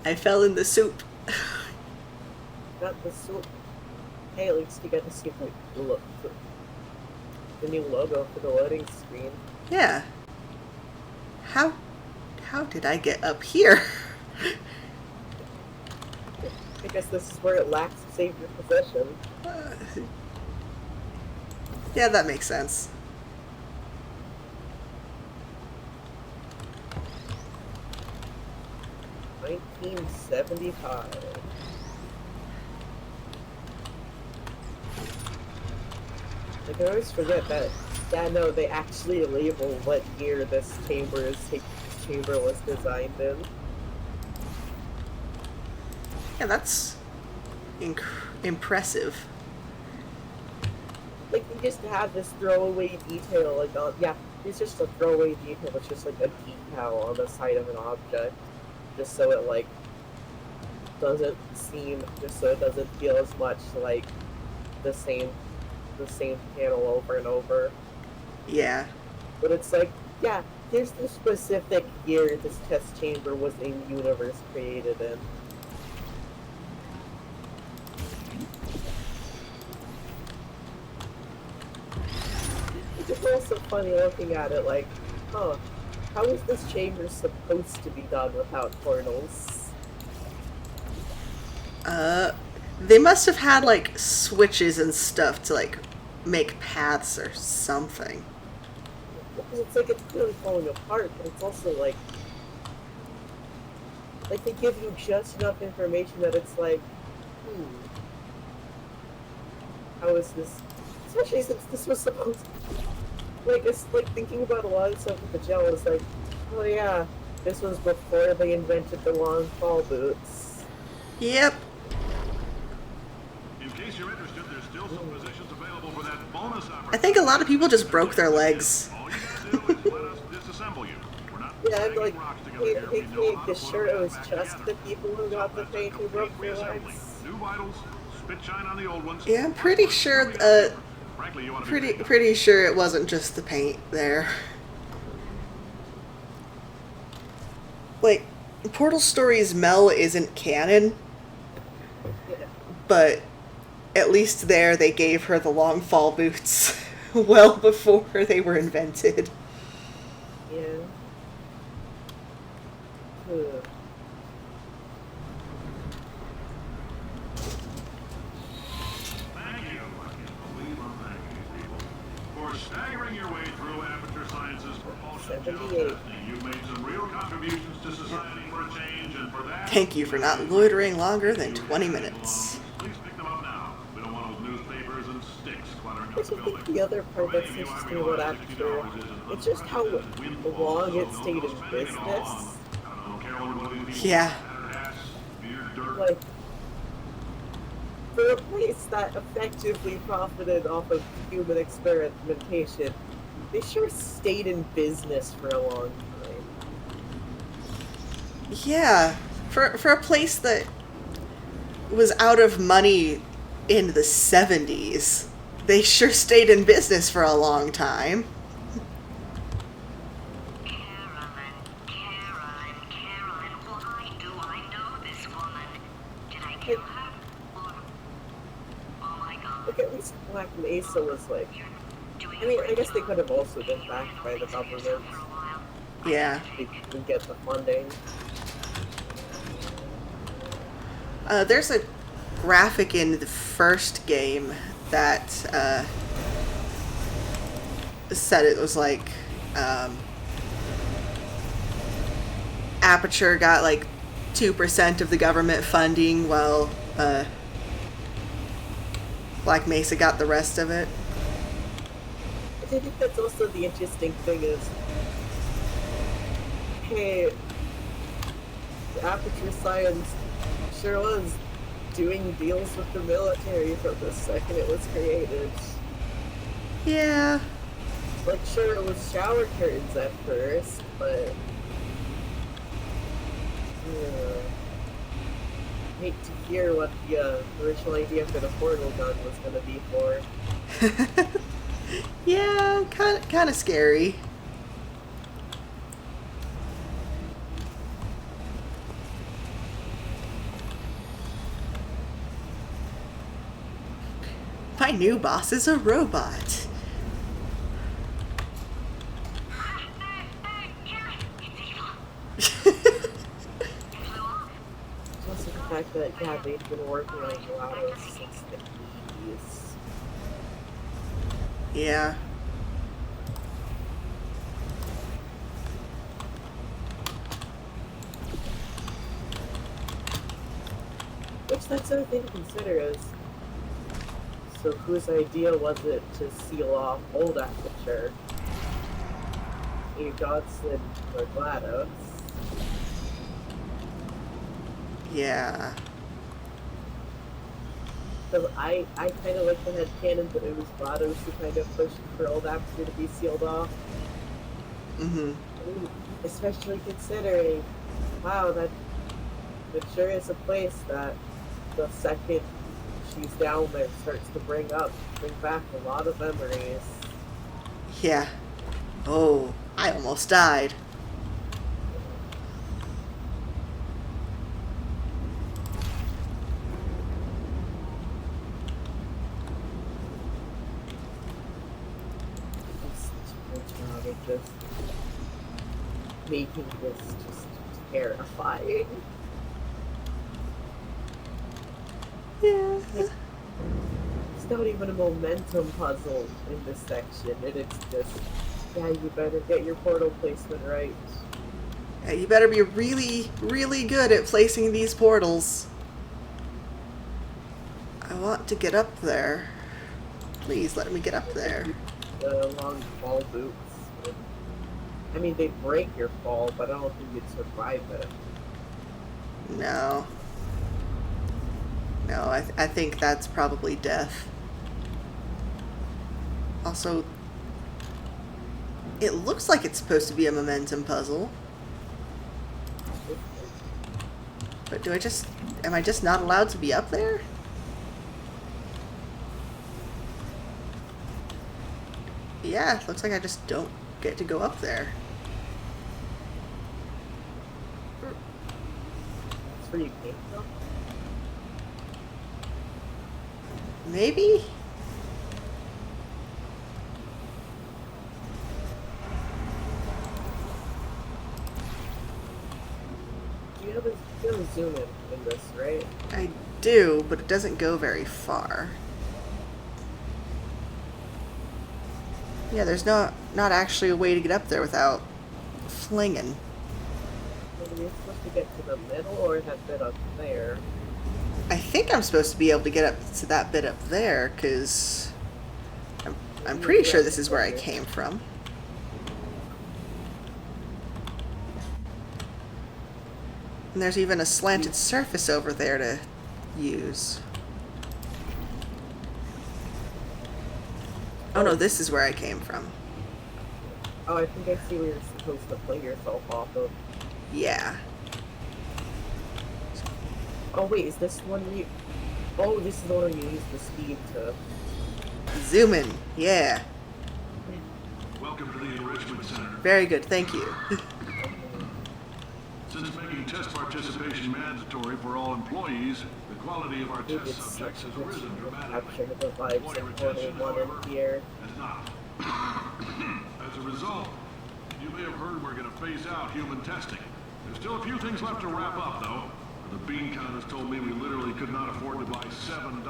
I fell in the soup. Got the soup. Hey, at least you got to see the new logo for the loading screen. Yeah. How did I get up here? It guess this is where it lacks save your possession. Yeah, that makes sense. $1975. I can always forget that. Yeah, no, they actually label what year this chamber was designed in. Yeah, that's impressive. Like, you just have this throwaway detail, like, yeah, it's just a throwaway detail. It's just like a decal on the side of an object, just so it like doesn't seem, just so it doesn't feel as much like the same panel over and over. Yeah. But it's like, yeah, here's the specific year this test chamber was in universe created in. It's also funny looking at it like, huh, how is this chamber supposed to be done without portals? They must have had like switches and stuff to like make paths or something. Because it's like it's clearly falling apart, but it's also like they give you just enough information that it's like, how is this? Especially since this was supposed to, like, it's like thinking about a lot of stuff with the gel is like, oh yeah, this was before they invented the long fall boots. Yep. In case you're interested, there's still some positions available for that bonus opportunity. I think a lot of people just broke their legs. All you gotta do is let us disassemble you. We're not Yeah, and like, rocks together here. We know hey, how you to put sure them it was back just together. the people who got the paint who broke their legs? New vitals, spit shine on the old ones. Yeah, I'm pretty sure. Frankly, you want to be Pretty sure it wasn't just the paint there. Like, Portal Stories Mel isn't canon, but at least there they gave her the long fall boots well before they were invented. Yeah. Thank you. I can't believe I'm thanking these people for staggering your way through Aperture Science's propulsion gel 78. testing. You've made some real contributions to society for a change, and for that, Thank you for not loitering longer than 20 minutes. please pick them up now. We don't want those newspapers and sticks cluttering up I the think building. the other part that's interesting about Aperture, it's just how long it stayed in business. Yeah. Like, for a place that effectively profited off of human experimentation, they sure stayed in business for a long time. Yeah, for a place that was out of money in the 70s, they sure stayed in business for a long time. Carolyn, why do I know this woman? Did I kill her? Or... Oh my god. Like, at least Black Mesa was like, I mean, I guess they could have also been backed by the government. Yeah. They could get the funding. There's a graphic in the first game that said it was like Aperture got like 2% of the government funding while Black Mesa got the rest of it. I think that's also the interesting thing is, hey, Aperture Science sure was doing deals with the military from the second it was created. Yeah. Like, sure, it was shower curtains at first, but... hate to hear what the original idea for the portal gun was going to be for. Yeah, kind of scary. My new boss is a robot. Also the fact fact that, yeah, they've been working on GLaDOS since the 80s. Yeah. Which, that's another thing to consider is, so whose idea was it to seal off Old Aperture? A Godson or GLaDOS? Yeah. Because I kind of like the headcanon that it was GLaDOS who kind of pushed for Old Aperture to be sealed off. Mm-hmm. I mean, especially considering, wow, that sure is a place that the second she's down there starts to bring back a lot of memories. Yeah. Oh, I almost died. Just making this just terrifying. Yeah. It's not even a momentum puzzle in this section, and it's just, yeah, you better get your portal placement right. Yeah, you better be really, really good at placing these portals. I want to get up there. Please let me get up there. Long fall boots. I mean, they break your fall, but I don't think you'd survive it. No. No, I think that's probably death. Also, it looks like it's supposed to be a momentum puzzle. But am I just not allowed to be up there? Yeah, it looks like I just don't get to go up there. That's where you came from? Maybe? You have a zoom in this, right? I do, but it doesn't go very far. Yeah, there's not actually a way to get up there without flinging. Maybe you're supposed to get to the middle or that bit up there. I think I'm supposed to be able to get up to that bit up there, because I'm pretty sure this is where I came from. And there's even a slanted surface over there to use. Oh no, this is where I came from. Oh, I think I see where you're supposed to play yourself off of. Yeah. Oh wait, is this one you... Oh, this is the one you use the speed to... Zoom in, yeah. Welcome to the Enrichment Center. Very good, thank you. Since making test participation mandatory for all employees, the quality of our Dude, test it's subjects such has a risen good dramatically. capture the vibes Employee of retention, Portal 1 however, in here. has not. As a result, you may have heard we're going to phase out human testing. There's still a few things left to wrap up, though. The bean counters told me we literally could not afford to buy $7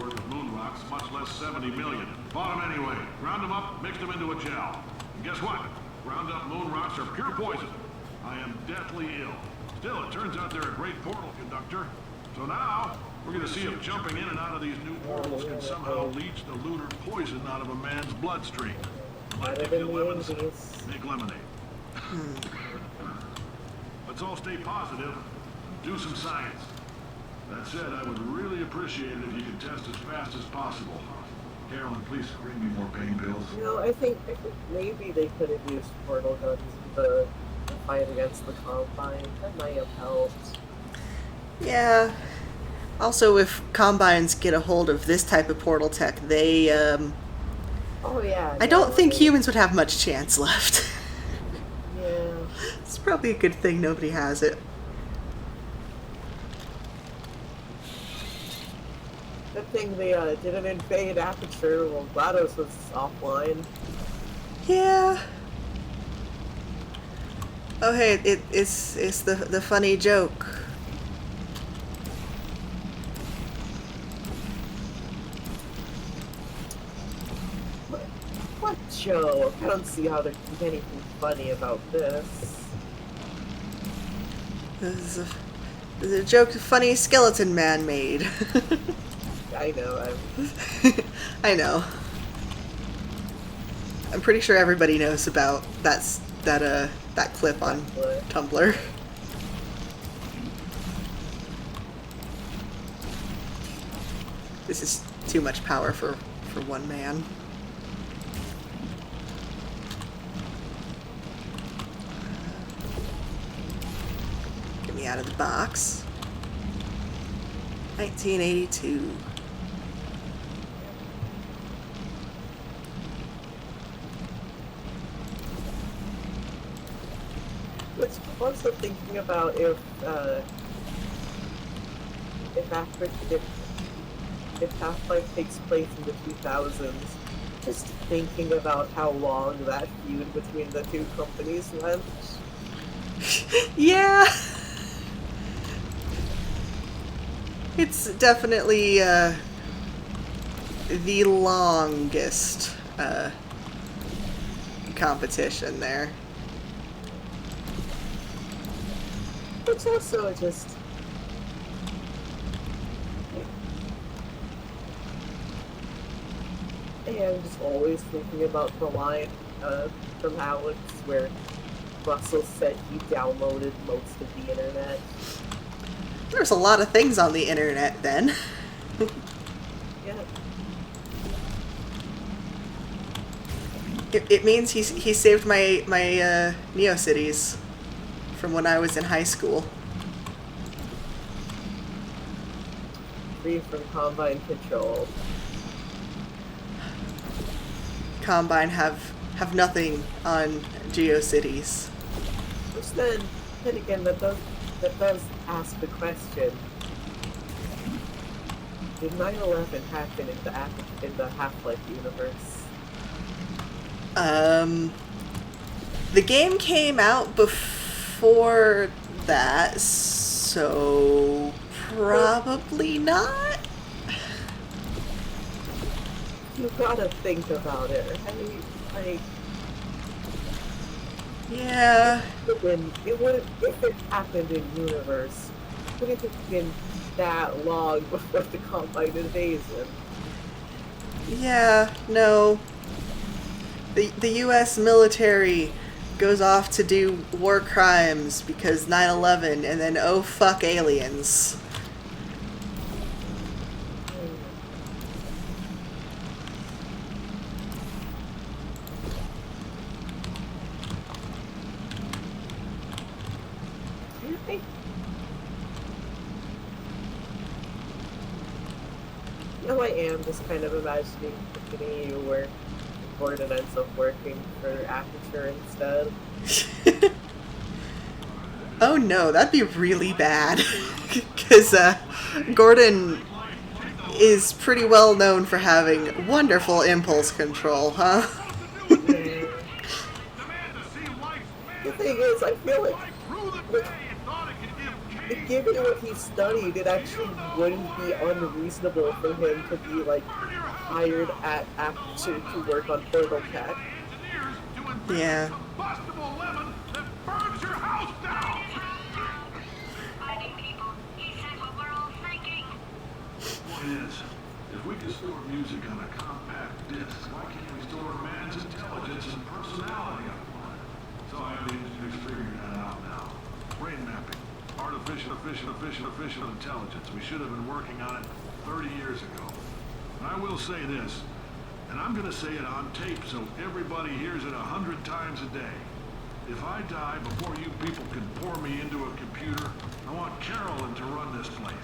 worth of moon rocks, much less 70 million. Bought them anyway. Ground them up, mixed them into a gel. And guess what? Ground up moon rocks are pure poison. I am deathly ill. Still, it turns out they're a great portal conductor. So now, we're going to see if jumping in and out of these new portals can somehow leach the lunar poison out of a man's bloodstream. Like if you lemons, make lemonade. Let's all stay positive. Do some science. That said, I would really appreciate it if you could test as fast as possible. Carolyn, please bring me more pain pills. You know, I think maybe they could have used portal guns to fight against the Combine. That might have helped. Yeah. Also, if Combines get a hold of this type of portal tech, they, Oh yeah. I don't think humans would have much chance left. Yeah. It's probably a good thing nobody has it. Good thing they didn't invade Aperture while GLaDOS was offline. Yeah. Oh hey, it's the funny joke. joke. I don't see how there can be anything funny about this. This is a joke the funny skeleton man made. I know, I know. I'm pretty sure everybody knows about that clip on Tumblr. This is too much power for one man. Get me out of the box. 1982. Which I'm also thinking about if Half-Life takes place in the 2000s, just thinking about how long that feud between the two companies went. Yeah. It's definitely the longest competition there. It's also just... Yeah, I'm just always thinking about the line from Alex where Russell said he downloaded most of the internet. There's a lot of things on the internet then. Yeah. It means he saved my NeoCities from when I was in high school. Free from Combine control. Combine have nothing on GeoCities. Which then again, that does ask the question: did 9/11 happen in the Half-Life universe? The game came out before that, so probably not. You gotta think about it. I mean, like, yeah. If it happened in universe, would it have been that long before the Combine invasion? Yeah, no. The U.S. military goes off to do war crimes because 9/11, and then oh fuck aliens. No, I am just kind of imagining you where Gordon ends up working for Aperture instead. Oh no, that'd be really bad. Because Gordon is pretty well known for having wonderful impulse control, huh? The thing is, I feel like given what he studied, it actually wouldn't be unreasonable for him to be, like, hired at Aperture to work on portal tech. Yeah. Point is, if we can store music on a compact disc, why can't we store a man's intelligence and personality on one? So I have the engineers figuring that out now. Brain mapping. Artificial intelligence. We should have been working on it 30 years ago. And I will say this, and I'm gonna say it on tape so everybody hears it 100 times a day. If I die before you people can pour me into a computer, I want Carolyn to run this place.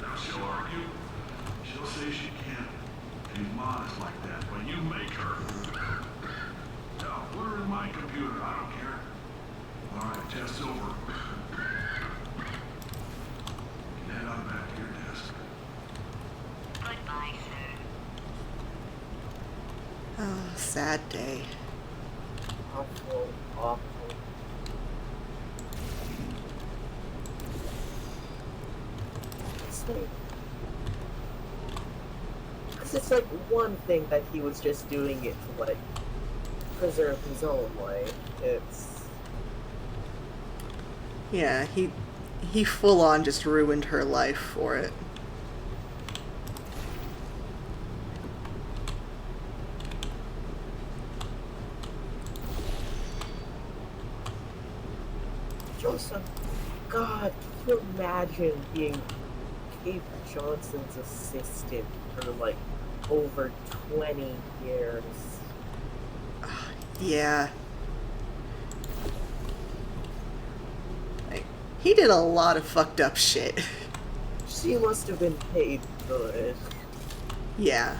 Now she'll argue. She'll say she can't be modest like that, but you make her. No, put her in my computer. I don't care. All right, test's over. Head on back to your desk. Goodbye, sir. Oh, sad day. Awful, awful. It's just like one thing that he was just doing it to like preserve his own life. It's Yeah, he full on just ruined her life for it. Joseph, God, can you imagine being Kate Johnson's assistant for like over 20 years? Yeah. Like, he did a lot of fucked up shit. She must have been paid good. Yeah.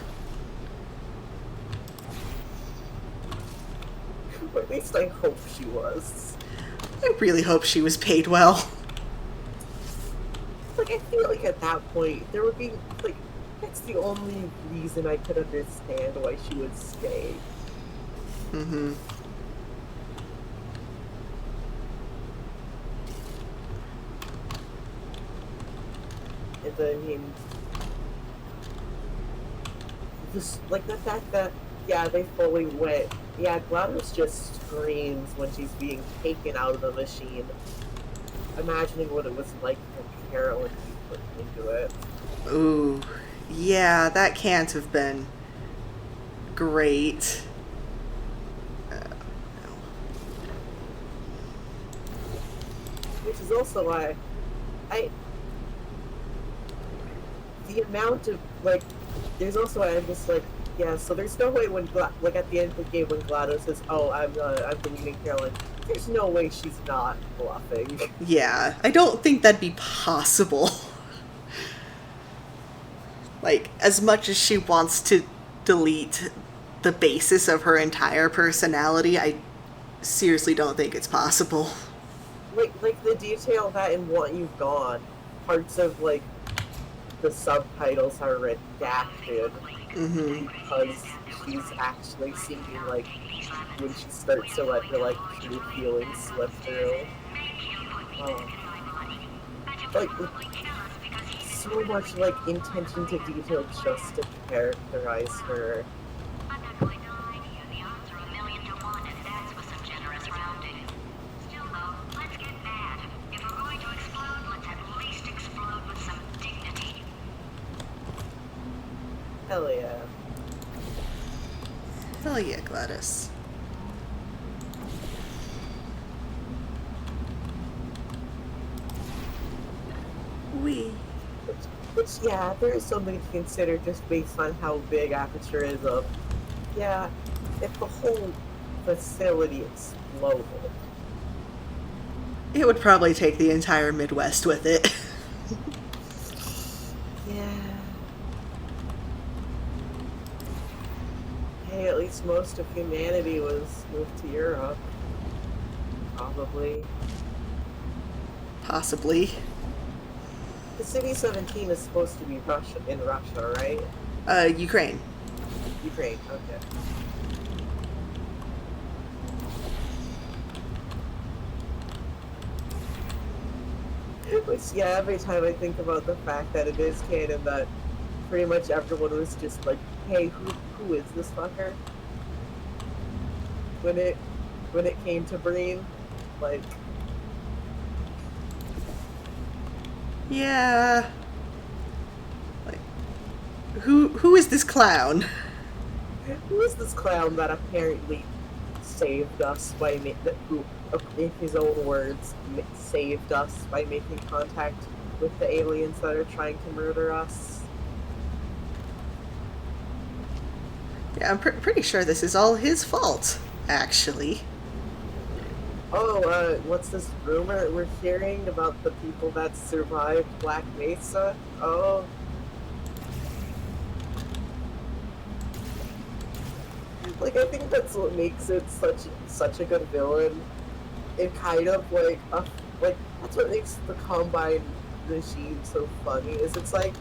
Or at least I hope she was. I really hope she was paid well. Like, I feel like at that point, there would be, like, that's the only reason I could understand why she would stay. Mm-hmm. And then, I mean, just, like, the fact that, yeah, they fully went, yeah, GLaDOS just screams when she's being taken out of the machine. Imagining what it was like for Carolyn to be put into it. Ooh. Yeah, that can't have been great. No. Which is also why the amount of, like, there's also why I'm just like, yeah, so there's no way when, like, at the end of the game when GLaDOS says, oh, I'm deleting Carolyn, there's no way she's not bluffing. Yeah, I don't think that'd be possible. Like, as much as she wants to delete the basis of her entire personality, I seriously don't think it's possible. Like the detail that in Want You Gone, parts of, like, the subtitles are redacted because she's actually seeing, like, when she starts to let her, like, true feelings slip through. Like, so much, like, intention to detail just to characterize her. Hell yeah. Hell yeah, GLaDOS. Which, yeah, there is something to consider just based on how big Aperture is of, yeah, if the whole facility exploded. It would probably take the entire Midwest with it. Yeah. Hey, at least most of humanity was moved to Europe. Probably. Possibly. The City 17 is supposed to be in Russia, right? Ukraine. Ukraine, okay. Which, yeah, every time I think about the fact that it is canon that pretty much everyone was just like, hey, who is this fucker? When it came to Breen, like... Yeah. Like, who is this clown? Who is this clown that apparently saved us by who, in his own words, saved us by making contact with the aliens that are trying to murder us? Yeah, I'm pretty sure this is all his fault, actually. Oh, what's this rumor we're hearing about the people that survived Black Mesa? Oh. Like, I think that's what makes it such a good villain. It kind of, like, that's what makes the Combine regime so funny, is it's like,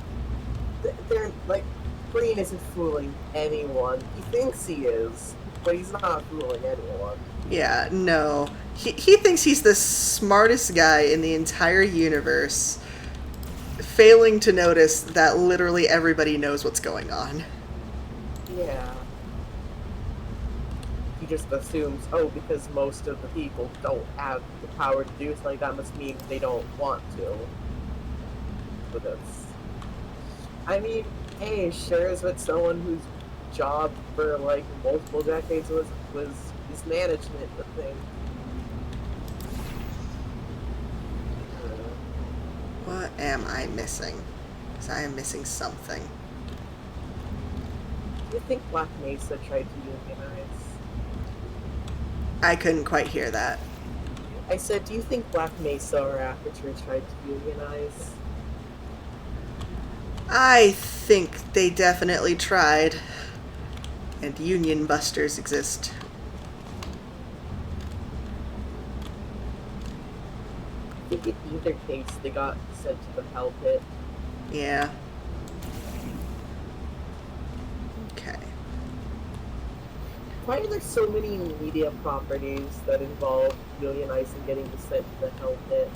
they're, like, Breen isn't fooling anyone. He thinks he is, but he's not fooling anyone. Yeah, no. He thinks he's the smartest guy in the entire universe, failing to notice that literally everybody knows what's going on. Yeah. He just assumes, oh, because most of the people don't have the power to do something, that must mean they don't want to. But that's... I mean, hey, shares with someone whose job for, like, multiple decades was is management the thing. What am I missing? Because I am missing something. Do you think Black Mesa tried to unionize? I couldn't quite hear that. I said, do you think Black Mesa or Aperture tried to unionize? I think they definitely tried. And union busters exist. I think in either case, they got sent to the hell pit. Yeah. Okay. Why are there so many media properties that involve unionizing getting sent to the hell pit?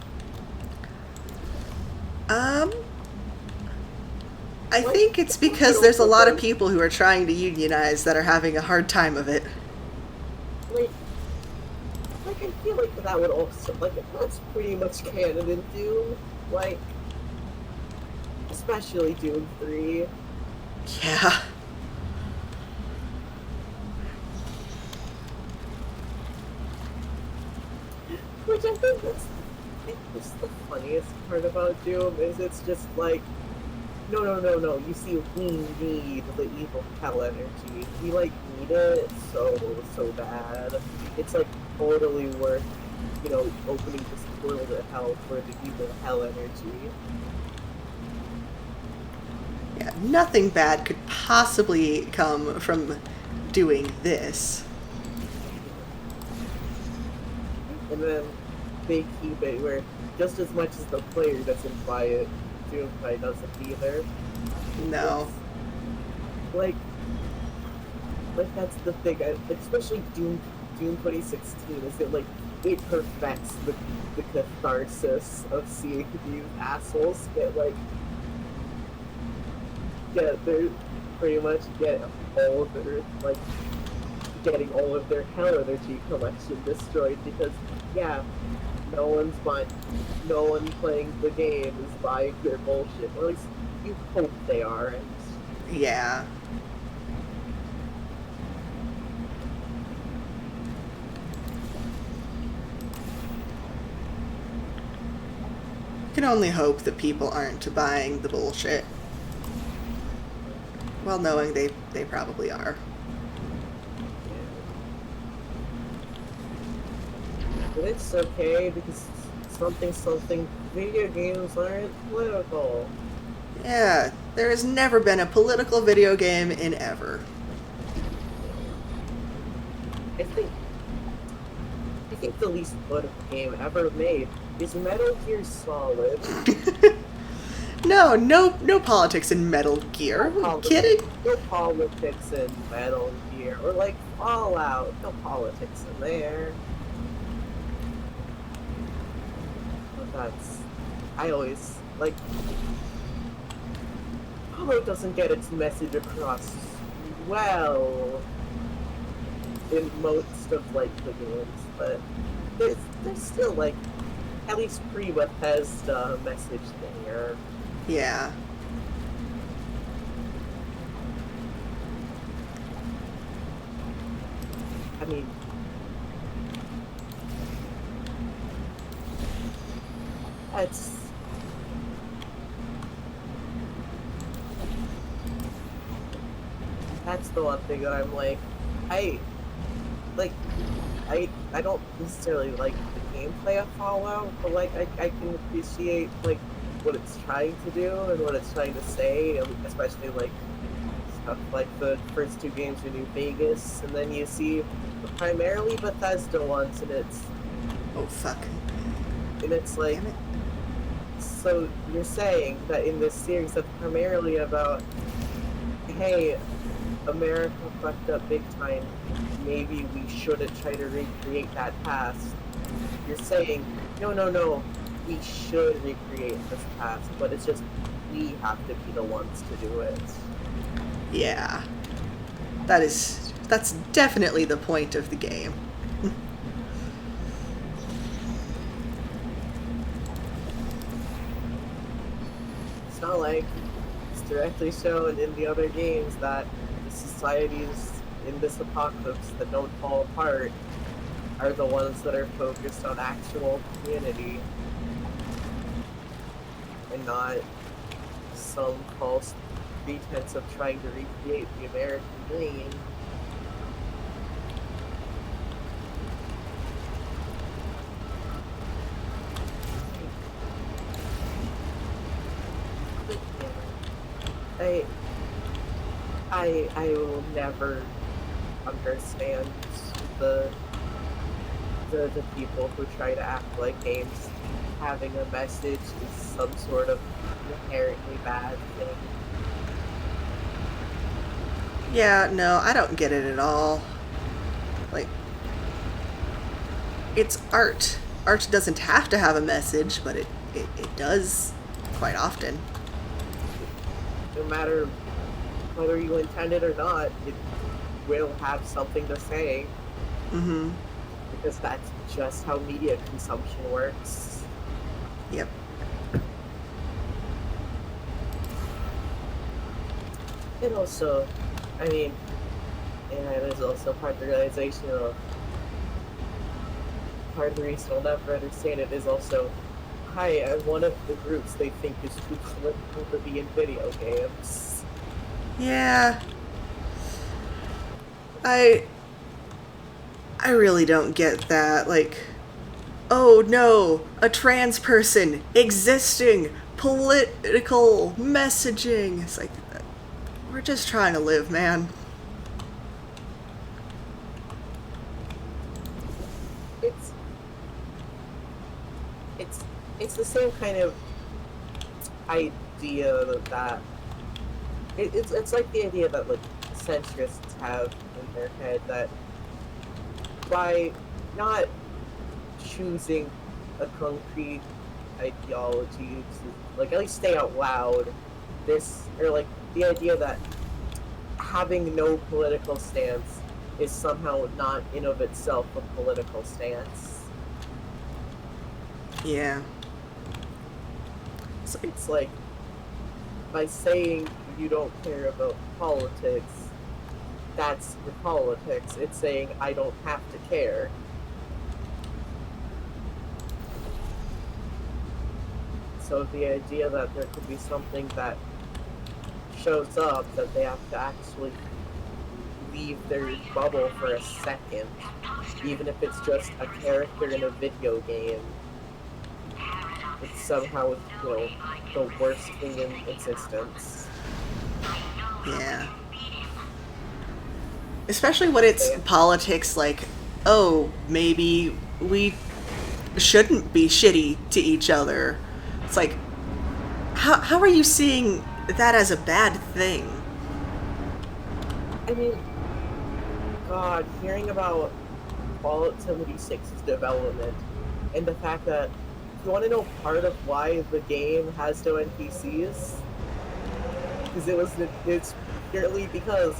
I think it's because there's a lot of people who are trying to unionize that are having a hard time of it. Like I feel like that would also, like, that's pretty much canon in Doom. Like, especially Doom 3. Yeah. Which I think that's the funniest part about Doom, is it's just like, no, you see, we need the evil hell energy. We, like, need it so bad. It's, like, totally worth, you know, opening this portal to hell for the evil hell energy. Yeah, nothing bad could possibly come from doing this. And then they keep it where just as much as the player doesn't buy it, Doom probably doesn't either. No. Like that's the thing, especially Doom 2016, is that, like, it perfects the catharsis of seeing these assholes they're pretty much get all of their, like, getting all of their hell energy collection destroyed, because, yeah, no one playing the game is buying their bullshit. Or at least you hope they aren't. Yeah. You can only hope that people aren't buying the bullshit. Well, knowing they probably are. But it's okay, because something, video games aren't political. Yeah, there has never been a political video game in ever. I think the least political game ever made is Metal Gear Solid. No politics in Metal Gear. Are you kidding? No politics in Metal Gear. Or, like, Fallout. No politics in there. But I always, like, Fallout doesn't get its message across well in most of, like, the games, but there's still, like, at least pre-Bethesda message there. Yeah. I mean, that's the one thing that I'm like, I don't necessarily like the gameplay of Fallout, but, like, I can appreciate, like, what it's trying to do and what it's trying to say, especially, like, stuff like the first two games in New Vegas, and then you see the primarily Bethesda ones, and it's... Oh, fuck. And it's like... Damn it. So you're saying that in this series that's primarily about, hey, America fucked up big time, maybe we shouldn't try to recreate that past. You're saying, no, we should recreate this past, but it's just we have to be the ones to do it. Yeah. That's definitely the point of the game. It's not like it's directly shown in the other games that the societies in this apocalypse that don't fall apart are the ones that are focused on actual community and not some false pretense of trying to recreate the American dream. I will never understand the people who try to act like games having a message is some sort of inherently bad thing. Yeah, no, I don't get it at all. Like, it's art. Art doesn't have to have a message, but it does quite often. No matter whether you intend it or not, it will have something to say. Mm-hmm. Because that's just how media consumption works. Yep. And also, I mean, and there's also part of the realization of part of the reason I'll never understand it is also, hi, I'm one of the groups they think is too political to be in video games. Yeah. I really don't get that. Like, oh no, a trans person existing, political messaging. It's like, we're just trying to live, man. It's the same kind of idea that it's like the idea that like centrists have in their head that by not choosing a concrete ideology to like at least stay out loud, this or like the idea that having no political stance is somehow not in of itself a political stance. Yeah. So it's like by saying you don't care about politics, that's your politics. It's saying I don't have to care. So the idea that there could be something that shows up that they have to actually leave their bubble for a second, even if it's just a character in a video game, it's somehow, you know, the worst thing in existence. Yeah. Especially when it's politics like, oh, maybe we shouldn't be shitty to each other. It's like, how are you seeing that as a bad thing? I mean, God, hearing about Fallout 76's development and the fact that you want to know part of why the game has no NPCs? Because it's purely because,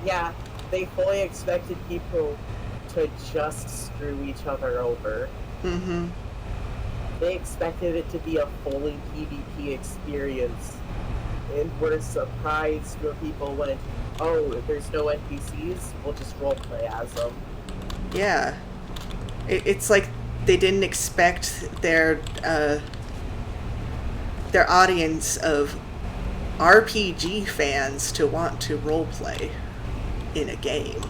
yeah, they fully expected people to just screw each other over. Mm-hmm. They expected it to be a fully PvP experience, and were surprised when people went, oh, if there's no NPCs, we'll just roleplay as them. Yeah. It's like they didn't expect their audience of RPG fans to want to roleplay in a game.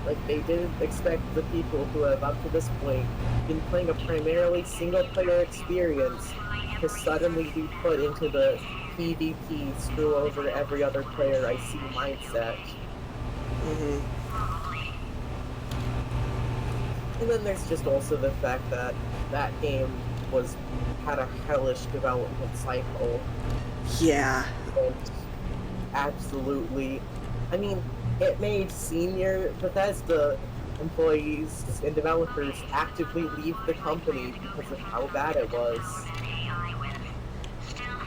Like, they didn't expect the people who have, up to this point, been playing a primarily single-player experience to suddenly be put into the PvP, screw over every other player I see mindset. Mm-hmm. And then there's just also the fact that that game had a hellish development cycle. Yeah. And absolutely, I mean, it made senior Bethesda employees and developers actively leave the company because of how bad it was.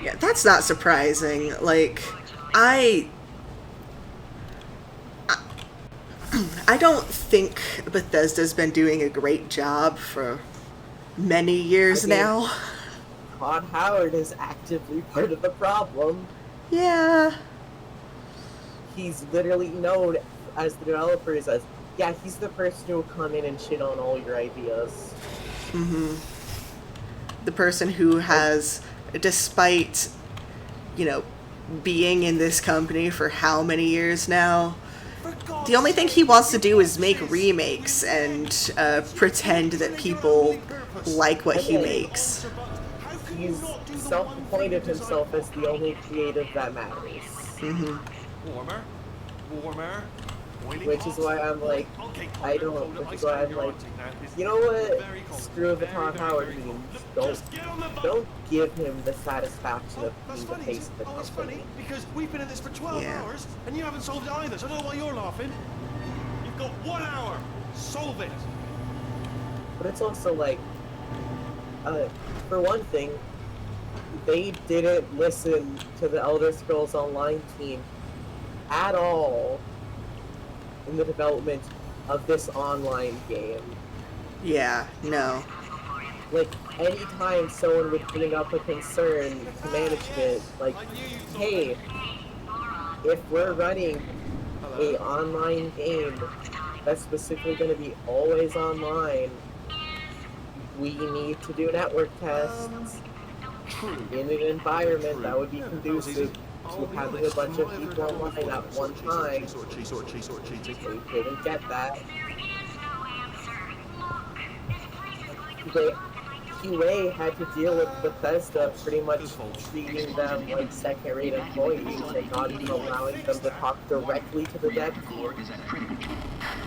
Yeah, that's not surprising. Like, I I don't think Bethesda's been doing a great job for many years I mean- now. Todd Howard is actively part of the problem. Yeah. He's literally known as the developers as, yeah, he's the person who will come in and shit on all your ideas. Mm-hmm. The person who has, despite, being in this company for how many years now, the only thing he wants to do is make remakes and pretend that people like what he makes. He's self-appointed himself as the only creative that matters. Mm-hmm. Warmer. Which is why I'm like, you know what? Screw the Todd Howard memes. Don't give him the satisfaction of being the face of the company. That's funny, because we've been at this for 12 hours, and you haven't solved it either, so I don't know why you're laughing. You've got 1 hour. Solve it. But it's also like, for one thing, they didn't listen to the Elder Scrolls Online team at all in the development of this online game. Yeah, no. Like, anytime someone would bring up a concern to management, like, hey, if we're running a online game that's specifically going to be always online, we need to do network tests in an environment that would be conducive to having a bunch of people online at one time. They didn't get that. QA had to deal with Bethesda pretty much treating them like second-rate employees and not even allowing them to talk directly to the dev team.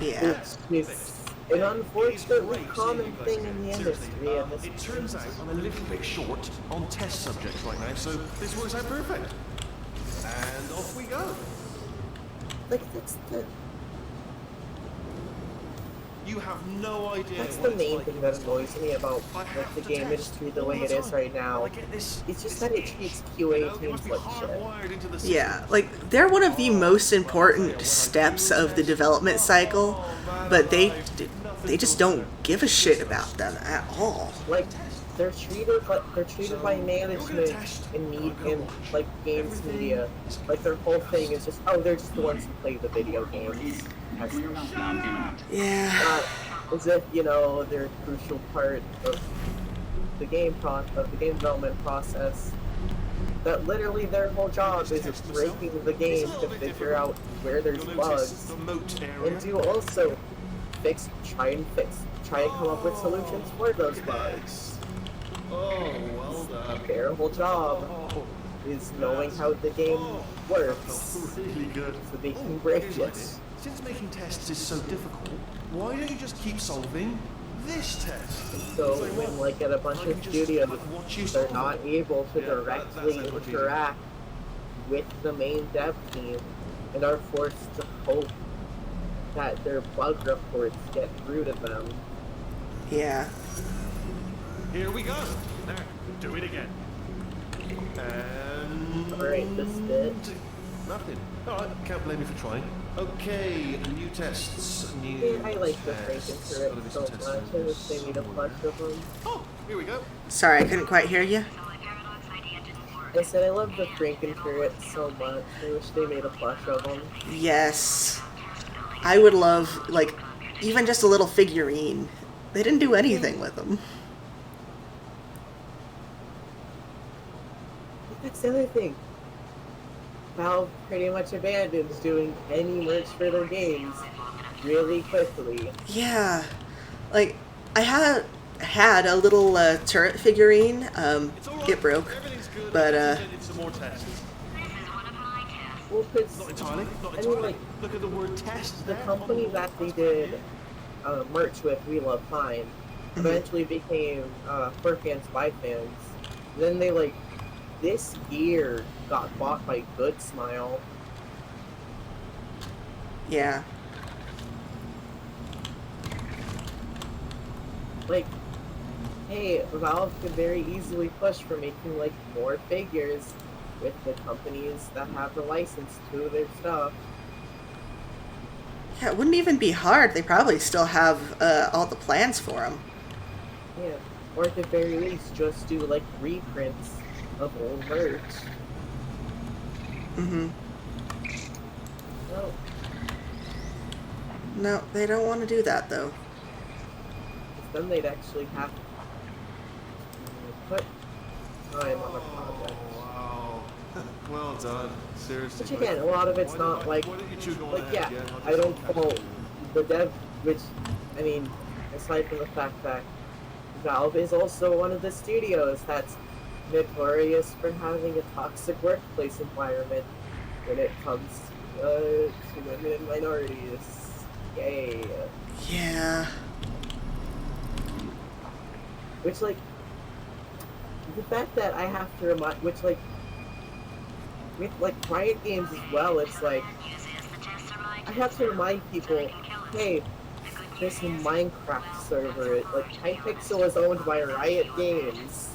Yeah. Which is an unfortunately common thing in the industry. And it turns out I'm a little bit short on test subjects right now, so this works out perfect. And off we go. Like, You have no idea. That's the main thing that annoys me about the game industry the way it is right now. It's just that it treats QA teams like shit. Yeah, like, they're one of the most important steps of the development cycle, but they just don't give a shit about them at all. Like, they're treated by management in like games media. Like, their whole thing is just, oh, they're just the ones who play the video games. Yeah. As if, they're a crucial part of the game development process. That literally their whole job is breaking the game to figure out where there's bugs, and to also try and come up with solutions for those bugs. Oh, well done. Their whole job is knowing how the game works, really good. so they can break it. Since making tests is so difficult, why don't you just keep solving this test? So when, like, at a bunch of studios, they're not able to directly interact with the main dev team and are forced to hope that their bug reports get through to them. Yeah. Here we go. Now, do it again. And... Alright, this bit. Nothing. Alright, can't blame me for trying. Okay, new tests. I like the Franken turret so much. I wish they made a plush of them. Oh, here we go. Sorry, I couldn't quite hear you. I said I love the Franken turret so much. I wish they made a plush of them. Yes. I would love, like, even just a little figurine. They didn't do anything with them. That's the other thing. Valve pretty much abandons doing any merch for their games really quickly. Yeah. Like, I had a little turret figurine. It broke. But, Well, because, Not entirely. I mean, like, Look at the word test. the company that they did merch with, We Love Fine, eventually became for fans by fans. Then they, like, this year got bought by Good Smile. yeah. Like, hey, Valve could very easily push for making, like, more figures with the companies that have the license to their stuff. Yeah, it wouldn't even be hard. They probably still have all the plans for them. Yeah. Or at the very least, just do like reprints of old merch. Mm-hmm. No. No, they don't want to do that, though. Because then they'd actually have to put time on the project. Wow. Well done. Seriously. Which again, a lot of it's not like, yeah, I don't fault the dev, which, I mean, aside from the fact that Valve is also one of the studios that's notorious for having a toxic workplace environment when it comes to women and minorities. Yay. Yeah. Which, like, the fact that I have to remind, which, like, with, like, Riot Games as well, it's like, I have to remind people, hey, this Minecraft server, like, Hypixel is owned by Riot Games.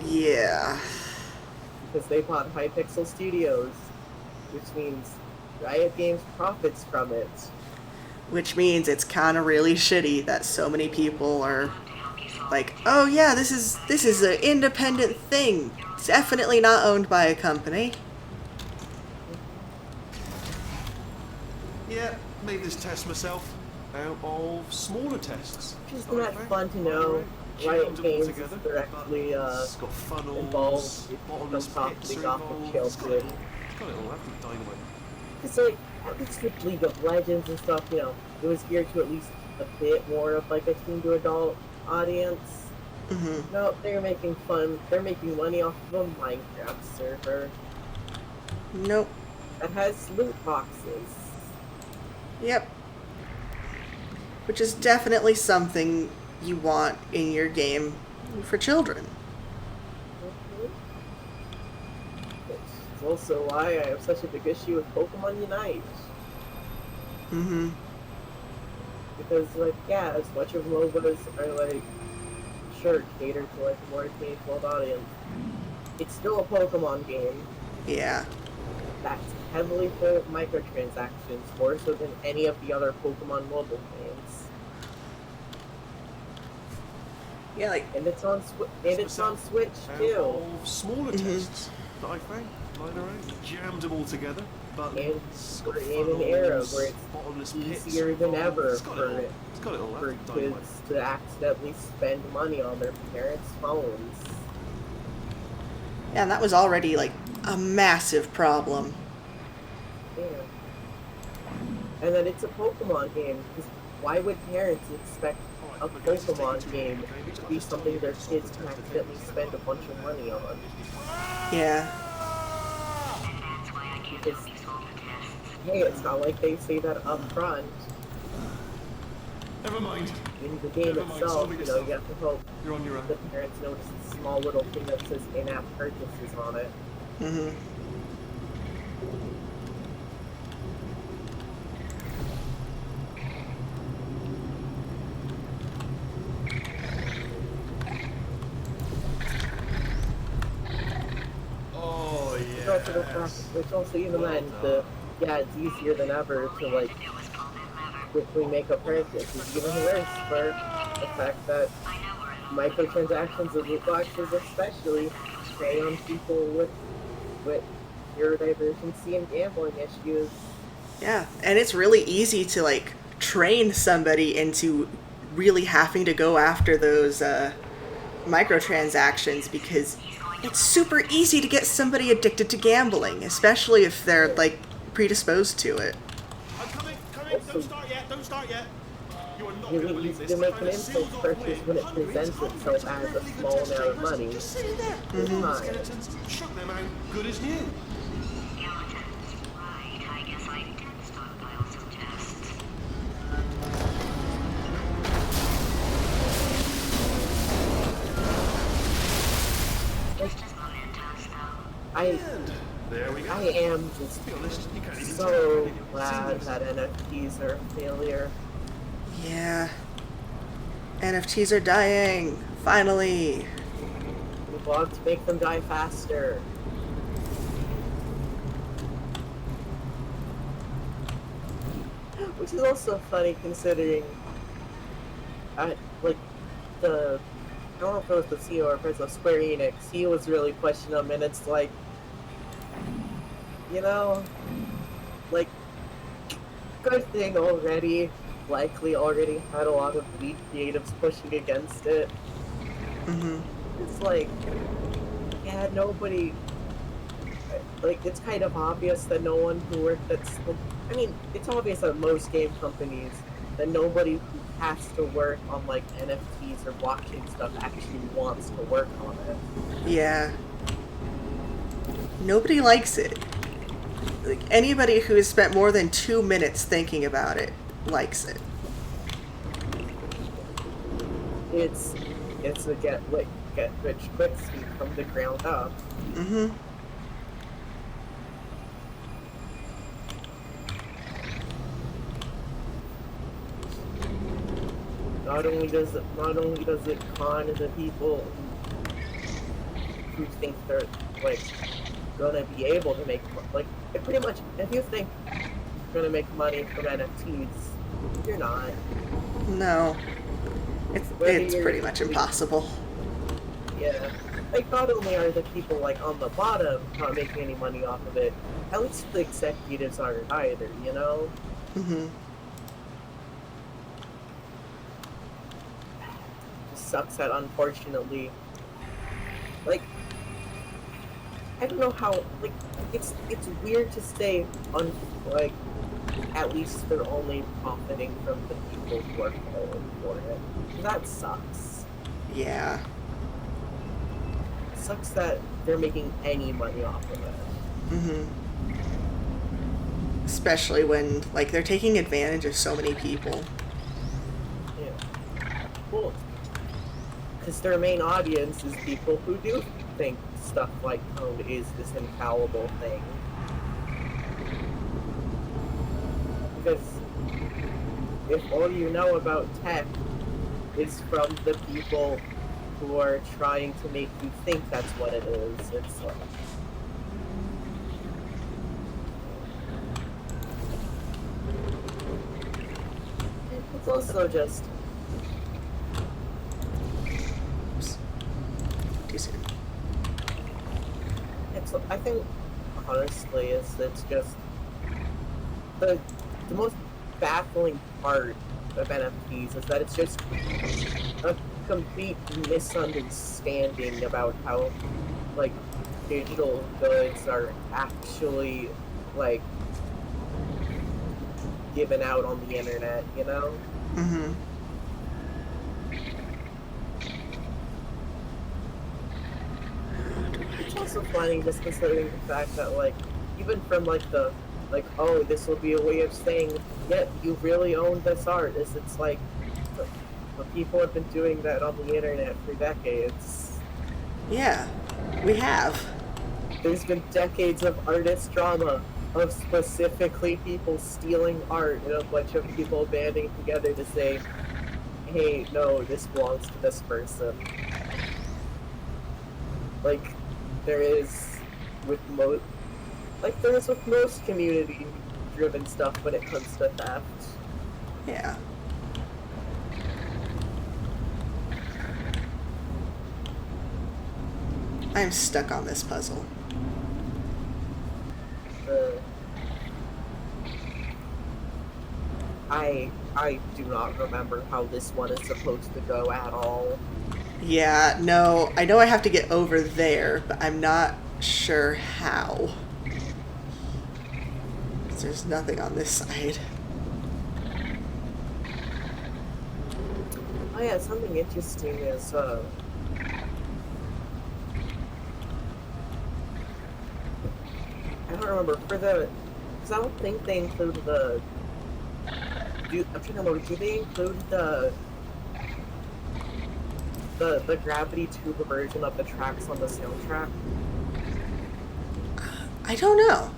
Yeah. Because they bought Hypixel Studios, which means Riot Games profits from it. Which means it's kind of really shitty that so many people are like, oh yeah, this is an independent thing. It's definitely not owned by a company. Yeah, made this test myself out of smaller tests. Isn't that fun to know? Riot Games is directly It's got funnels, involved with bottomless some pits topic are off of involved. children. It's got it all. That's dynamite. It's like, at least with League of Legends and stuff, you know, it was geared to at least a bit more of like a teen to adult audience. Mm-hmm. No, they're making money off of a Minecraft server Nope. that has loot boxes. Yep. Which is definitely something you want in your game for children. It's also why I have such a big issue with Pokemon Unite. Mm-hmm. Because, like, yeah, as much of MOBAs are, like, sure, catered to, like, a more K-12 audience, it's still a Pokemon game Yeah. that's heavily full of microtransactions, more so than any of the other Pokemon mobile games. Yeah, like, And it's on Switch, too. Of smaller tests that I found lying around. Jammed them all together. And Buttons, we're in an era where it's bottomless pits easier than involved. ever It's got it all. It's got it all. for That's dynamite. kids to accidentally spend money on their parents' phones. yeah, and that was already like a massive problem. Yeah. And then it's a Pokemon game, because why would parents expect a Pokemon game to be something their kids can accidentally spend a bunch of money on? Yeah. Because, hey, it's not like they say that up front. Never mind. In the game Never mind, itself, solve it you know, yourself. you have to hope You're on your own. the parents notice the small little thing that says in-app purchases on it. Mm-hmm. Oh It's also the fact, it's also even then, it's easier than ever to, like, quickly make a purchase. It's even worse for the fact that microtransactions and loot boxes especially prey on people with neurodivergency and gambling issues. Yeah, and it's really easy to like train somebody into really having to go after those microtransactions because it's super easy to get somebody addicted to gambling, especially if they're like predisposed to it. I'm coming. Also, Don't start yet. You are not going to Really believe easy this. to make I an found a impulse sealed off purchase way. when it Hundreds presents of itself as a really good small test amount of chambers money. just sitting there. Fine. Skeletons shook them out good as new. Skeletons. Right, I guess I did stockpile some tests. Just as momentous, though. And there we go. I am just To be honest, you can't even so tell. glad that NFTs are a failure. Yeah. NFTs are dying. Finally. We want to make them die faster. which is also funny considering, like, I don't know if it was the CEO or president of Square Enix, he was really pushing them, and it's like, you know, like, good thing already, likely already had a lot of lead creatives pushing against it. Mm-hmm. It's like, yeah, nobody, like, it's kind of obvious that no one who worked at, I mean, it's obvious at most game companies that nobody who has to work on, like, NFTs or blockchain stuff actually wants to work on it. Yeah. Nobody likes it. Like, anybody who has spent more than 2 minutes thinking about it likes it. It's a get rich quick scheme from the ground up. Mm-hmm. Not only does it con the people who think they're like gonna be able to make, like, it pretty much, if you think you're gonna make money from NFTs, you're not. No. It's pretty much impossible. Yeah. Like, not only are the people, like, on the bottom not making any money off of it, at least the executives aren't either, you know? Mm-hmm. It sucks that, unfortunately, like, I don't know how, like, it's weird to say, like, at least they're only profiting from the people who are paying for it. That sucks. Yeah. It sucks that they're making any money off of it. Mm-hmm. Especially when, like, they're taking advantage of so many people. Yeah. Well, because their main audience is people who do think stuff like code is this infallible thing. Because if all you know about tech is from the people who are trying to make you think that's what it is, it's like... It's also just... Oops. Too soon. It's, I think, honestly, it's just... The most baffling part of NFTs is that it's just a complete misunderstanding about how, like, digital goods are actually, like, given out on the internet, you know? Mm-hmm. It's also funny just considering the fact that, like, even from, like, oh, this will be a way of saying, yeah, you really own this art, it's like, people have been doing that on the internet for decades. Yeah, we have. There's been decades of artist drama of specifically people stealing art and a bunch of people banding together to say, hey, no, this belongs to this person. Like, there is with most community-driven stuff when it comes to theft. Yeah. I'm stuck on this puzzle. I do not remember how this one is supposed to go at all. Yeah, no, I know I have to get over there, but I'm not sure how. 'Cause there's nothing on this side. Oh yeah, something interesting is, I don't remember, because I don't think they include I'm trying to remember, do they include the gravity tube version of the tracks on the soundtrack? I don't know.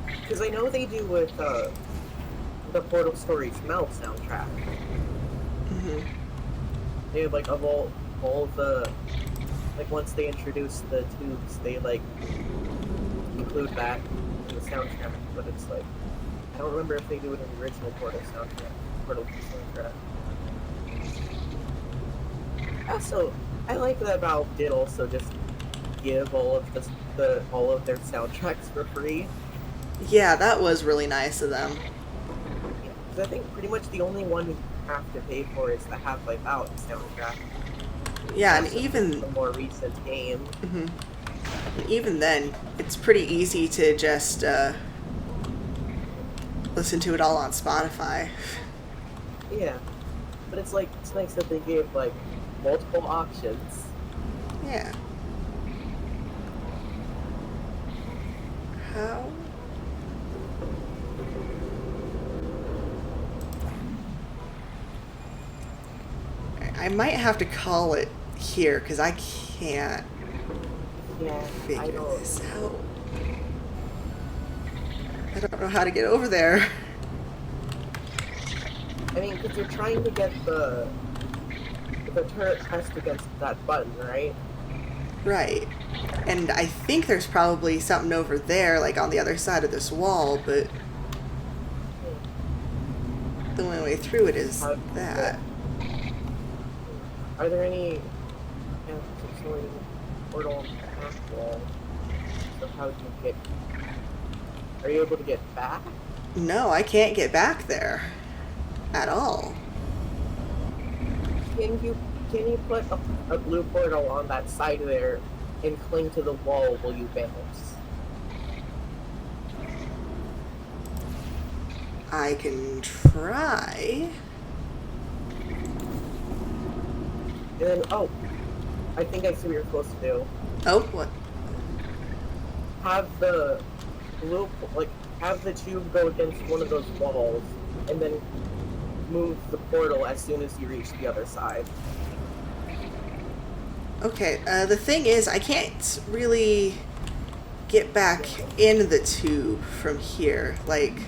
Because I know they do with, the Portal Stories Melt soundtrack. Mm-hmm. They have, like, of all the, like, once they introduce the tubes, they, like, include that in the soundtrack, but it's like, I don't remember if they do it in the original Portal soundtrack. Portal 2 soundtrack. Also, I like that Valve did also just give all of all of their soundtracks for free. Yeah, that was really nice of them. Yeah, 'cause I think pretty much the only one you have to pay for is the Half-Life Out soundtrack. Yeah, and Also, even the more recent game. even then, it's pretty easy to just listen to it all on Spotify. Yeah, but it's nice that they gave like multiple options. Yeah. How? I might have to call it here because I can't figure this out. I don't know how to get over there. I mean, because you're trying to get the turret pressed against that button, right? Right. And I think there's probably something over there, like on the other side of this wall, but the only way through it is that. Are there any portal path wall? So how do you get? Are you able to get back? No, I can't get back there at all. Can you put a blue portal on that side there and cling to the wall while you bounce? I can try. And then, oh, I think I see what you're supposed to do. Oh, what? Have the have the tube go against one of those walls, and then move the portal as soon as you reach the other side. Okay, the thing is, I can't really get back in the tube from here. Like,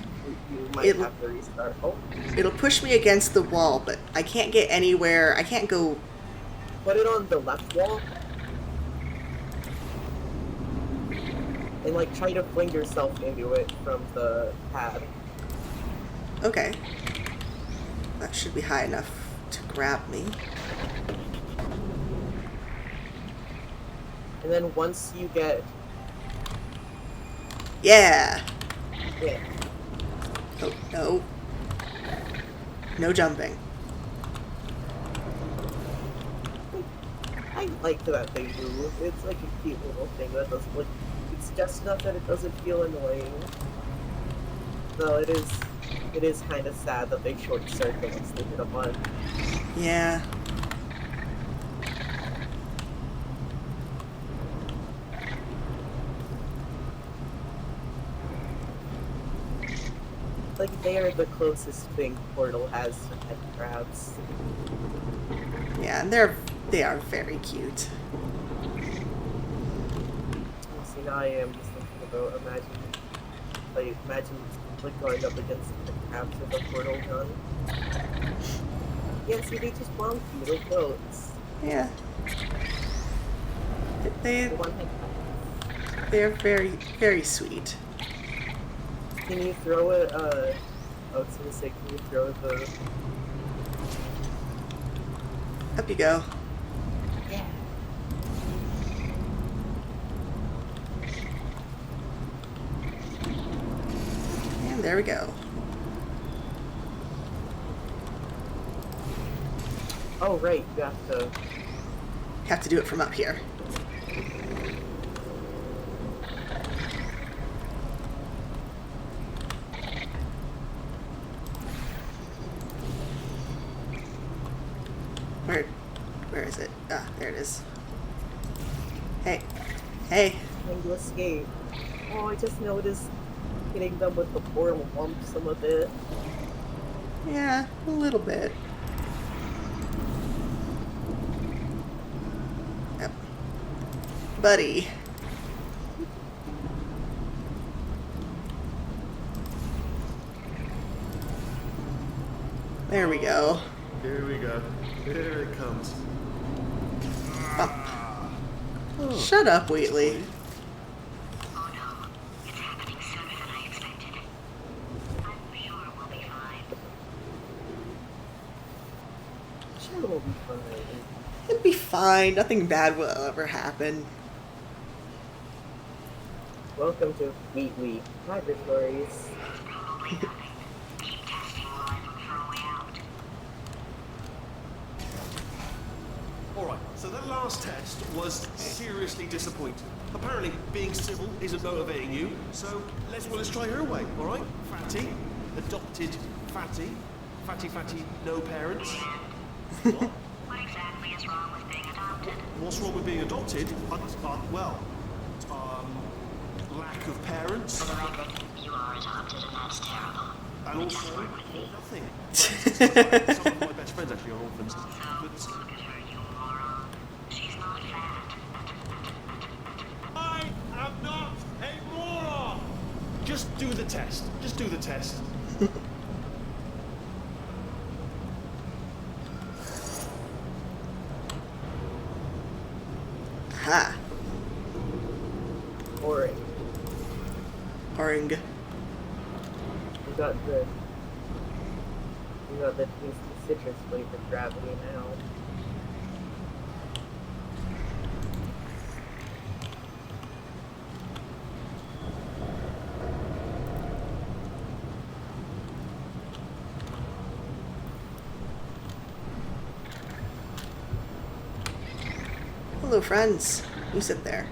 You might have to restart. Oh. It'll push me against the wall, but I can't get anywhere. I can't go. Put it on the left wall. And like try to fling yourself into it from the pad. Okay. That should be high enough to grab me. And then once you get... Yeah! Yeah. Oh, no. No jumping. I like that they move. It's like a cute little thing that doesn't like... It's just enough that it doesn't feel annoying. Though it is kind of sad that they short circuit once they hit a button. Yeah. Like, they are the closest thing Portal has to head crabs. Yeah, and they are very cute. See, now I am just thinking about imagine going up against the crabs with a portal gun. Yeah, see, they just want little goats. Yeah. They're very, very sweet. Can you throw it, I was gonna say, can you throw the... Up you go. Yeah. And there we go. Oh, right, you have to do it from up here. Where is it? Ah, there it is. Hey. Hey. Trying to escape. Oh, I just noticed hitting them with the portal bumps some of it. Yeah, a little bit. Yep. Buddy. There we go. Here we go. Here it comes. Oh. Shut up, Wheatley. Oh no, it's happening sooner than I expected. I'm sure we'll be fine. It'll be fine. Nothing bad will ever happen. Welcome to Wheat Laboratories. Probably nothing. Keep testing while I look for a way out. Alright, so that last test was seriously disappointing. Apparently, being civil isn't motivating you, so let's try her way, alright? Fatty, adopted Fatty, Fatty, no parents. What? What exactly is wrong with being adopted? What's wrong with being adopted? Lack of parents. You are adopted, and that's terrible. And It doesn't also, work with me. nothing. Some of my best friends actually are orphans. So, look at her, you moron. She's not fat. I am not a moron! Just do the test. Just do the test. Ha. Boring. Oring. We got the tasty citrus flavored gravity now. Hello, friends. You sit there.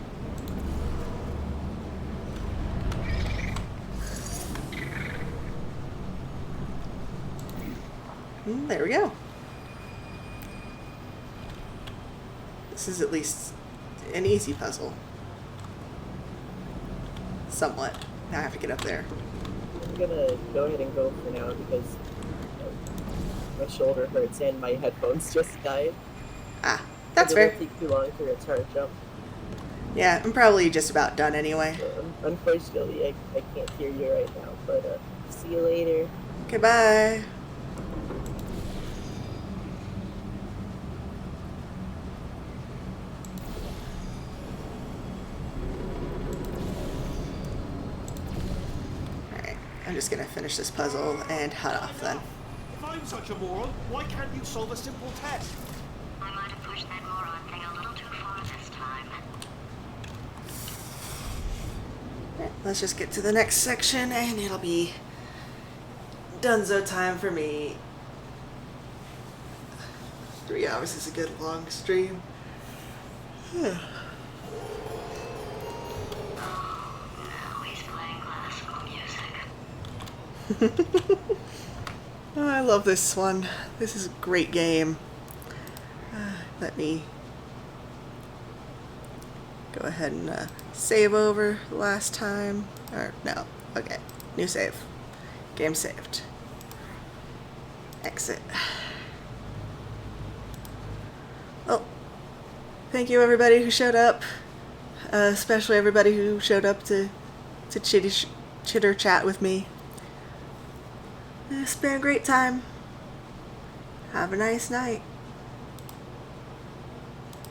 There we go. This is at least an easy puzzle. Somewhat. Now I have to get up there. I'm gonna go ahead and go for now because my shoulder hurts and my headphones just died. Ah, that's It fair. won't take too long to recharge up. Yeah, I'm probably just about done anyway. Unfortunately, I can't hear you right now, but see you later. Okay, bye. Alright, I'm just gonna finish this puzzle and head off then. If I'm such a moron, why can't you solve a simple test? I might have pushed that moron thing a little too far this time. Alright, let's just get to the next section and it'll be donezo time for me. 3 hours is a good long stream. Now he's playing classical music. Oh, I love this one. This is a great game. Let me go ahead and save over last time. Or, no. Okay. New save. Game saved. Exit. Well, thank you everybody who showed up. Especially everybody who showed up to chitter chat with me. It's been a great time. Have a nice night.